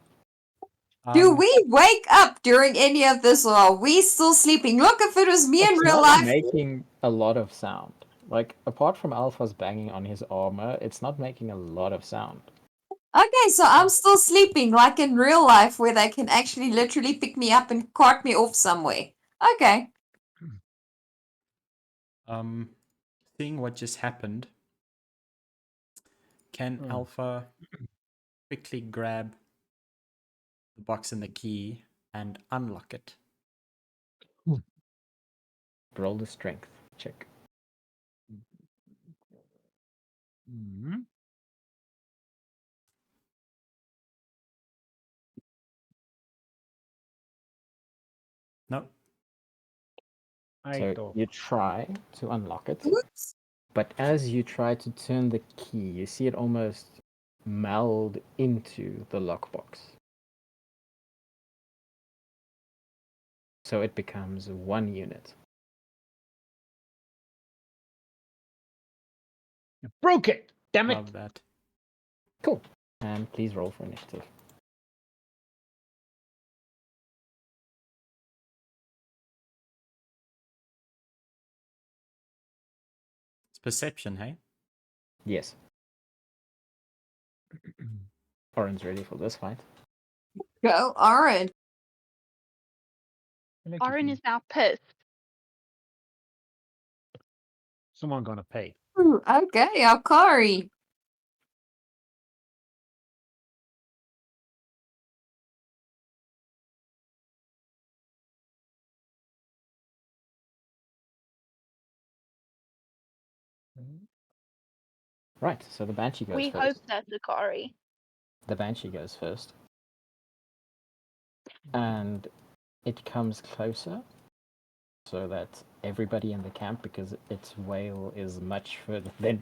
Do we wake up during any of this or are we still sleeping? Look, if it was me in It's real not life. making a lot of sound. Like, apart from Alpha's banging on his armor, it's not making a lot of sound. Okay, so I'm still sleeping like in real life where they can actually literally pick me up and cart me off somewhere. Okay. Seeing what just happened, can Alpha quickly grab the box and the key and unlock it? Roll the strength check. Mm-hmm. No. So you try to unlock it, Oops. but as you try to turn the key, you see it almost meld into the lockbox. So it becomes one unit. You broke it! Damn it! Love that. Cool. And please roll for initiative. It's perception, hey? Yes. Oryn's ready for this fight. Go, Oryn. Oryn is now pissed. Someone gonna pay. Ooh, okay, Akari. Right, so the Banshee goes We first. hope that's Akari. The Banshee goes first. And it comes closer so that everybody in the camp, because its wail is much further than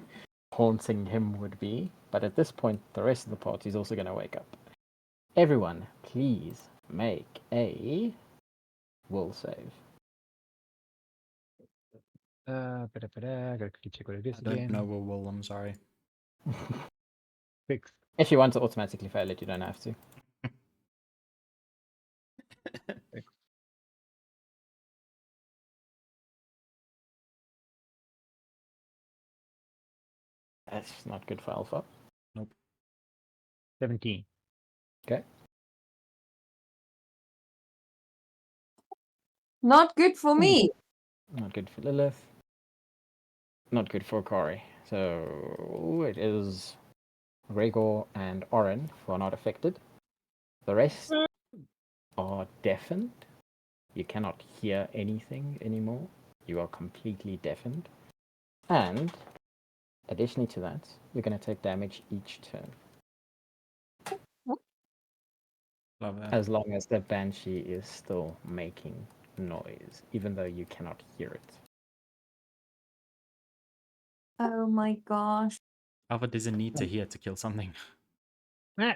haunting him would be. But at this point, the rest of the party is also going to wake up. Everyone, please make a will save. Gotta quickly check what it is I don't again. know what will, I'm sorry. 6. If you want to automatically fail it, you don't have to. That's not good for Alpha. 17. Okay. Not good for me. Not good for Lillith. Not good for Akari. So it is Gregor and Oryn who are not affected. The rest are deafened. You cannot hear anything anymore. You are completely deafened. And additionally to that, you're going to take damage each turn. Love that. As long as the Banshee is still making noise, even though you cannot hear it. Oh my gosh. Alpha doesn't need to hear to kill something. Yeah.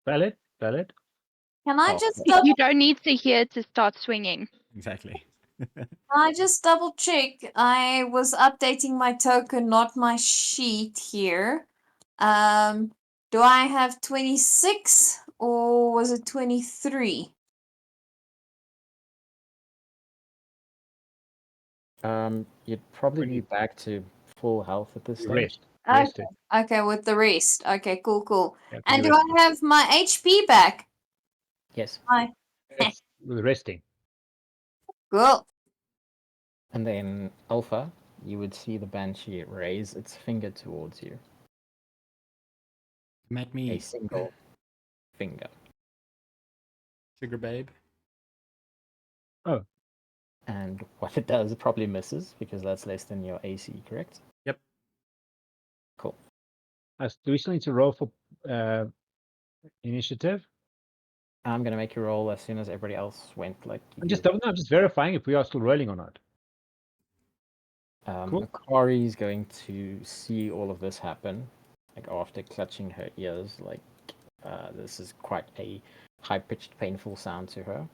Valid. Can I Oh, just yeah. double You don't need to hear to start swinging. Exactly. check? I was updating my token, not my sheet here. Do I have 26 or was it 23? You'd probably be back to full health at this stage. Rested. Okay, with the rest. Okay, cool. Yeah, And you're do I resting. have my HP back? Yes. It's resting. Cool. And then Alpha, you would see the Banshee raise its finger towards you. Come at A me, single finger. sugar babe. Oh. And what it does, it probably misses because that's less than your AC, correct? Yep. Cool. Do we still need to roll for initiative? I'm gonna make you roll as soon as everybody else went. Like I'm just verifying if we are still rolling or not. Cool. Akari's going to see all of this happen, like after clutching her ears. Like this is quite a high-pitched, painful sound to her.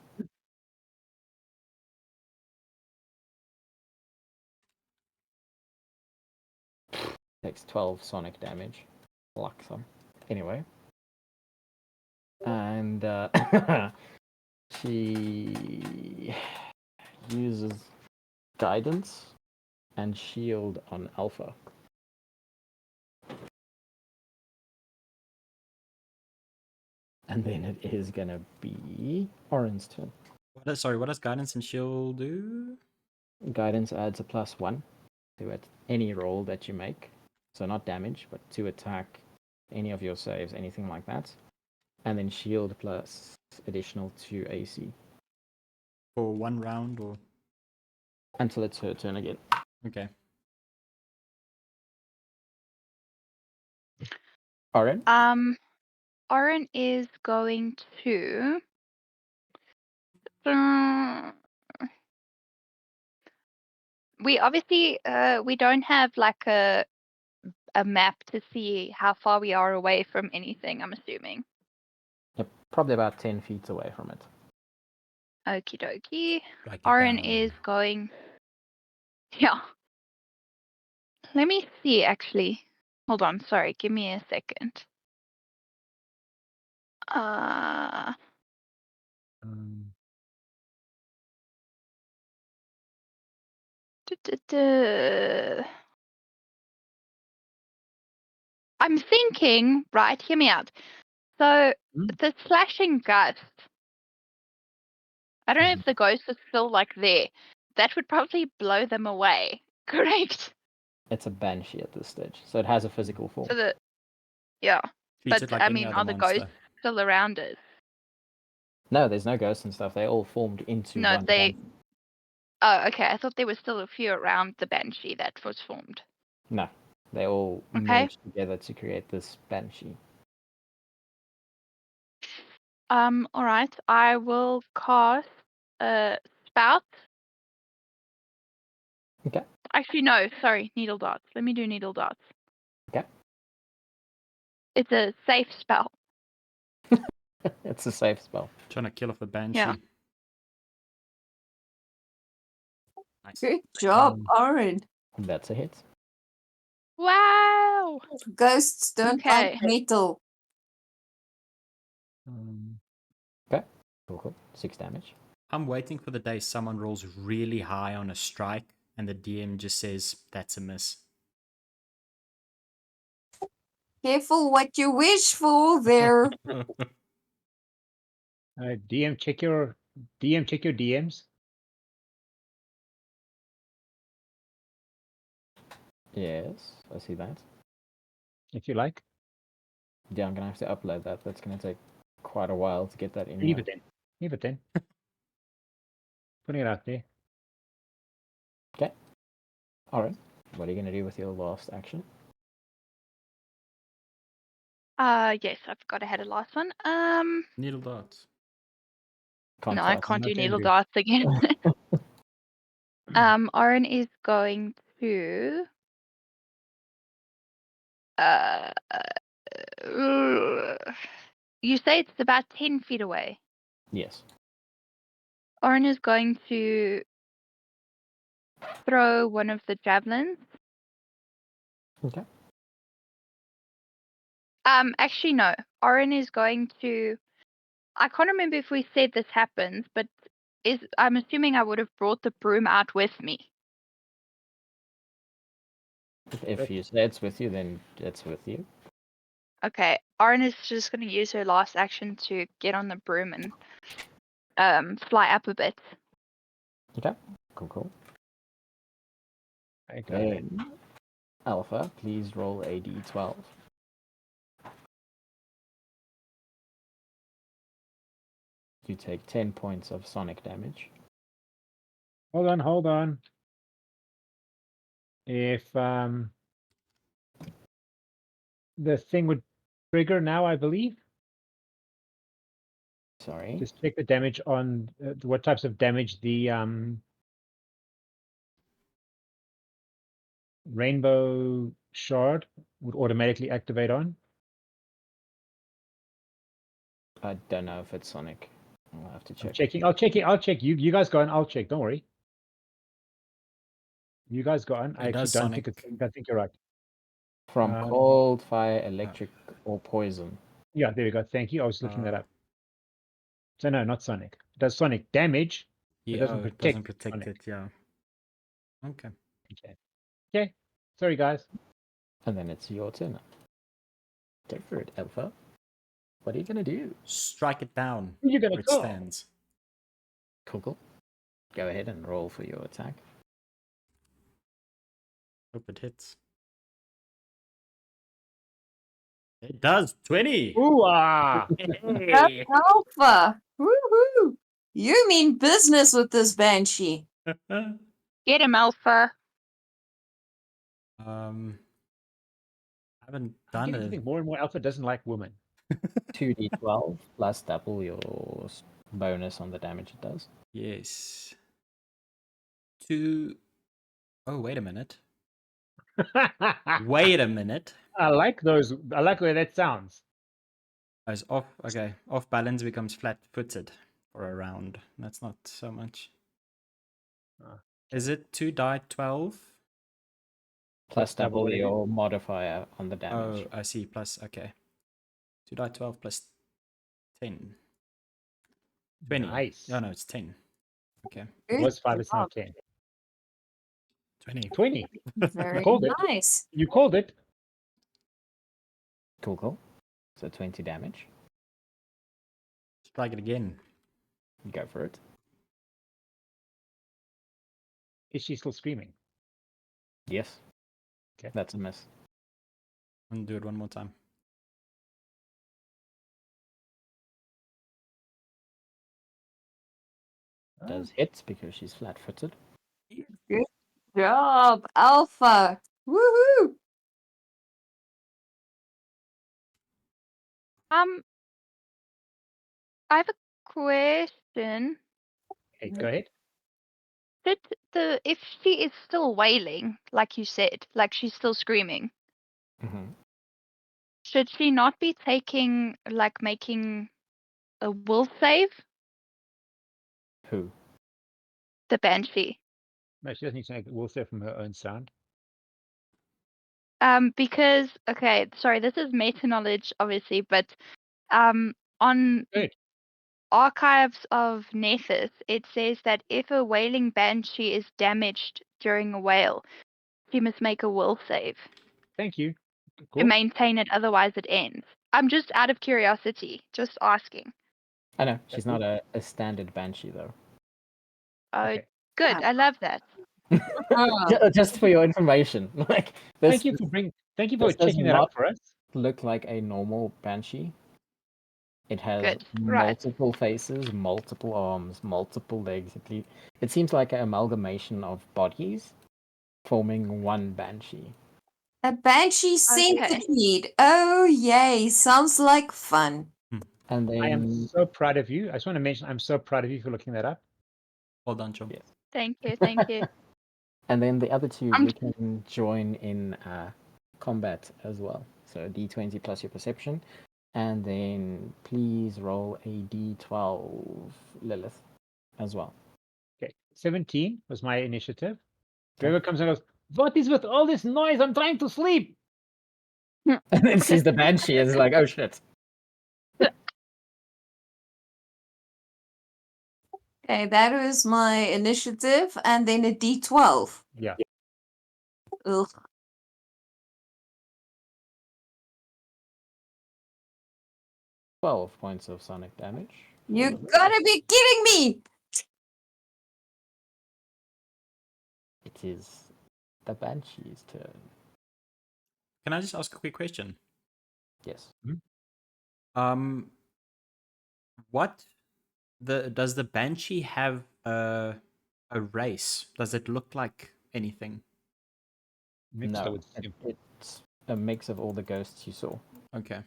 Takes 12 sonic damage. Like some. Anyway. And she uses guidance and shield on Alpha. And then it is gonna be Oryn's turn. What does guidance and shield do? Guidance adds a +1 to it any roll that you make. So not damage, but to attack, any of your saves, anything like that. And then shield plus additional 2 AC. For 1 round or? Until it's her turn again. Okay. Oryn? Oryn is going to. We obviously we don't have like a map to see how far we are away from anything, I'm assuming. Yep, probably about 10 feet away from it. Okie dokie. Like Oryn is going. Yeah. Let me see, actually. Hold on, sorry, give me a second. I'm thinking, right, hear me out. So the slashing gust, I don't know if the ghost is still like there. That would probably blow them away, correct? It's a banshee at this stage, so it has a physical form. So yeah. Treats But it like I any mean, other are the monster. ghosts still around us? No, there's no ghosts and stuff. They all formed into No, one they. banshee. Oh, okay. I thought there were still a few around the banshee that was formed. No, they all Okay. merged together to create this banshee. All right. I will cast spout. Okay. Actually, no. Sorry, needle darts. Let me do needle darts. Okay. It's a safe spell. It's a safe spell. Trying to kill off a banshee. Yeah. Nice. Good job, Oryn. That's a hit. Wow. Ghosts don't like Okay. metal. Okay. Cool. 6 damage. I'm waiting for the day someone rolls really high on a strike and the DM just says, that's a miss. Careful what you wish for there. DM, check your DMs. Yes, I see that. If you like. Yeah, I'm gonna have to upload that. That's gonna take quite a while to get that in. Leave it in. Leave it in. Putting it out there. Okay. Alright. What are you gonna do with your last action? Yes, I forgot I had a last one. Needle darts. No, I Contrast. can't do not needle angry. darts again. Oryn is going to. You say it's about 10 feet away. Yes. Oryn is going to throw one of the javelins. Okay. Actually, no. Oryn is going to. I can't remember if we said this happens, but I'm assuming I would have brought the broom out with me. If you say it's with you, then it's with you. Okay, Oryn is just going to use her last action to get on the broom and fly up a bit. Okay. Cool. I got it. Then, Alpha, please roll a d12. You take 10 points of sonic damage. Hold on. If the thing would trigger now, I believe. Sorry. Just check the damage on what types of damage the rainbow shard would automatically activate on. I don't know if it's Sonic. I'll have to I'm check. checking. I'll check. You guys go on. I'll check. Don't worry. You guys go on. I It actually does don't think Sonic. it's. I think you're right. From cold, fire, electric, or poison. Yeah, there we go. Thank you. I was looking that Uh, up. So no, not Sonic. It does Sonic damage. It Yeah, doesn't it protect. doesn't protect Sonic. it. Yeah. Okay. Okay. Okay. Sorry, guys. And then it's your turn. Go for it, Alpha. What are you gonna do? Strike it down Who you gonna where it call? stands. Cool. Go ahead and roll for your attack. Hope it hits. It does. 20. Ooh ah! That's Hey. alpha. Woohoo! You mean business with this banshee. Get him, Alpha. I haven't I'm done getting to it. think more and more Alpha doesn't like women. 2d12 plus double your bonus on the damage it does. Yes. 2. Oh, wait a minute. Wait a minute. I like those. I like the way that sounds. I was off. Okay. Off balance becomes flat footed for a round. That's not so much. Is it 2 die 12? Plus double what it is. your modifier on the damage. Oh, I see. Plus, okay. 2 die 12 plus 10. 20. Nice. Oh, no, it's 10. Okay. It Good was 5, it's now job. 10. 20. 20. Very called it. nice. You called it. Cool. So 20 damage. Strike it again. Go for it. Is she still screaming? Yes. Okay. That's a miss. And do it one more time. Does hit because she's flat-footed. Good job, Alpha. Woohoo! I have a question. Hey, go ahead. If she is still wailing, like you said, like she's still screaming, Mm-hmm. should she not be making a will save? Who? The banshee. No, she doesn't need to make will save from her own sound. Because okay, sorry, this is meta knowledge, obviously, but on Good. Archives of Nethys, it says that if a wailing banshee is damaged during a wail, she must make a will save Thank you. to Cool. maintain it, otherwise it ends. I'm just out of curiosity, just asking. I know, she's not a standard banshee, though. Oh, Okay. good. I love that. Just for your information. Like this, Thank you for this does checking that not out for us. look like a normal banshee. It has Good. Right. multiple faces, multiple arms, multiple legs. It seems like an amalgamation of bodies forming one banshee. A banshee centipede. Oh, yay. Sounds like fun. And then I am so proud of you. I just want to mention I'm so proud of you for looking that up. Well done, Chum. Yes. Thank you. Thank you. And then the other two, I'm- you can join in combat as well. So D20 plus your perception. And then please roll a D12, Lillith, as well. Okay. 17 was my initiative. Gregor comes and goes, what is with all this noise? I'm trying to sleep. And then sees the banshee and is like, oh shit. Okay, that was my initiative, and then a D12. Yeah. Ugh. 12 points of sonic damage. You gotta be kidding me! It is the banshee's turn. Can I just ask a quick question? Yes. What does the banshee have A race. Does it look like anything? Mixed, I No, would assume. it's a mix of all the ghosts you saw. Okay.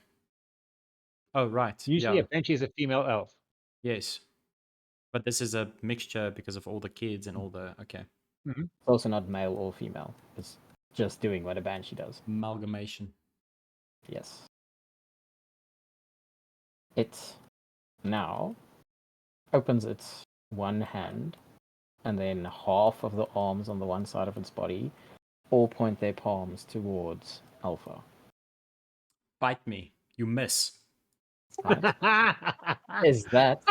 Oh, right. Usually yeah. a banshee is a female elf. Yes. But this is a mixture because of all the kids and all the... Okay. It's also not male or female. It's just doing what a banshee does. Amalgamation. Yes. It now opens its one hand, and then half of the arms on the one side of its body all point their palms towards Alpha. Bite me. You miss. Right? Is that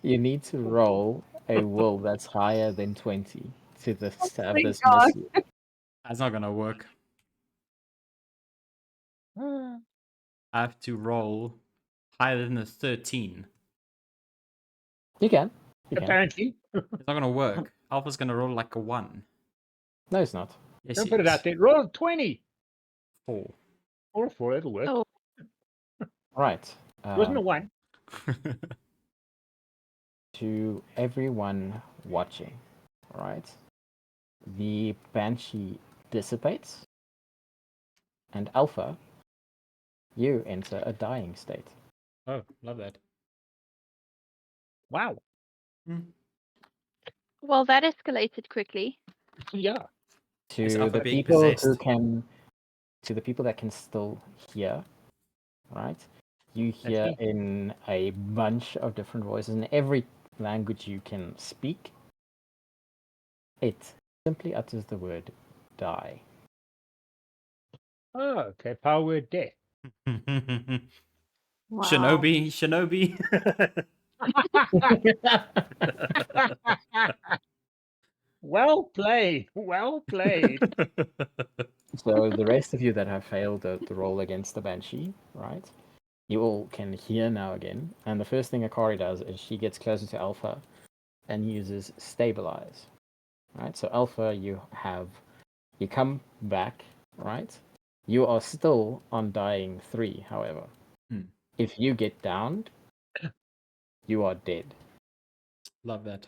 you need to roll a will that's higher than 20 to have my this God. miss you. That's not gonna work. I have to roll higher than a 13. You can. You can. Apparently. It's not gonna work. Alpha's gonna roll like a 1. No, it's not. Yes, Don't he put it is. out there. Roll 20 4. or a 4. It'll work. Oh. Right. It wasn't a 1. To everyone watching, right? The banshee dissipates, and Alpha, you enter a dying state. Oh, love that. Wow. Well, that escalated quickly. Yeah. Is To Alpha the being people who possessed? can, to the people that can still hear, right? You That's hear me. in a bunch of different voices in every language you can speak. It simply utters the word "die." Oh, okay. Power word death. Wow. Shinobi. Well played. Well played. So the rest of you that have failed the roll against the banshee, right? You all can hear now again. And the first thing Akari does is she gets closer to Alpha and uses stabilize. Right? So Alpha, you come back, right? You are still on dying 3, however. If you get downed, you are dead. Love that.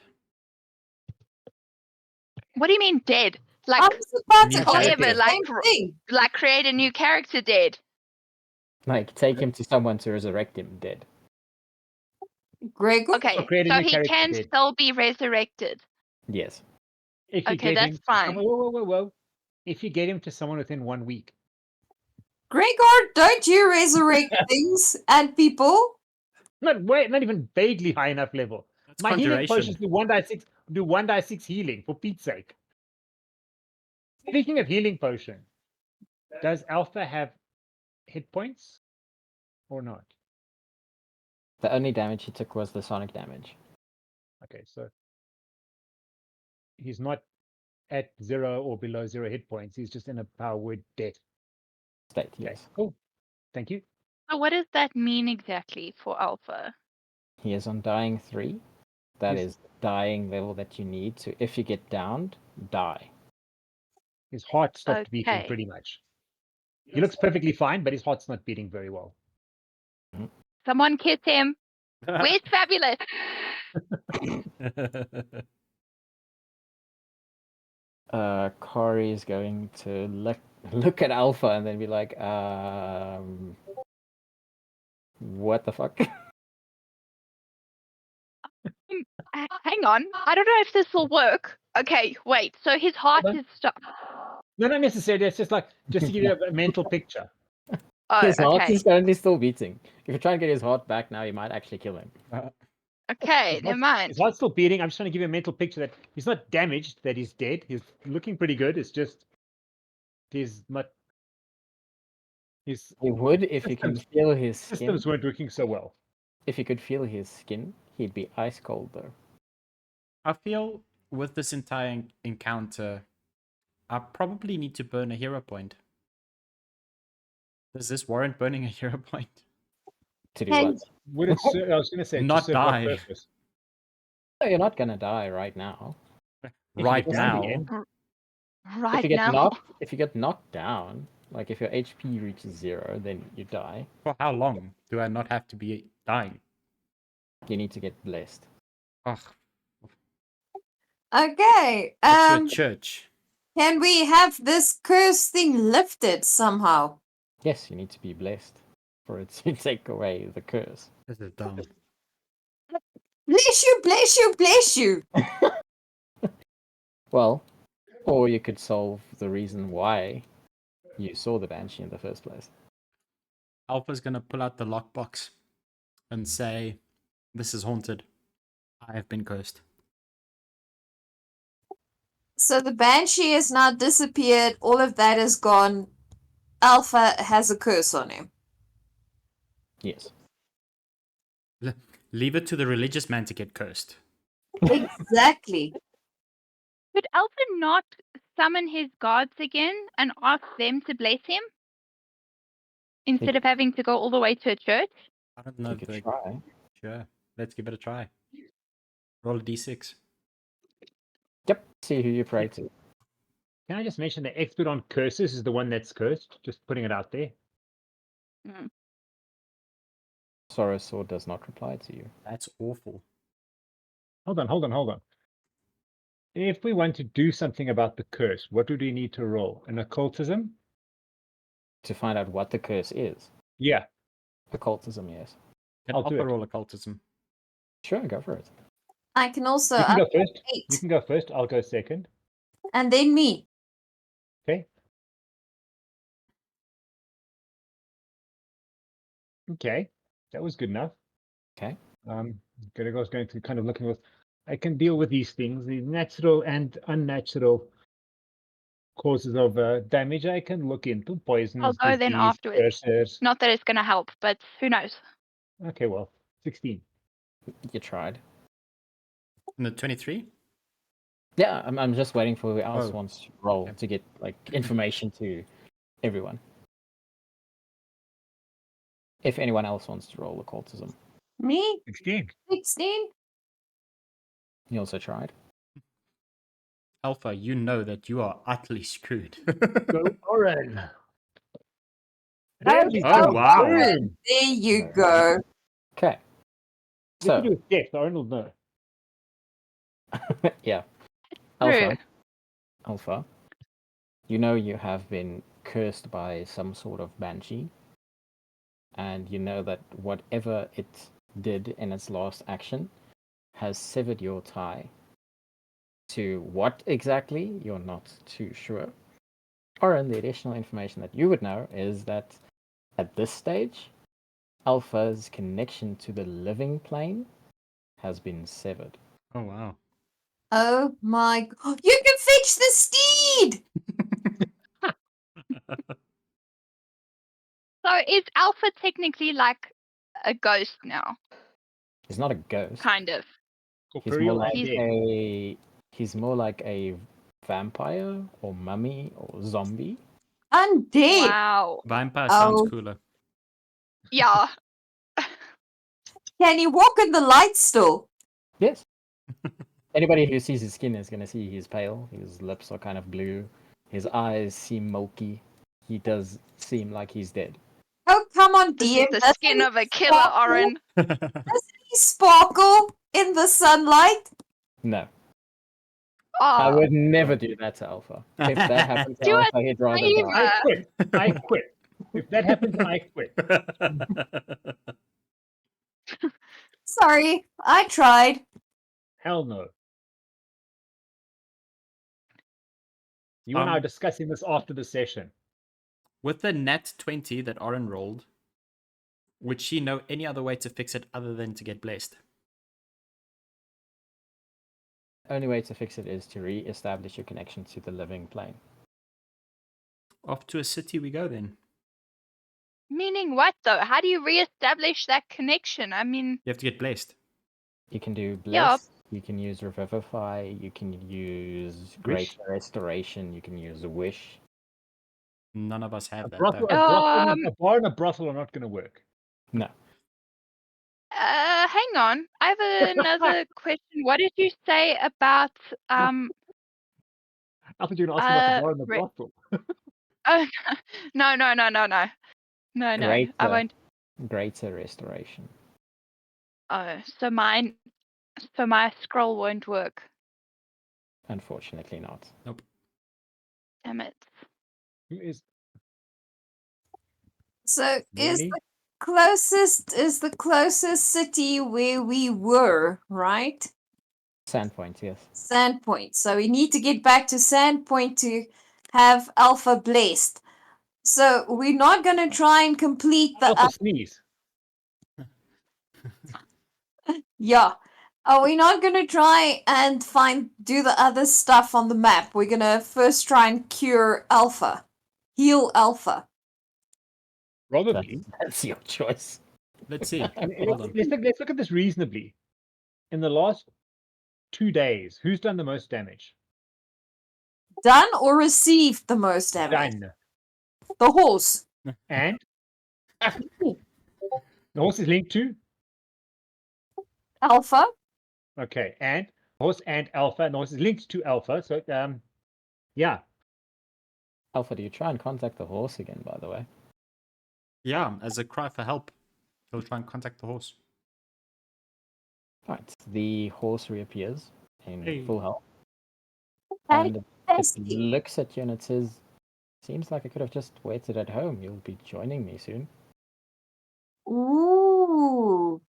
What do you mean dead? I Like was about New to ask forever, the character. same thing. like create a new character dead. Like take him to someone to resurrect him dead. Gregor? Okay, create a so new he character can dead. still be resurrected. Yes. If you Okay, get him that's to fine. someone, whoa. If you get him to someone within 1 week. Gregor, don't you resurrect things and people? Not even vaguely high enough level. That's My healing conjuration. potions do 1d6. Do 1d6 healing for Pete's sake. Speaking of healing potion, does Alpha have hit points or not? The only damage he took was the sonic damage. Okay, so he's not at 0 or below 0 hit points. He's just in a power word death. State, Okay, yes. cool. Thank you. So what does that mean exactly for Alpha? He is on dying 3. That Yes. is the dying level that you need to, if you get downed, die. His heart stopped beating Okay. pretty much. He looks perfectly fine, but his heart's not beating very well. Someone kiss him. Where's Fabulous? Kari is going to look at Alpha and then be like, what the fuck? Hang on. I don't know if this will work. Okay, wait. So his heart Hold on. is stopped. No, not necessarily. It's just to give you a mental picture. Oh, His heart okay. is currently still beating. If you try and get his heart back now, you might actually kill him. Okay, His never heart's- mind. His heart's still beating. I'm just trying to give you a mental picture that he's not damaged, that he's dead. He's looking pretty good. It's just he's not. His He would if you can feel his skin. systems weren't working so well. If you could feel his skin, he'd be ice cold though. I feel with this entire encounter, I probably need to burn a hero point. Does this warrant burning a hero point? To do Hey. what? Would it? I was going to say to Not serve what die. purpose? No, you're not gonna die right now. you Right get down now. again. Right if you get now. if you get knocked down, like if your HP reaches 0, then you die. For how long do I not have to be dying? You need to get blessed. Ugh, Okay. It's your church. Can we have this curse thing lifted somehow? Yes, you need to be blessed for it to take away the curse. This is dumb. Bless you, bless you, bless you. Well, or you could solve the reason why you saw the banshee in the first place. Alpha's gonna pull out the lockbox and say, "This is haunted. I have been cursed." So the banshee has now disappeared. All of that is gone. Alpha has a curse on him. Yes. Leave it to the religious man to get cursed. Exactly. Could Alpha not summon his gods again and ask them to bless him? Instead of having to go all the way to a church? I don't know You if could they... try. Sure, let's give it a try. Roll a d6. Yep. See who you pray to. Can I just mention the expert on curses is the one that's cursed? Just putting it out there. Mm. Sorrow Sword does not reply to you. That's awful. Hold on. If we want to do something about the curse, what would we need to roll? An occultism? To find out what the curse is. Yeah, Occultism, yes. Can I'll do Alpha it. roll occultism? Sure, go for it. I can also you can go up first. 8. You can go first. I'll go second. And then me. Okay. Okay, that was good enough. Okay. Gregor's going to kind of looking with. I can deal with these things, the natural and unnatural causes of damage. I can look into poisons, I'll go then disease, afterwards. curses. Not that it's going to help, but who knows? Okay, well, 16. You tried. And the 23? Yeah, I'm just waiting for who else Oh, wants to roll okay. to get like information to everyone. If anyone else wants to roll occultism. Me? 16. 16? He also tried. Alpha, you know that you are utterly screwed. Go Oryn. Okay, Oh, wow. Oryn. there you go. Okay. What to So do with death? Oryn will know. yeah. True. Alpha. You know you have been cursed by some sort of banshee. And you know that whatever it did in its last action has severed your tie. To what exactly, you're not too sure. Oryn, the additional information that you would know is that at this stage, Alpha's connection to the living plane has been severed. Oh, wow. Oh my god. You can fetch the steed! So is Alpha technically like a ghost now? He's not a ghost. Kind of. He's more Corporeal like undead. he's more like a vampire or mummy or zombie. Undead. Wow. Vampire sounds Oh. cooler. Yeah. Can you walk in the light still? Yes. Anybody who sees his skin is going to see he's pale. His lips are kind of blue. His eyes seem milky. He does seem like he's dead. Oh, come on, This DM. is the Doesn't skin he of a killer, sparkle? Oryn. Doesn't he sparkle in the sunlight? No. I Oh, would never do that to Alpha. If that happened to Do it, Alpha, he'd rather favor. die. I quit. I quit. If that happens, I quit. Sorry, I tried. Hell no. You and I are discussing this after the session. With the nat 20 that Oryn rolled, would she know any other way to fix it other than to get blessed? Only way to fix it is to re-establish your connection to the living plane. Off to a city we go then. Meaning what though? How do you reestablish that connection? I mean, You have to get blessed. You can do Yeah. Bless, you can use Revivify, you can use Great Restoration, you can use a Wish. None of us have A that. brothel, Though. a bar and a brothel are not going to work. No. hang on. I have another question. What did you say about I thought you were going to ask me about the bar and the re- brothel. Oh no. No. I Greater, won't. greater Restoration. Oh, so my scroll won't work. Unfortunately not. Damn it. Who is So really? is the closest city where we were, right? Sandpoint, yes. Sandpoint. So we need to get back to Sandpoint to have Alpha blessed. So we're not going to try and complete the Alpha sneeze. yeah. We're not going to try and do the other stuff on the map. We're going to first try and cure Alpha. Heal Alpha. Probably. That's your choice. Let's see. I mean, Hold on. let's look at this reasonably. In the last 2 days, who's done the most damage? Done or received the most damage? Done. The horse. And the horse is linked to? Alpha. Okay, and horse and Alpha, and the horse is linked to Alpha. So yeah. Alpha, do you try and contact the horse again, by the way? Yeah, as a cry for help, he'll try and contact the horse. Right. The horse reappears in Hey. full health. Fantastic. And it looks at you and it says, seems like I could have just waited at home. You'll be joining me soon. Ooh.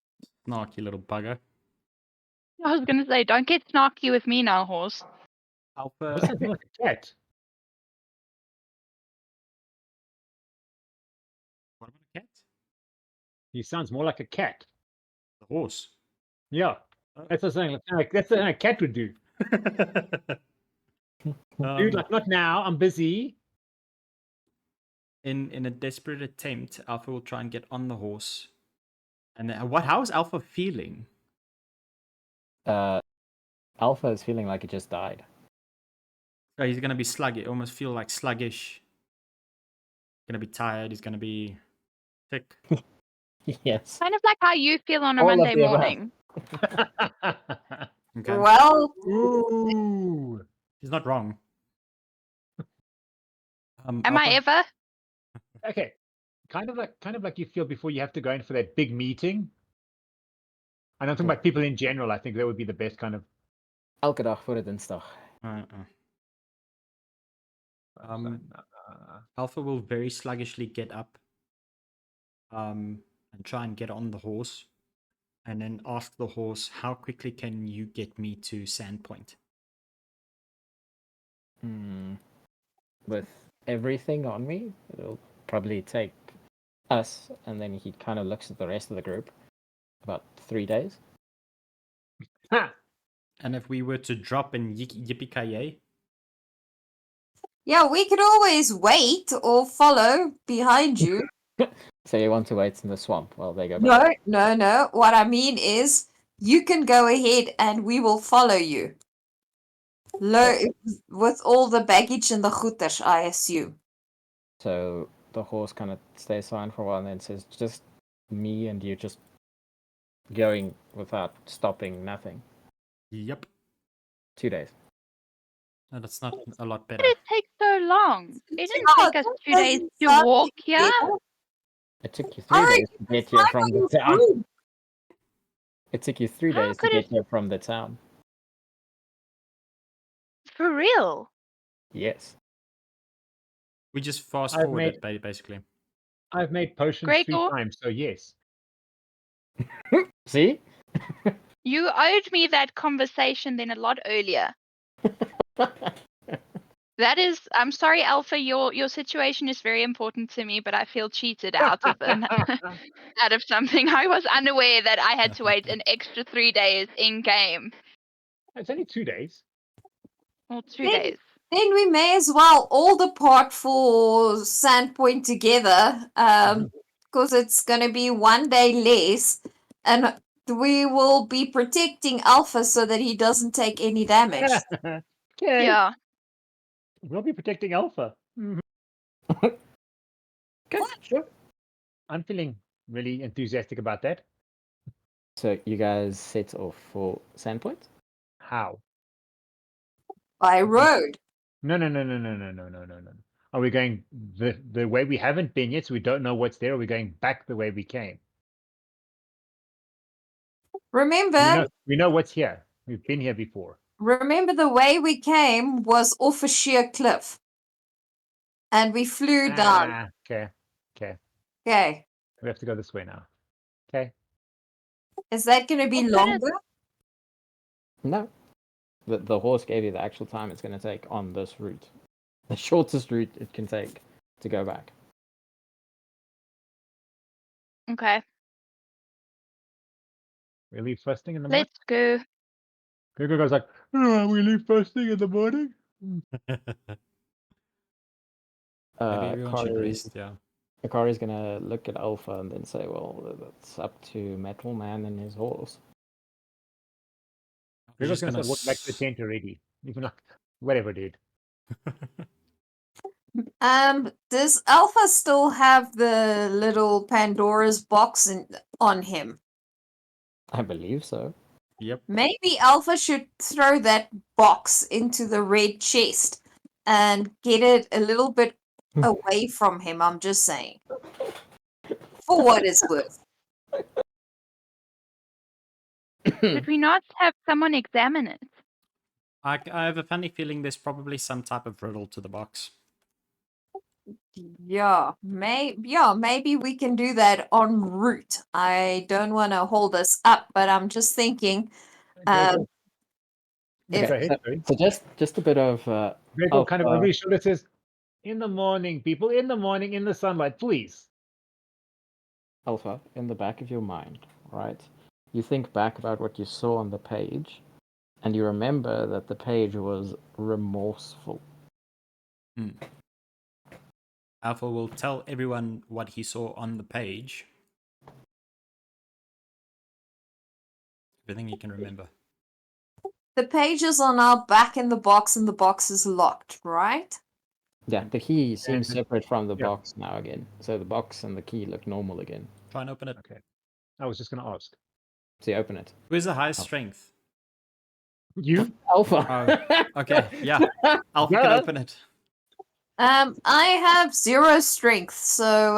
Snarky little bugger. I was gonna say, don't get snarky with me now, horse. Alpha. Horse sounds more like a cat. What about a cat? He sounds more like a cat. The horse. Yeah. That's the thing. That's the thing a cat would do. Dude, like, not now. I'm busy. In a desperate attempt, Alpha will try and get on the horse. And then, how is Alpha feeling? Alpha is feeling like it just died. Oh, he's gonna be sluggish. Almost feel like sluggish. Gonna be tired. He's gonna be sick. Yes. Kind of like how you feel on a All of Monday the above. morning. Okay, Well, Ooh. he's not wrong. Am Alpha, I ever? Okay. Kind of like you feel before you have to go in for that big meeting. And I'm talking about people in general. I think that would be the best kind of. Elke dag voor de dinsdag. Alpha will very sluggishly get up, and try and get on the horse, and then ask the horse, "How quickly can you get me to Sandpoint?" With everything on me, it'll probably take us, and then he kind of looks at the rest of the group, about 3 days. And if we were to drop in Yippee-ki-yay, yeah, we could always wait or follow behind you. So you want to wait in the swamp while they go back? No. What I mean is, you can go ahead and we will follow you. With all the baggage and the goeders, I assume. So the horse kind of stays silent for a while and then says, just me and you just going without stopping, nothing. yep. 2 days. No, that's not a lot Why better. did it take so long? It didn't Yeah, take us that 2 days doesn't to sound walk here. fair. It took you 3 Alright, days to get here from the town. Rude. It took you 3 How days to could get it- here from the town. For real. Yes. We just fast I've forward it, basically. I've made potions 3 Gregor? times, so yes. See? You owed me that conversation then a lot earlier. That is, I'm sorry, Alpha. Your situation is very important to me, but I feel cheated out of out of something. I was unaware that I had to wait an extra 3 days in game, It's only 2 days. or 2 Then- days. Then we may as well all depart for Sandpoint together, because it's going to be 1 day less, and we will be protecting Alpha so that he doesn't take any damage. Okay. Yeah. We'll be protecting Alpha. Good, sure. I'm feeling really enthusiastic about that. So you guys set off for Sandpoint? How? By road. No. Are we going the way we haven't been yet, so we don't know what's there? Or are we going back the way we came? Remember, We know what's here. We've been here before. remember the way we came was off a sheer cliff. And we flew down. Okay. Okay. Okay. We have to go this way now. Okay. Is that going to be longer? No. The horse gave you the actual time it's going to take on this route. The shortest route it can take to go back. Okay, We leave first thing in the morning. let's go. Gregor goes like, "Oh, we leave first thing in the morning." Maybe everyone should rest, yeah. Akari's going to look at Alpha and then say, well, that's up to Metal Man and his horse. Gregor's Just gonna gonna start walking back to the tent already. Even like, whatever, dude. Does Alpha still have the little Pandora's box on him? I believe so. Yep. Maybe Alpha should throw that box into the red chest and get it a little bit away from him. I'm just saying. For what it's worth. Should we not have someone examine it? I have a funny feeling there's probably some type of riddle to the box. Yeah, maybe we can do that en route. I don't want to hold us up, but I'm just thinking. Gregor, If go ahead, sorry. So just a bit of Gregor kind of over Alpha. his shoulder says, "In the morning, people. In the morning, in the sunlight, please." Alpha, in the back of your mind, right? You think back about what you saw on the page, and you remember that the page was remorseful. Alpha will tell everyone what he saw on the page. Everything he can remember. the pages are now back in the box and the box is locked, right? Yeah, the key seems And- separate from the yeah. box now again. So the box and the key look normal again. Try and open it. Okay. I was just gonna ask. So you open it. Who's the highest strength? You? Alpha. Okay, yeah. Alpha can Yeah. open it. I have 0 strength, so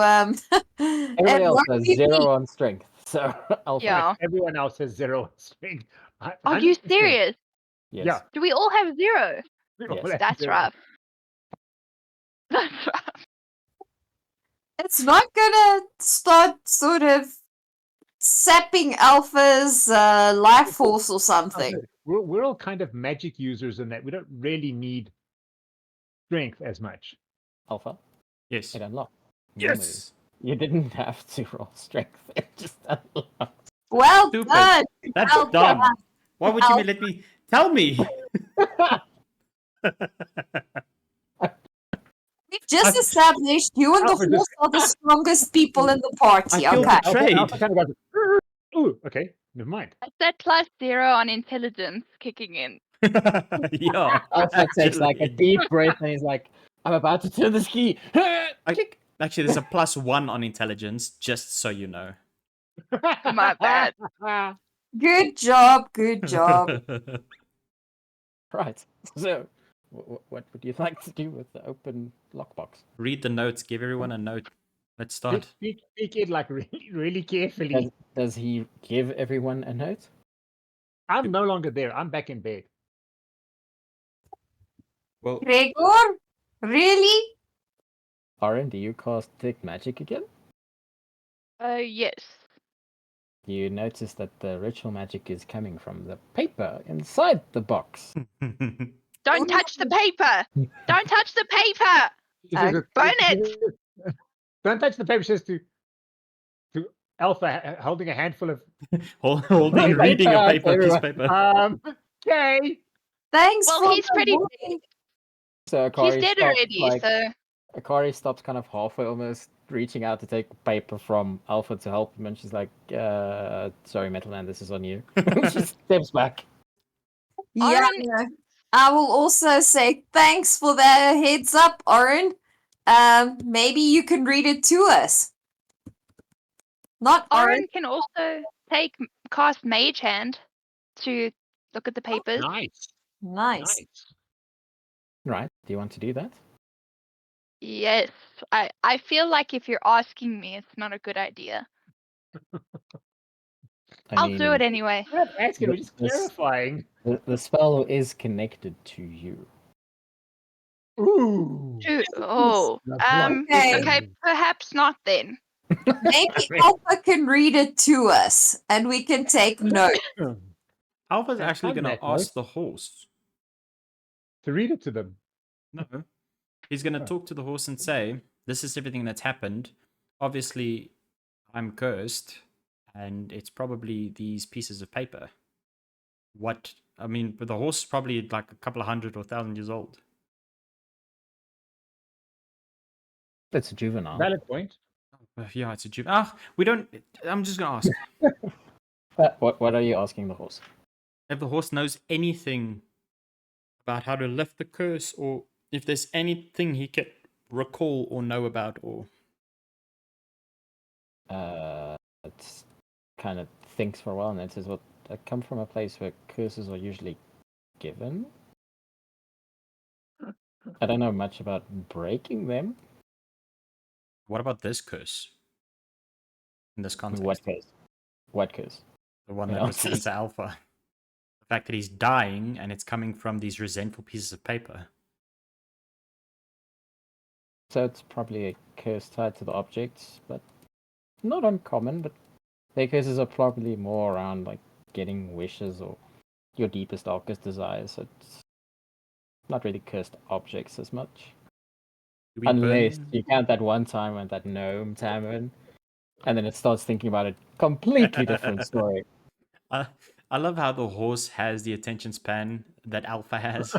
Everybody it else won't has be 0 me. on strength. So Alpha. Yeah. Everyone else has 0 strength. Are you 100%. serious? Yes. Yeah. Do we all have 0? We all Yes. have That's 0. rough. That's rough. It's not gonna start sort of sapping Alpha's life force or something. We're all kind of magic users in that we don't really need strength as much. Alpha. Yes. It unlocked. Yes. You didn't have to roll strength. It just unlocked. Well Stupid. done. That's Alpha. dumb. Why would you let me tell me? We've just I- established you and the Alpha just- horse are the strongest people in the party. I feel Okay. betrayed. Alpha kind of goes, ooh, okay, never mind. That's that +0 on intelligence kicking in. Yeah. Alpha takes like a actually. deep breath and he's like, I'm about to turn this key. Actually, there's a +1 on intelligence, just so you know. My bad. Good job. Good job. Right. So, what would you like to do with the open lockbox? Read the notes. Give everyone a note. Let's start. Speak it like really, really carefully. Does he give everyone a note? I'm no longer there. I'm back in bed. Well, Gregor? Really? Oryn, do you cast Detect Magic again? Yes. You notice that the ritual magic is coming from the paper inside the box. Don't touch the paper. Don't touch the paper. Burn it. Don't touch the paper. Says to Alpha holding a handful of. holding, reading a paper, piece of paper. Okay. Thanks Well, for he's the pretty. warning. So Akari He's dead stops, already. So Akari stops kind of halfway, almost reaching out to take paper from Alpha to help him, and she's like, sorry, Metal Man, this is on you. She steps back. Yeah. Oryn- I will also say thanks for the heads up, Oryn. Maybe you can read it to us. Not Oryn. Oryn can also cast Mage Hand to look at the papers. Nice. Nice. Right, do you want to do that? Yes. I feel like if you're asking me, it's not a good idea. I'll do it anyway. We're not asking, we're just This- clarifying. The spell is connected to you. Ooh. Oh, Okay. okay, perhaps not then. Maybe Alpha can read it to us and we can take notes. Alpha's And actually on going to that note- ask the horse. To read it to them. No. He's going to Oh. talk to the horse and say, this is everything that's happened. Obviously, I'm cursed, and it's probably these pieces of paper. But the horse is probably like a couple of 100 or 1,000 years old. It's a juvenile. Valid point. Yeah, it's a juvenile. We don't. I'm just going to ask What are you asking the horse? if the horse knows anything about how to lift the curse, or if there's anything he can recall or know about, or It kind of thinks for a while and it says, "Well, I come from a place where curses are usually given. I don't know much about breaking them." what about this curse? In this context, What curse? What curse? the one Yeah. that was given to Alpha. The fact that he's dying and it's coming from these resentful pieces of paper. So it's probably a curse tied to the objects, but not uncommon. But their curses are probably more around like getting wishes or your deepest, darkest desires. So it's not really cursed objects as much. Do we Unless burn- you count that one time at that gnome tavern, and then it starts thinking about a completely different story. I love how the horse has the attention span that Alpha has.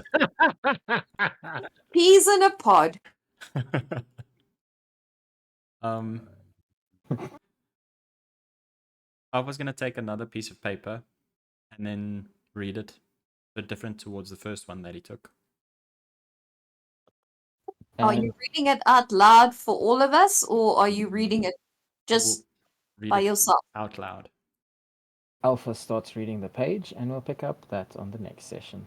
Peas in a pod. I was gonna take another piece of paper and then read it, but different towards the first one that he took. Are you reading it out loud for all of us, or are you reading it just Read by it yourself? out loud. Alpha starts reading the page, and we'll pick up that on the next session.